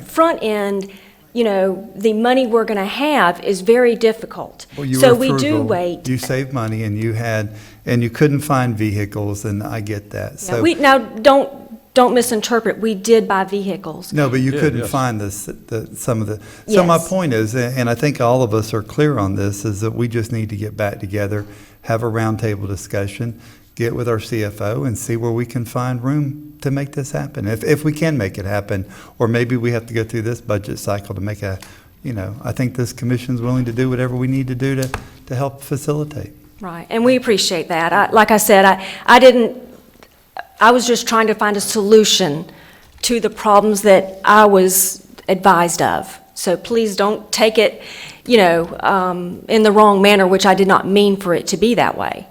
K: front end, the money we're going to have is very difficult.
A: Well, you
K: so
A: were
K: we do
A: frugal.
K: wait.
A: You saved money, and you couldn't find vehicles, and I get that. So
K: Now, don't misinterpret. We did buy vehicles.
A: no, but you couldn't find some of the. So my point is, and I think all of us are clear on this, is that we just need to get back together, have a roundtable discussion, get with our CFO and see where we can find room to make this happen, if we can make it happen. Or maybe we have to go through this budget cycle to make I think this commission's willing to do whatever we need to do to help facilitate.
K: Right, and we appreciate that. Like I said, I was just trying to find a solution to the problems that I was advised of. So please don't take it, in the wrong manner, which I did not mean for it to be that way.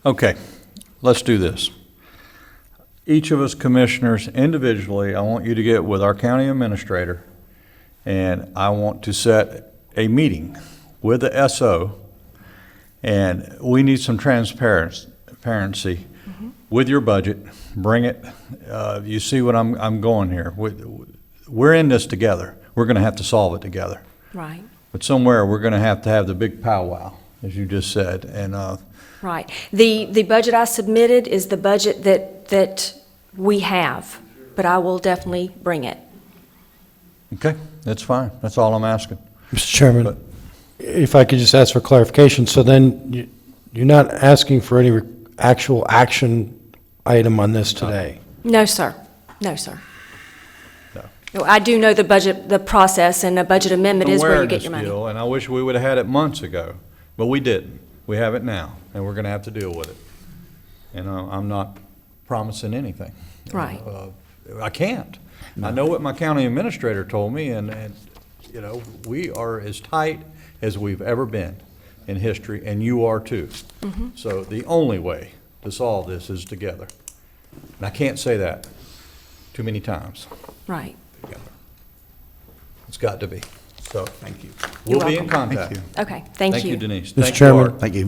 B: Okay, let's do this. Each of us commissioners individually, I want you to get with our county administrator, and I want to set a meeting with the SO, and we need some transparency with your budget. Bring it. You see what I'm going here. We're in this together. We're going to have to solve it together.
K: Right.
B: But somewhere we're going to have the big powwow, as you just said, and.
K: Right. The budget I submitted is the budget that we have, but I will definitely bring it.
B: Okay, that's fine. That's all I'm asking.
N: Mr. Chairman, if I could just ask for clarification, so then you're not asking for any actual action item on this today?
K: No, sir. No, sir. No, I do know the process, and a budget amendment is where you get your money.
B: Deal, and I wish we would have had it months ago, but we didn't. We have it now, and we're going to have to deal with it. And I'm not promising anything.
K: Right.
B: I can't. I know what my county administrator told me, and we are as tight as we've ever been in history, and you are too. Mm-hmm. So the only way to solve this is together. And I can't say that too many times.
K: Right.
B: Together. It's got to be. So, thank you.
K: You're
B: We'll be in
K: welcome.
B: contact.
K: Okay, thank you.
B: Thank you, Denise.
N: Mr.
B: Thank
N: Chairman,
B: you, Art.
U: Thank you.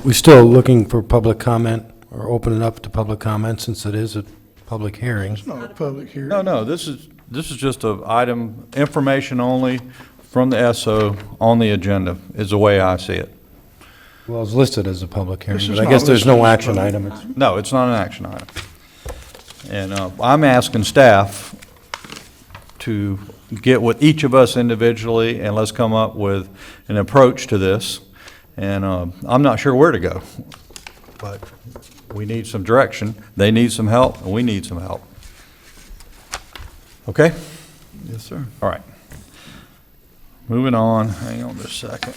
N: We're still looking for public comment, or open it up to public comment, since it is a public hearing.
D: It's not a public hearing.
B: No, this is just an item, information only from the SO on the agenda is the way I see it.
N: Well, it's listed as a public hearing,
D: This is
N: but I
D: not
N: guess there's
D: listed
N: no
D: as a
N: action
D: public-
N: item. It's-
B: No, it's not an action item. And I'm asking staff to get with each of us individually, and let's come up with an approach to this. And I'm not sure where to go, but we need some direction. They need some help, and we need some help. Okay?
A: Yes, sir.
B: All right. Moving on. Hang on just a second.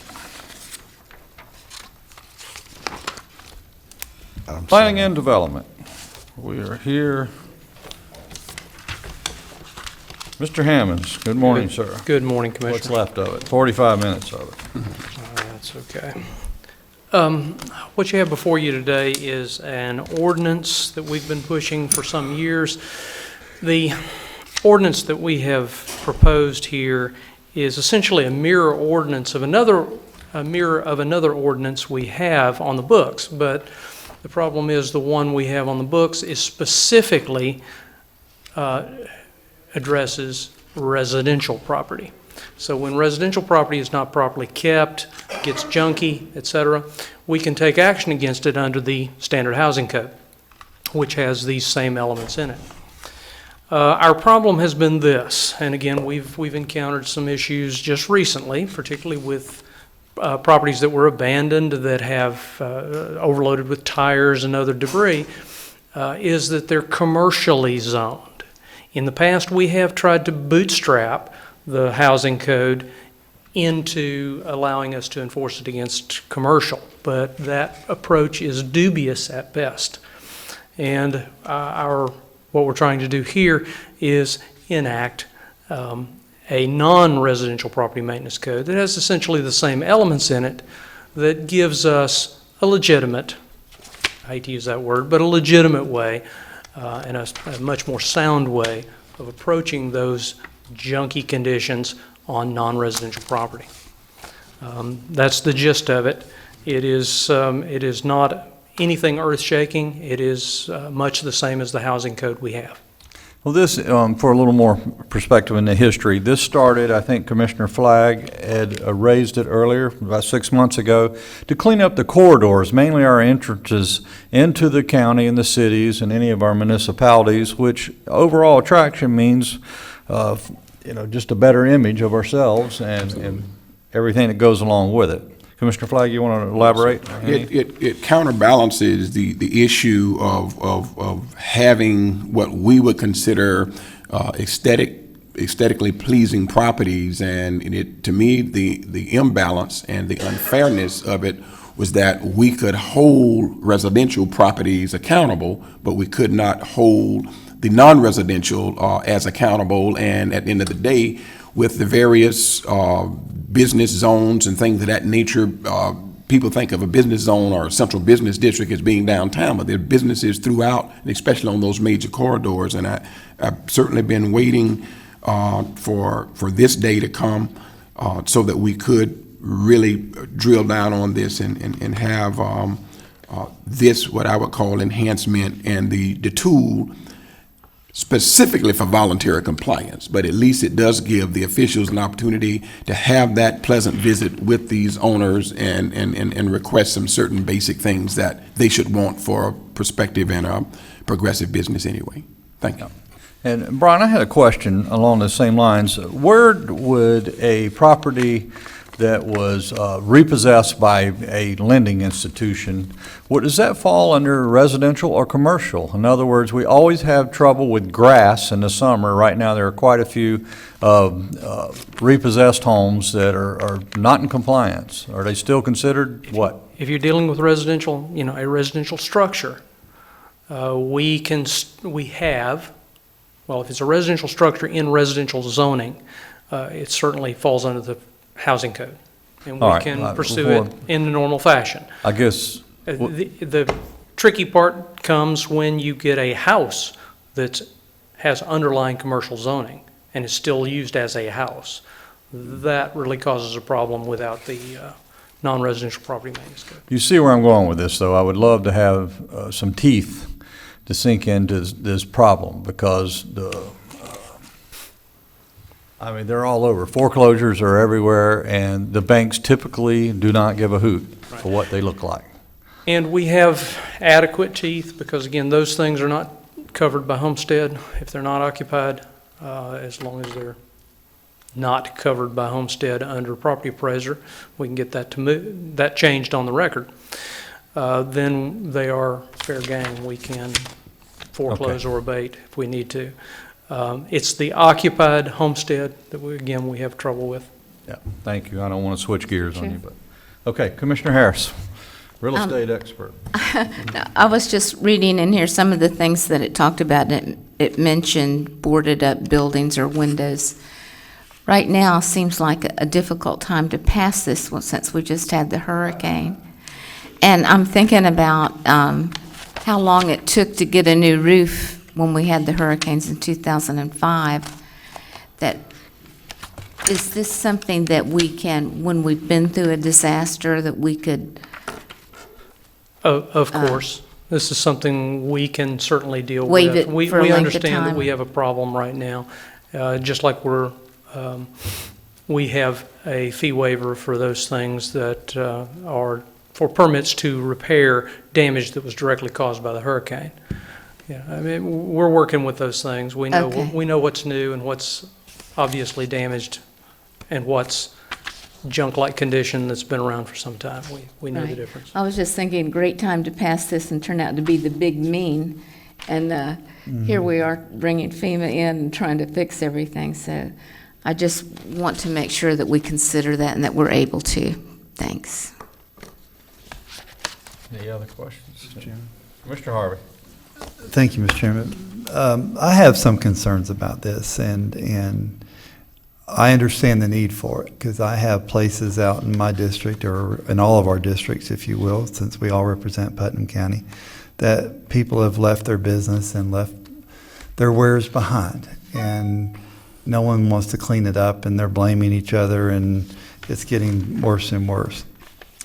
B: Planning and development. We are here. Mr. Hammonds, good morning, sir.
I: Good morning,
B: What's
I: Commissioner.
B: left of it? 45 minutes of it.
I: That's okay. What you have before you today is an ordinance that we've been pushing for some years. The ordinance that we have proposed here is essentially a mirror ordinance of another ordinance we have on the books, but the problem is the one we have on the books is specifically addresses residential property. So when residential property is not properly kept, gets junky, etc., we can take action against it under the Standard Housing Code. which has these same elements in it. Our problem has been this, and again, we've encountered some issues just recently, particularly with properties that were abandoned that have overloaded with tires and other debris, is that they're commercially zoned. In the past, we have tried to bootstrap the housing code into allowing us to enforce it against commercial, but that approach is dubious at best. And what we're trying to do here is enact a non-residential property maintenance code that has essentially the same elements in it that gives us a legitimate, I hate to use that word, but a legitimate way and a much more sound way of approaching those junky conditions on non-residential property. That's the gist of it. It is not anything earth-shaking. It is much the same as the housing code we have.
B: Well, this, for a little more perspective in the history, this started, I think Commissioner Flagg had raised it earlier, about 6 months ago, to clean up the corridors, mainly our entrances into the county and the cities and any of our municipalities, which overall attraction means, just a better image of ourselves and everything that goes along with it. Commissioner Flagg, you want to elaborate?
H: It counterbalances the issue of having what we would consider aesthetically pleasing properties, and to me, the imbalance and the unfairness of it was that we could hold residential properties accountable, but we could not hold the non-residential as accountable. And at the end of the day, with the various business zones and things of that nature, people think of a business zone or a central business district as being downtown, but there are businesses throughout, and especially on those major corridors. And I've certainly been waiting for this day to come so that we could really drill down on this and have this, what I would call enhancement, and the tool specifically for voluntary compliance, but at least it does give the officials an opportunity to have that pleasant visit with these owners and request some certain basic things that they should want for a prospective and a progressive business anyway. Thank you.
B: And Brian, I had a question along the same lines. Where would a property that was repossessed by a lending institution, does that fall under residential or commercial? In other words, we always have trouble with grass in the summer. Right now, there are quite a few repossessed homes that are not in compliance. Are they still considered what?
I: If you're dealing with residential, a residential structure, if it's a residential structure in residential zoning, it certainly falls under the housing code, and we can pursue it in the normal fashion.
B: I guess
I: the tricky part comes when you get a house that has underlying commercial zoning and is still used as a house. That really causes a problem without the non-residential property maintenance code.
B: You see where I'm going with this, though. I would love to have some teeth to sink into this problem, because they're all over. Foreclosures are everywhere, and the banks typically do not give a hoot for what they look like.
I: And we have adequate teeth, because again, those things are not covered by homestead if they're not occupied, as long as they're not covered by homestead under property appraiser. We can get that changed on the record. Then they are fair game. We can foreclose or abate if we need to. It's the occupied homestead that we have trouble with.
B: Yeah, thank you. I don't want to switch gears on you, but okay, Commissioner Harris, real estate expert.
J: I was just reading in here some of the things that it talked about. It mentioned boarded up buildings or windows. Right now seems like a difficult time to pass this one, since we just had the hurricane. And I'm thinking about how long it took to get a new roof when we had the hurricanes in 2005. Is this something that we can, when we've been through a disaster, that we could?
I: Of course. This is something we can certainly deal
J: waive
I: with.
J: it
I: We
J: for a length of
I: understand that
J: time?
I: we have a problem right now, just like we have a fee waiver for those things that are for permits to repair damage that was directly caused by the hurricane. Yeah, I mean, we're working with those things. We know,
J: Okay.
I: we know what's new and what's obviously damaged and what's junk-like condition that's been around for some time. We know the
J: Right.
I: difference.
J: I was just thinking, great time to pass this and turn out to be the big mean. And here we are bringing FEMA in and trying to fix everything. So I just want to make sure that we consider that and that we're able to. Thanks.
B: Any other questions? Mr. Harvey?
A: Thank you, Mr. Chairman. I have some concerns about this, and I understand the need for it, because I have places out in my district, or in all of our districts, if you will, since we all represent Putnam County, that people have left their business and left their wares behind, and no one wants to clean it up, and they're blaming each other, and it's getting worse and worse.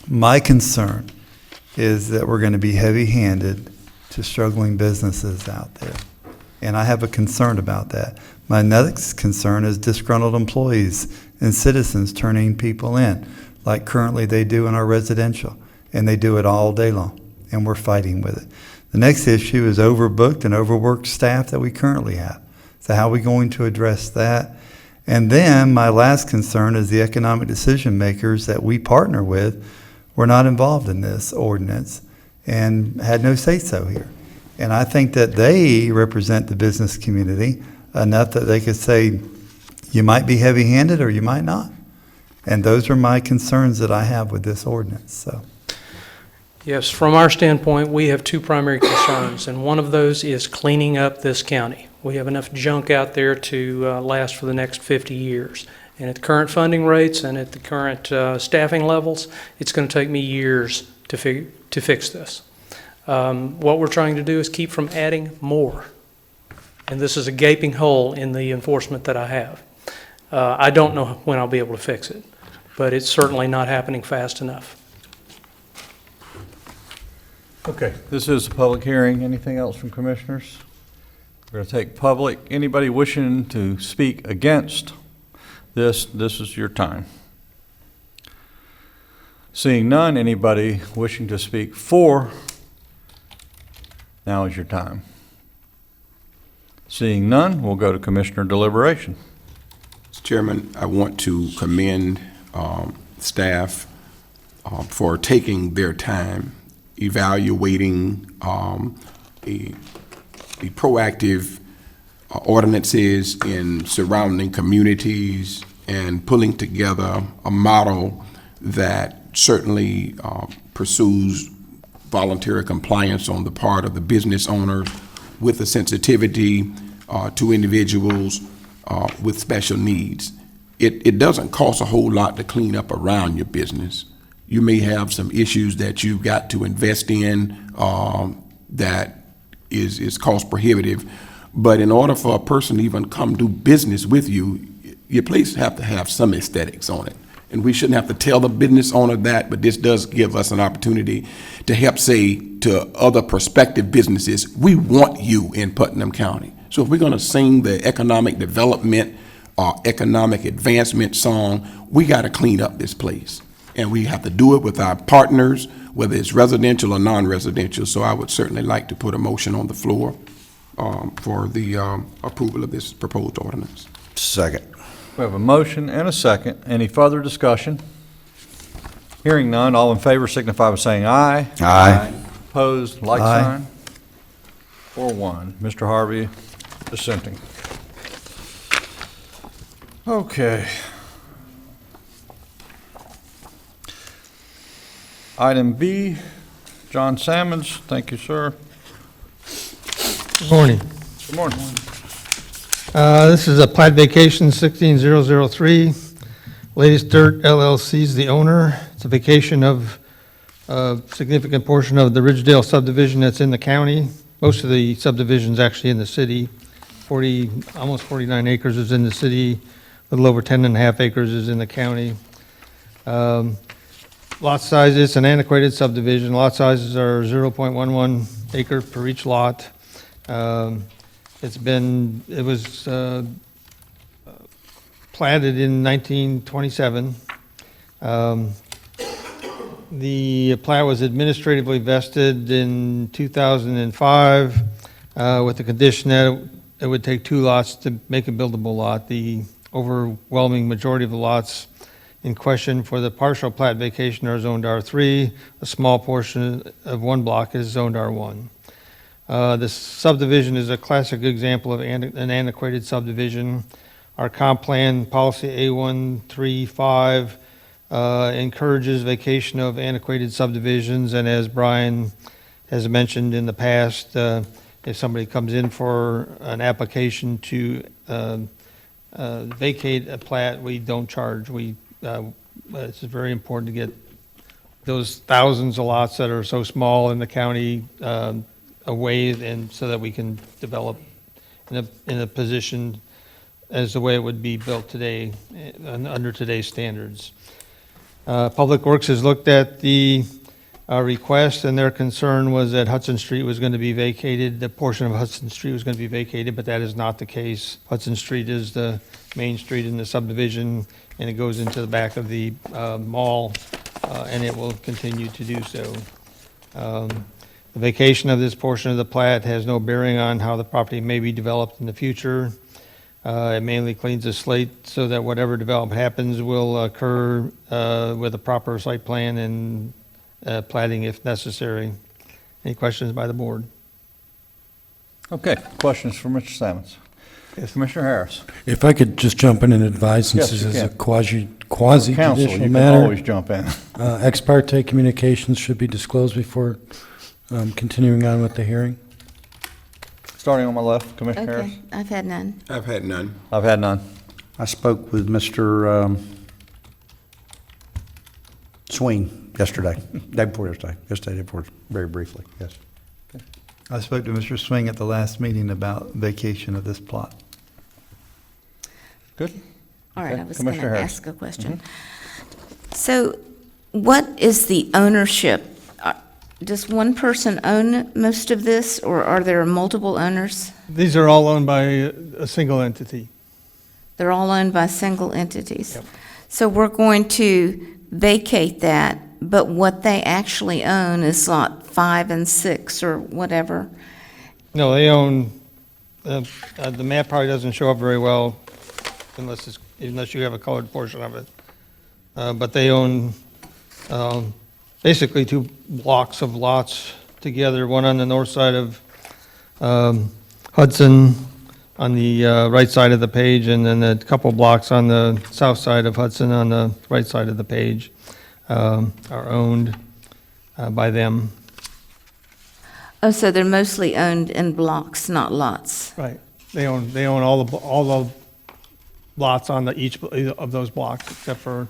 A: My concern is that we're going to be heavy-handed to struggling businesses out there. And I have a concern about that. My next concern is disgruntled employees and citizens turning people in, like currently they do in our residential, and they do it all day long, and we're fighting with it. The next issue is overbooked and overworked staff that we currently have. So how are we going to address that? And then my last concern is the economic decision makers that we partner with were not involved in this ordinance and had no say-so here. And I think that they represent the business community enough that they could say, you might be heavy-handed or you might not. And those are my concerns that I have with this ordinance, so.
I: Yes, from our standpoint, we have two primary concerns, and one of those is cleaning up this county. We have enough junk out there to last for the next 50 years. And at the current funding rates and at the current staffing levels, it's going to take me years to fix this. What we're trying to do is keep from adding more. And this is a gaping hole in the enforcement that I have. I don't know when I'll be able to fix it, but it's certainly not happening fast enough.
B: Okay, this is a public hearing. Anything else from commissioners? We're going to take public. Anybody wishing to speak against this is your time. Seeing none, anybody wishing to speak for, now is your time. Seeing none, we'll go to commissioner deliberation.
H: Mr. Chairman, I want to commend staff for taking their time evaluating the proactive ordinances in surrounding communities and pulling together a model that certainly pursues voluntary compliance on the part of the business owners with a sensitivity to individuals with special needs. It doesn't cost a whole lot to clean up around your business. You may have some issues that you've got to invest in that is cost prohibitive, but in order for a person to even come do business with you, your place have to have some aesthetics on it. And we shouldn't have to tell the business owner that, but this does give us an opportunity to help say to other prospective businesses, we want you in Putnam County. So if we're going to sing the economic development or economic advancement song, we got to clean up this place. And we have to do it with our partners, whether it's residential or non-residential. So I would certainly like to put a motion on the floor for the approval of this proposed ordinance.
U: Second.
B: We have a motion and a second. Any further discussion? Hearing none, all in favor signify by saying aye.
U: Aye.
B: Opposed, like
A: Aye.
B: sign. 4-1. Mr. Harvey dissenting. Okay. Item B, John Sammons. Thank you, sir.
M: Good morning.
B: Good morning.
M: This is a Plaid Vacation 16003. Latest Dirt LLC is the owner. It's a vacation of a significant portion of the Ridgedale subdivision that's in the county. Most of the subdivision's actually in the city. Almost 49 acres is in the city. A little over 10 and a half acres is in the county. Lot size, it's an antiquated subdivision. Lot sizes are 0.11 acre per each lot. It was platted in 1927. The plat was administratively vested in 2005. with the condition that it would take 2 lots to make a buildable lot. The overwhelming majority of the lots in question for the partial plat vacation are zoned R3. A small portion of 1 block is zoned R1. This subdivision is a classic example of an antiquated subdivision. Our comp plan policy A135 encourages vacation of antiquated subdivisions, and as Brian has mentioned in the past, if somebody comes in for an application to vacate a plat, we don't charge. It's very important to get those thousands of lots that are so small in the county away, and so that we can develop in a position as the way it would be built today, under today's standards. Public Works has looked at the request, and their concern was that Hudson Street was going to be vacated, the portion of Hudson Street was going to be vacated, but that is not the case. Hudson Street is the main street in the subdivision, and it goes into the back of the mall, and it will continue to do so. The vacation of this portion of the plat has no bearing on how the property may be developed in the future. It mainly cleans the slate so that whatever development happens will occur with a proper site plan and platting if necessary. Any questions by the board?
B: Okay, questions for Mr. Sammons? Yes, Commissioner Harris.
N: If I could just jump in and advise, since
B: Yes,
N: this
B: you
N: is a
B: can.
N: quasi
B: Counsel, you
N: judicial
B: can
N: matter.
B: always jump in.
N: Ex parte communications should be disclosed before continuing on with the hearing.
B: Starting on my left, Commissioner Harris.
J: Okay, I've had none.
H: I've had none.
B: I've had none.
U: I spoke with Mr. Swing yesterday, day before yesterday, day before, very briefly, yes.
A: I spoke to Mr. Swing at the last meeting about vacation of this plot.
B: Good.
J: All right,
B: Okay,
J: I was going
B: Commissioner
J: to
B: Harris.
J: ask a question. So what is the ownership? Does one person own most of this, or are there multiple owners?
M: These are all owned by a single entity.
J: They're all owned by single entities. So we're going to vacate that, but what they actually own is lot 5 and 6 or whatever.
M: No, they own, the map probably doesn't show up very well unless you have a colored portion of it. But they own basically 2 blocks of lots together, one on the north side of Hudson on the right side of the page, and then a couple blocks on the south side of Hudson on the right side of the page are owned by them.
J: Oh, so they're mostly owned in blocks, not lots.
M: Right. They own all the lots on each of those blocks, except for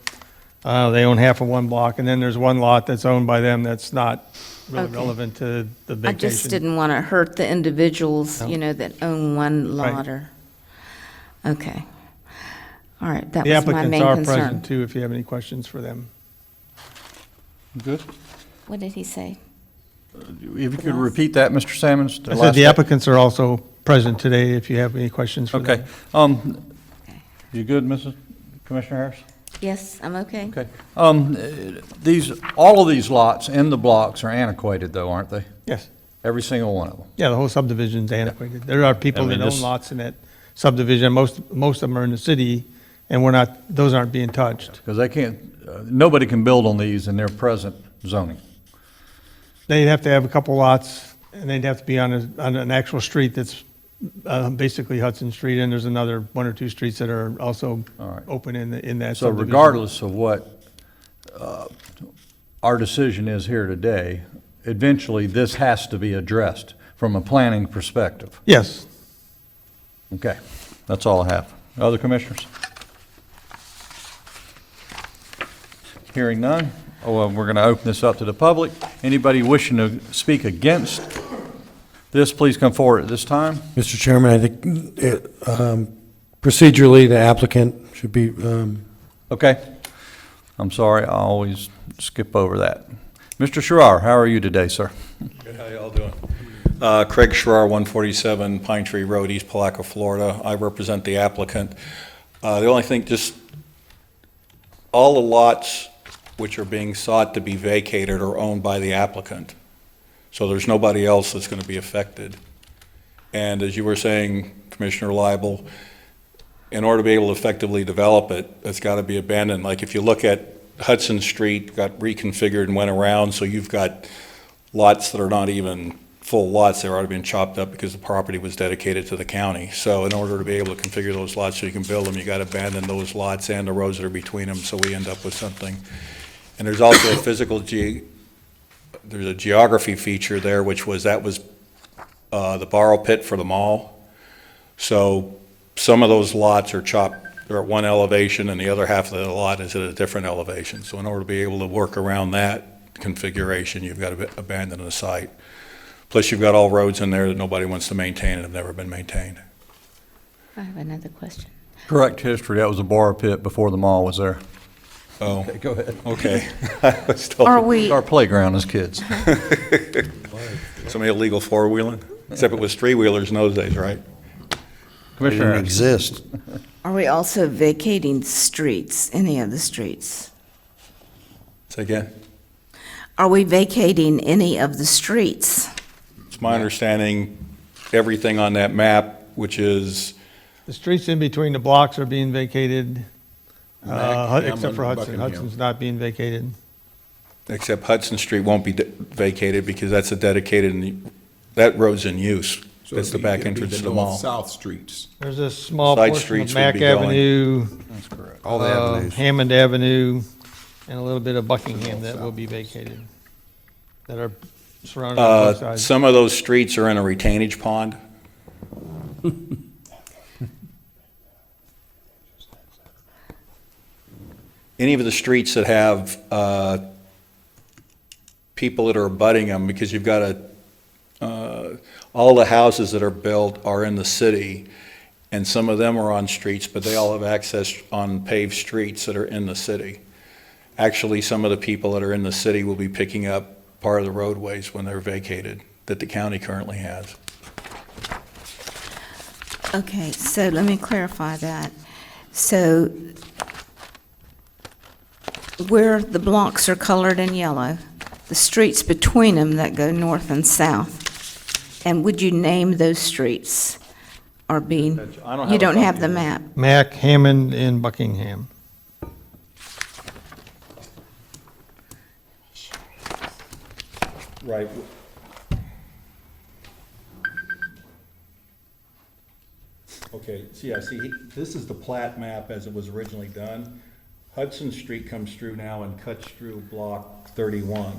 M: they own half of 1 block, and then there's 1 lot that's owned by them that's not really
J: Okay.
M: relevant to the
J: I
M: vacation.
J: just didn't want to hurt the individuals,
M: No.
J: that own 1
M: Right.
J: lot or, okay. All right, that
M: The
J: was my
M: applicants
J: main
M: are
J: concern.
M: present too, if you have any questions for them.
B: Good.
J: What did he say?
B: If you could repeat that, Mr. Sammons.
M: I said the applicants are also present today, if you have any questions for them.
B: Okay. You good, Commissioner Harris?
J: Yes, I'm okay.
B: Okay. All of these lots in the blocks are antiquated though, aren't they?
M: Yes.
B: Every single one of them.
M: Yeah, the whole subdivision's antiquated. There are people
B: I mean,
M: that own
B: this-
M: lots in that subdivision. Most of them are in the city, and those aren't being touched.
B: Because they can't, nobody can build on these in their present zoning.
M: They'd have to have a couple lots, and they'd have to be on an actual street that's basically Hudson Street, and there's another 1 or 2 streets that are also open in that
B: So
M: subdivision.
B: regardless of what our decision is here today, eventually this has to be addressed from a planning perspective.
M: Yes.
B: Okay, that's all I have. Other commissioners? Hearing none, we're going to open this up to the public. Anybody wishing to speak against this, please come forward at this time.
N: Mr. Chairman, I think procedurally, the applicant should be,
B: Okay. I'm sorry, I always skip over that. Mr. Sherrar, how are you today, sir?
O: Good, how y'all doing? Craig Sherrar, 147 Pine Tree Road, East Palaca, Florida. I represent the applicant. The only thing, just all the lots which are being sought to be vacated are owned by the applicant. So there's nobody else that's going to be affected. And as you were saying, Commissioner Lible, in order to be able to effectively develop it, it's got to be abandoned. Like if you look at Hudson Street, got reconfigured and went around, so you've got lots that are not even full lots. They're already been chopped up because the property was dedicated to the county. So in order to be able to configure those lots so you can build them, you got to abandon those lots and the roads that are between them, so we end up with something. And there's also a there's a geography feature there, which was, the borrow pit for the mall. So some of those lots are chopped, they're at one elevation, and the other half of the lot is at a different elevation. So in order to be able to work around that configuration, you've got to abandon the site. Plus, you've got all roads in there that nobody wants to maintain and have never been maintained.
J: I have another question.
B: Correct history, that was a borrow pit before the mall was there.
O: Oh.
B: Okay, go ahead.
O: Okay. I was told-
J: Are we,
B: Our playground as kids.
O: Some illegal four-wheeling, except it was three-wheelers in those days, right?
U: They
B: Commissioner
U: didn't
B: Aaron.
U: exist.
J: are we also vacating streets, any of the streets?
O: Say again?
J: Are we vacating any of the streets?
O: It's my understanding, everything on that map, which is,
M: The streets in between the blocks are being vacated,
H: Mac,
M: except for
H: Hammond,
M: Hudson.
H: Buckingham.
M: Hudson's not being vacated.
O: except Hudson Street won't be vacated because that's a dedicated, that road's in use.
H: So
O: That's the
H: it'd
O: back
H: be
O: entrance to the
H: north,
O: mall.
H: South streets.
M: There's a small
O: Side
M: portion
O: streets
M: of
O: would
M: Mack
O: be going.
M: Avenue,
B: That's correct.
U: All the avenues.
M: Hammond Avenue, and a little bit of Buckingham that will be vacated, that are surrounded on both sides.
O: Some of those streets are in a retainage pond. Any of the streets that have people that are abutting them, because you've got all the houses that are built are in the city, and some of them are on streets, but they all have access on paved streets that are in the city. Actually, some of the people that are in the city will be picking up part of the roadways when they're vacated, that the county currently has.
J: Okay, so let me clarify that. So where the blocks are colored in yellow, the streets between them that go north and south, and would you name those streets are being,
O: I don't have
J: you
O: a
J: don't have
O: copy
J: the
O: of
J: map?
M: Mack, Hammond, and Buckingham.
O: Right. Okay, see, this is the plat map as it was originally done. Hudson Street comes through now and cuts through block 31.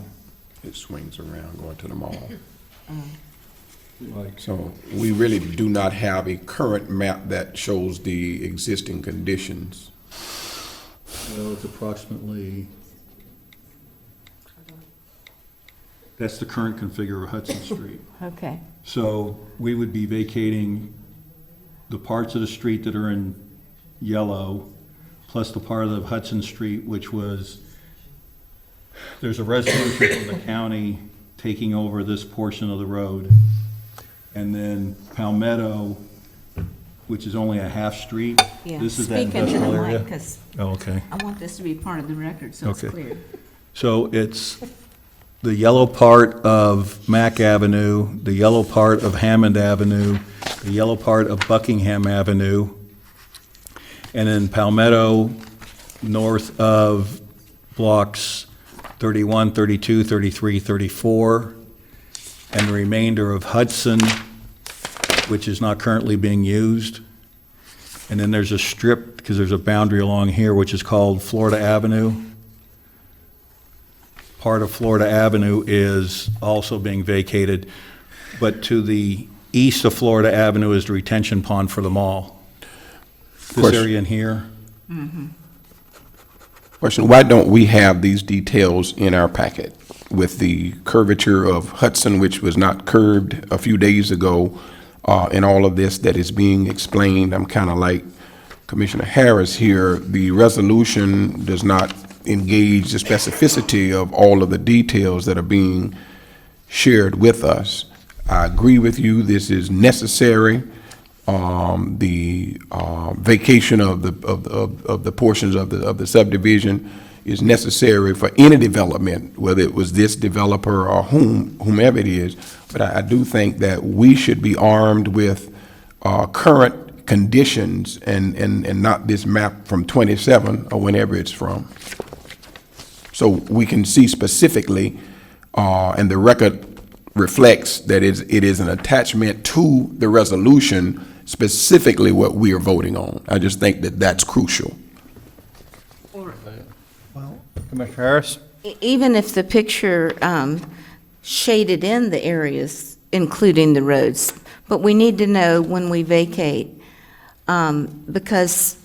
H: It swings around going to the mall.
O: Like,
H: So we really do not have a current map that shows the existing conditions.
O: it's approximately, that's the current configure of Hudson Street.
J: Okay.
O: So we would be vacating the parts of the street that are in yellow, plus the part of Hudson Street, which was, there's a resolution from the county taking over this portion of the road. And then Palmetto, which is only a half street.
J: Yeah,
O: This is that
J: speak into the
O: industrial
J: mic,
O: area.
J: 'cause
O: Oh, okay.
J: I want this to be part of the record, so it's
O: Okay.
J: clear.
O: So it's the yellow part of Mack Avenue, the yellow part of Hammond Avenue, the yellow part of Buckingham Avenue, and then Palmetto north of blocks 31, 32, 33, 34, and the remainder of Hudson, which is not currently being used. And then there's a strip, because there's a boundary along here, which is called Florida Avenue. Part of Florida Avenue is also being vacated, but to the east of Florida Avenue is the retention pond for the mall. This
H: Question.
O: area in here,
H: Question, why don't we have these details in our packet with the curvature of Hudson, which was not curved a few days ago, and all of this that is being explained? I'm kind of like Commissioner Harris here. The resolution does not engage the specificity of all of the details that are being shared with us. I agree with you, this is necessary. The vacation of the portions of the subdivision is necessary for any development, whether it was this developer or whomever it is. But I do think that we should be armed with current conditions and not this map from 27 or whenever it's from. So we can see specifically, and the record reflects that it is an attachment to the resolution, specifically what we are voting on. I just think that that's crucial.
B: Commissioner Harris?
J: Even if the picture shaded in the areas, including the roads, but we need to know when we vacate, because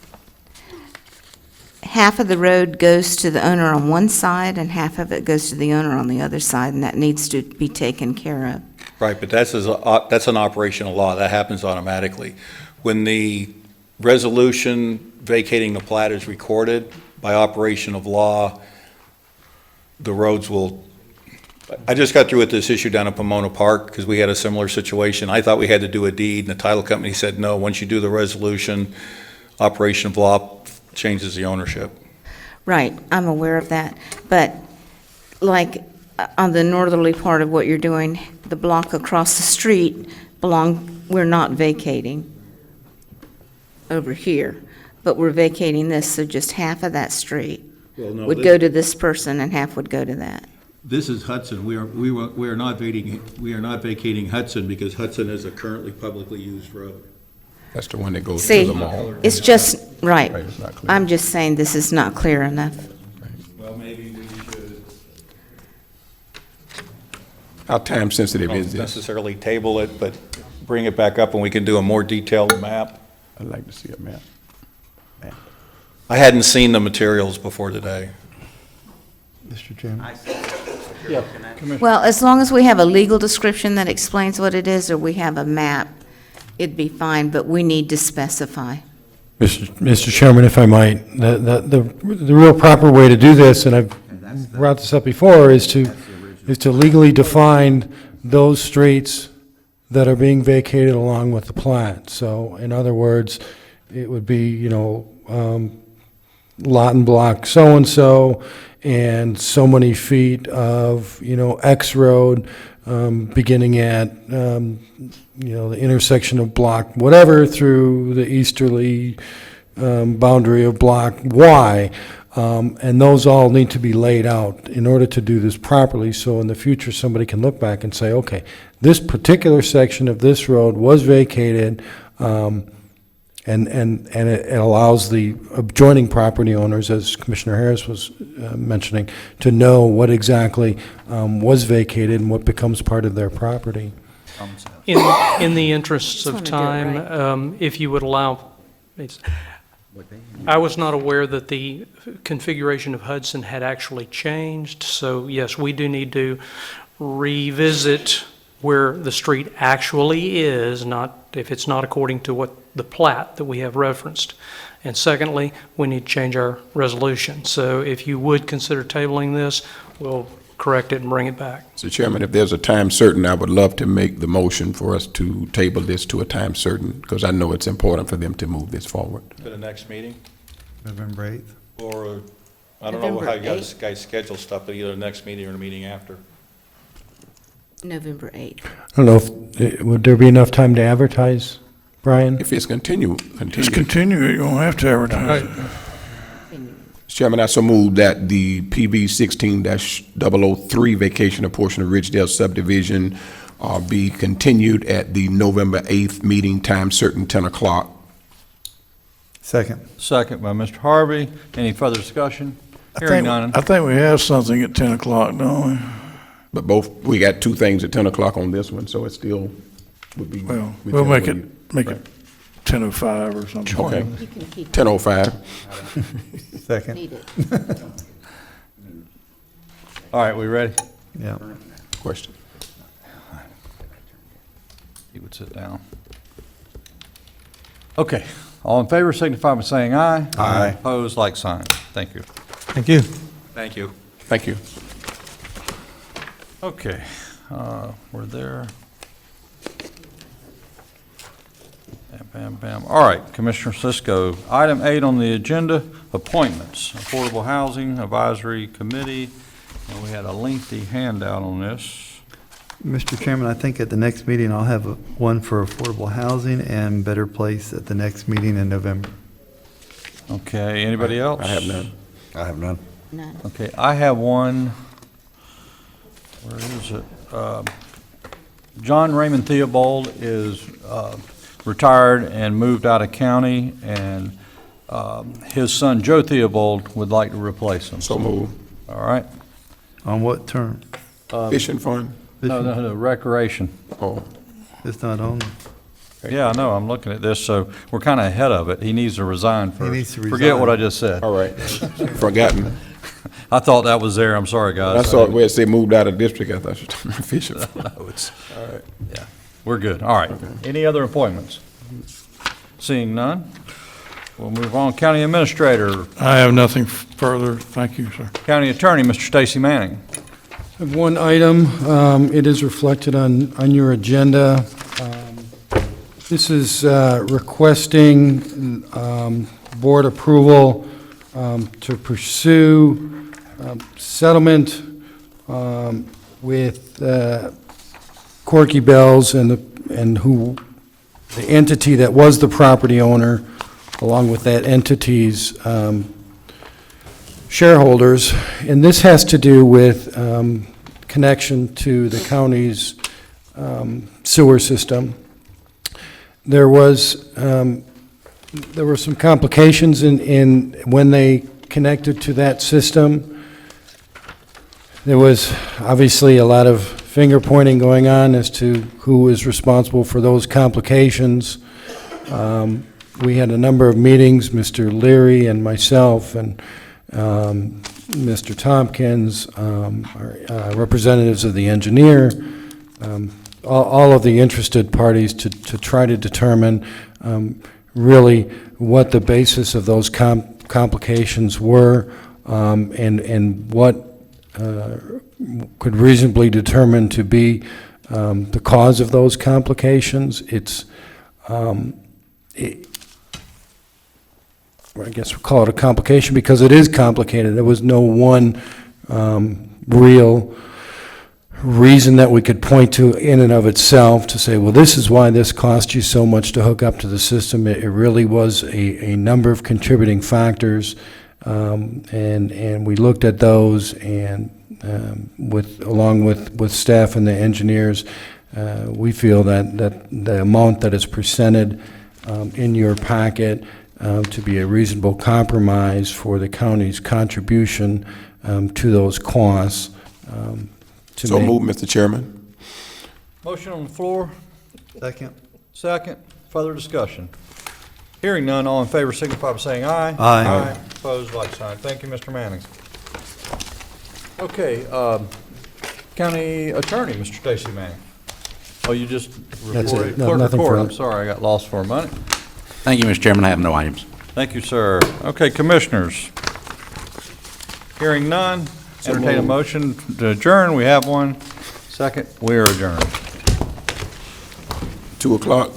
J: half of the road goes to the owner on one side and half of it goes to the owner on the other side, and that needs to be taken care of.
O: Right, but that's an operational law. That happens automatically. When the resolution vacating the plat is recorded, by operation of law, the roads will, I just got through with this issue down at Pomona Park because we had a similar situation. I thought we had to do a deed, and the title company said, no, once you do the resolution, operation of law changes the ownership.
J: Right, I'm aware of that, but like on the northerly part of what you're doing, the block across the street we're not vacating over here, but we're vacating this, so just half of that street would go to this person and half would go to that.
O: This is Hudson. We are not vacating Hudson because Hudson is a currently publicly used road.
H: That's the one that goes
J: See,
H: to the mall.
J: it's just, right,
H: It's not clear.
J: I'm just saying this is not clear enough.
O: Well, maybe we should
H: How time sensitive
O: not
H: is this?
O: necessarily table it, but bring it back up and we can do a more detailed map.
H: I'd like to see a map.
O: I hadn't seen the materials before today.
A: Mr. Chairman?
J: Well, as long as we have a legal description that explains what it is, or we have a map, it'd be fine, but we need to specify.
N: Mr. Chairman, if I might, the real proper way to do this, and I've brought this up before, is to legally define those streets that are being vacated along with the plat. So, in other words, it would be, lot and block so-and-so, and so many feet of, X road, beginning at, the intersection of block whatever through the easterly boundary of block Y. And those all need to be laid out in order to do this properly, so in the future, somebody can look back and say, okay, this particular section of this road was vacated, and it allows the adjoining property owners, as Commissioner Harris was mentioning, to know what exactly was vacated and what becomes part of their property.
I: In the interests of time, if you would allow, I was not aware that the configuration of Hudson had actually changed, so yes, we do need to revisit where the street actually is, not if it's not according to what the plat that we have referenced. And secondly, we need to change our resolution. So if you would consider tabling this, we'll correct it and bring it back.
H: Mr. Chairman, if there's a time certain, I would love to make the motion for us to table this to a time certain, because I know it's important for them to move this forward.
O: To the next meeting?
A: November 8th?
O: Or, I don't know
J: November
O: how you
J: 8th.
O: guys schedule stuff, but either the next meeting or the meeting after.
J: November 8th.
N: I don't know if, would there be enough time to advertise, Brian?
H: If it's
D: Just continue it, you don't have to advertise it.
H: Mr. Chairman, I so move that the PB 16-003 vacation of portion of Ridgedale subdivision be continued at the November 8th meeting, time certain, 10 o'clock.
A: Second.
B: Second by Mr. Harvey. Any further discussion? Hearing none.
D: I think we have something at 10 o'clock, don't we?
H: But we got two things at 10 o'clock on this one, so it still would be.
D: Well, we'll make it 10:05 or something.
H: Okay.
J: You can keep
H: 10:05.
A: Second.
J: Need it.
B: All right, we ready?
A: Yeah.
H: Question.
B: You would sit down. Okay, all in favor signify by saying aye.
A: Aye.
B: Opposed, like sign. Thank you.
A: Thank you.
O: Thank you.
H: Thank you.
B: Okay, we're there. That Bam, bam. All right, Commissioner Cisco. Item 8 on the agenda, appointments. Affordable Housing Advisory Committee, and we had a lengthy handout on this.
A: Mr. Chairman, I think at the next meeting, I'll have one for affordable housing and Better Place at the next meeting in November.
B: Okay, anybody else?
U: I have none. I have none.
J: None.
B: Okay, I have one. Where is it? John Raymond Theobald is retired and moved out of county, and his son Joe Theobald would like to replace him.
H: So move.
B: All right.
A: On what term?
H: Fishing fund?
B: No, recreation.
H: Oh,
A: It's not on.
B: Yeah, I know, I'm looking at this, so we're kind of ahead of it. He needs to resign first.
A: needs to
B: Forget
A: resign.
B: what I just said.
H: all right. Forgotten.
B: I thought that was there, I'm sorry, guys.
H: I saw it where it said moved out of district. I thought you were talking about fishing.
B: No, it's, all right, yeah, we're good. All right. Any other appointments? Seeing none, we'll move on. County Administrator,
D: I have nothing further. Thank you, sir.
B: County Attorney, Mr. Stacy Manning.
N: I have one item. It is reflected on your agenda. This is requesting board approval to pursue settlement with Corky Bells and who the entity that was the property owner, along with that entity's shareholders. And this has to do with connection to the county's sewer system. There were some complications in when they connected to that system. There was obviously a lot of finger pointing going on as to who was responsible for those complications. We had a number of meetings, Mr. Leary and myself and Mr. Tompkins, representatives of the engineer, all of the interested parties to try to determine really what the basis of those complications were and what could reasonably determine to be the cause of those complications. I guess we'll call it a complication because it is complicated. There was no one real reason that we could point to in and of itself to say, well, this is why this cost you so much to hook up to the system. It really was a number of contributing factors, and we looked at those, and along with staff and the engineers, we feel that the amount that is presented in your packet to be a reasonable compromise for the county's contribution to those costs.
H: So move, Mr. Chairman.
B: Motion on the floor.
A: Second.
B: Second. Further discussion. Hearing none, all in favor signify by saying aye.
A: Aye.
B: Opposed, like sign. Thank you, Mr. Manning. Okay, County Attorney, Mr. Stacy Manning. Oh, you just
N: That's it.
B: reported.
N: No,
B: Clerk
N: nothing
B: report.
N: further.
B: I'm sorry, I got lost for a minute.
Q: Thank you, Mr. Chairman. I have no items.
B: Thank you, sir. Okay, Commissioners. Hearing none, entertain a motion to adjourn. We have one. Second, we are adjourned.
H: 2 o'clock.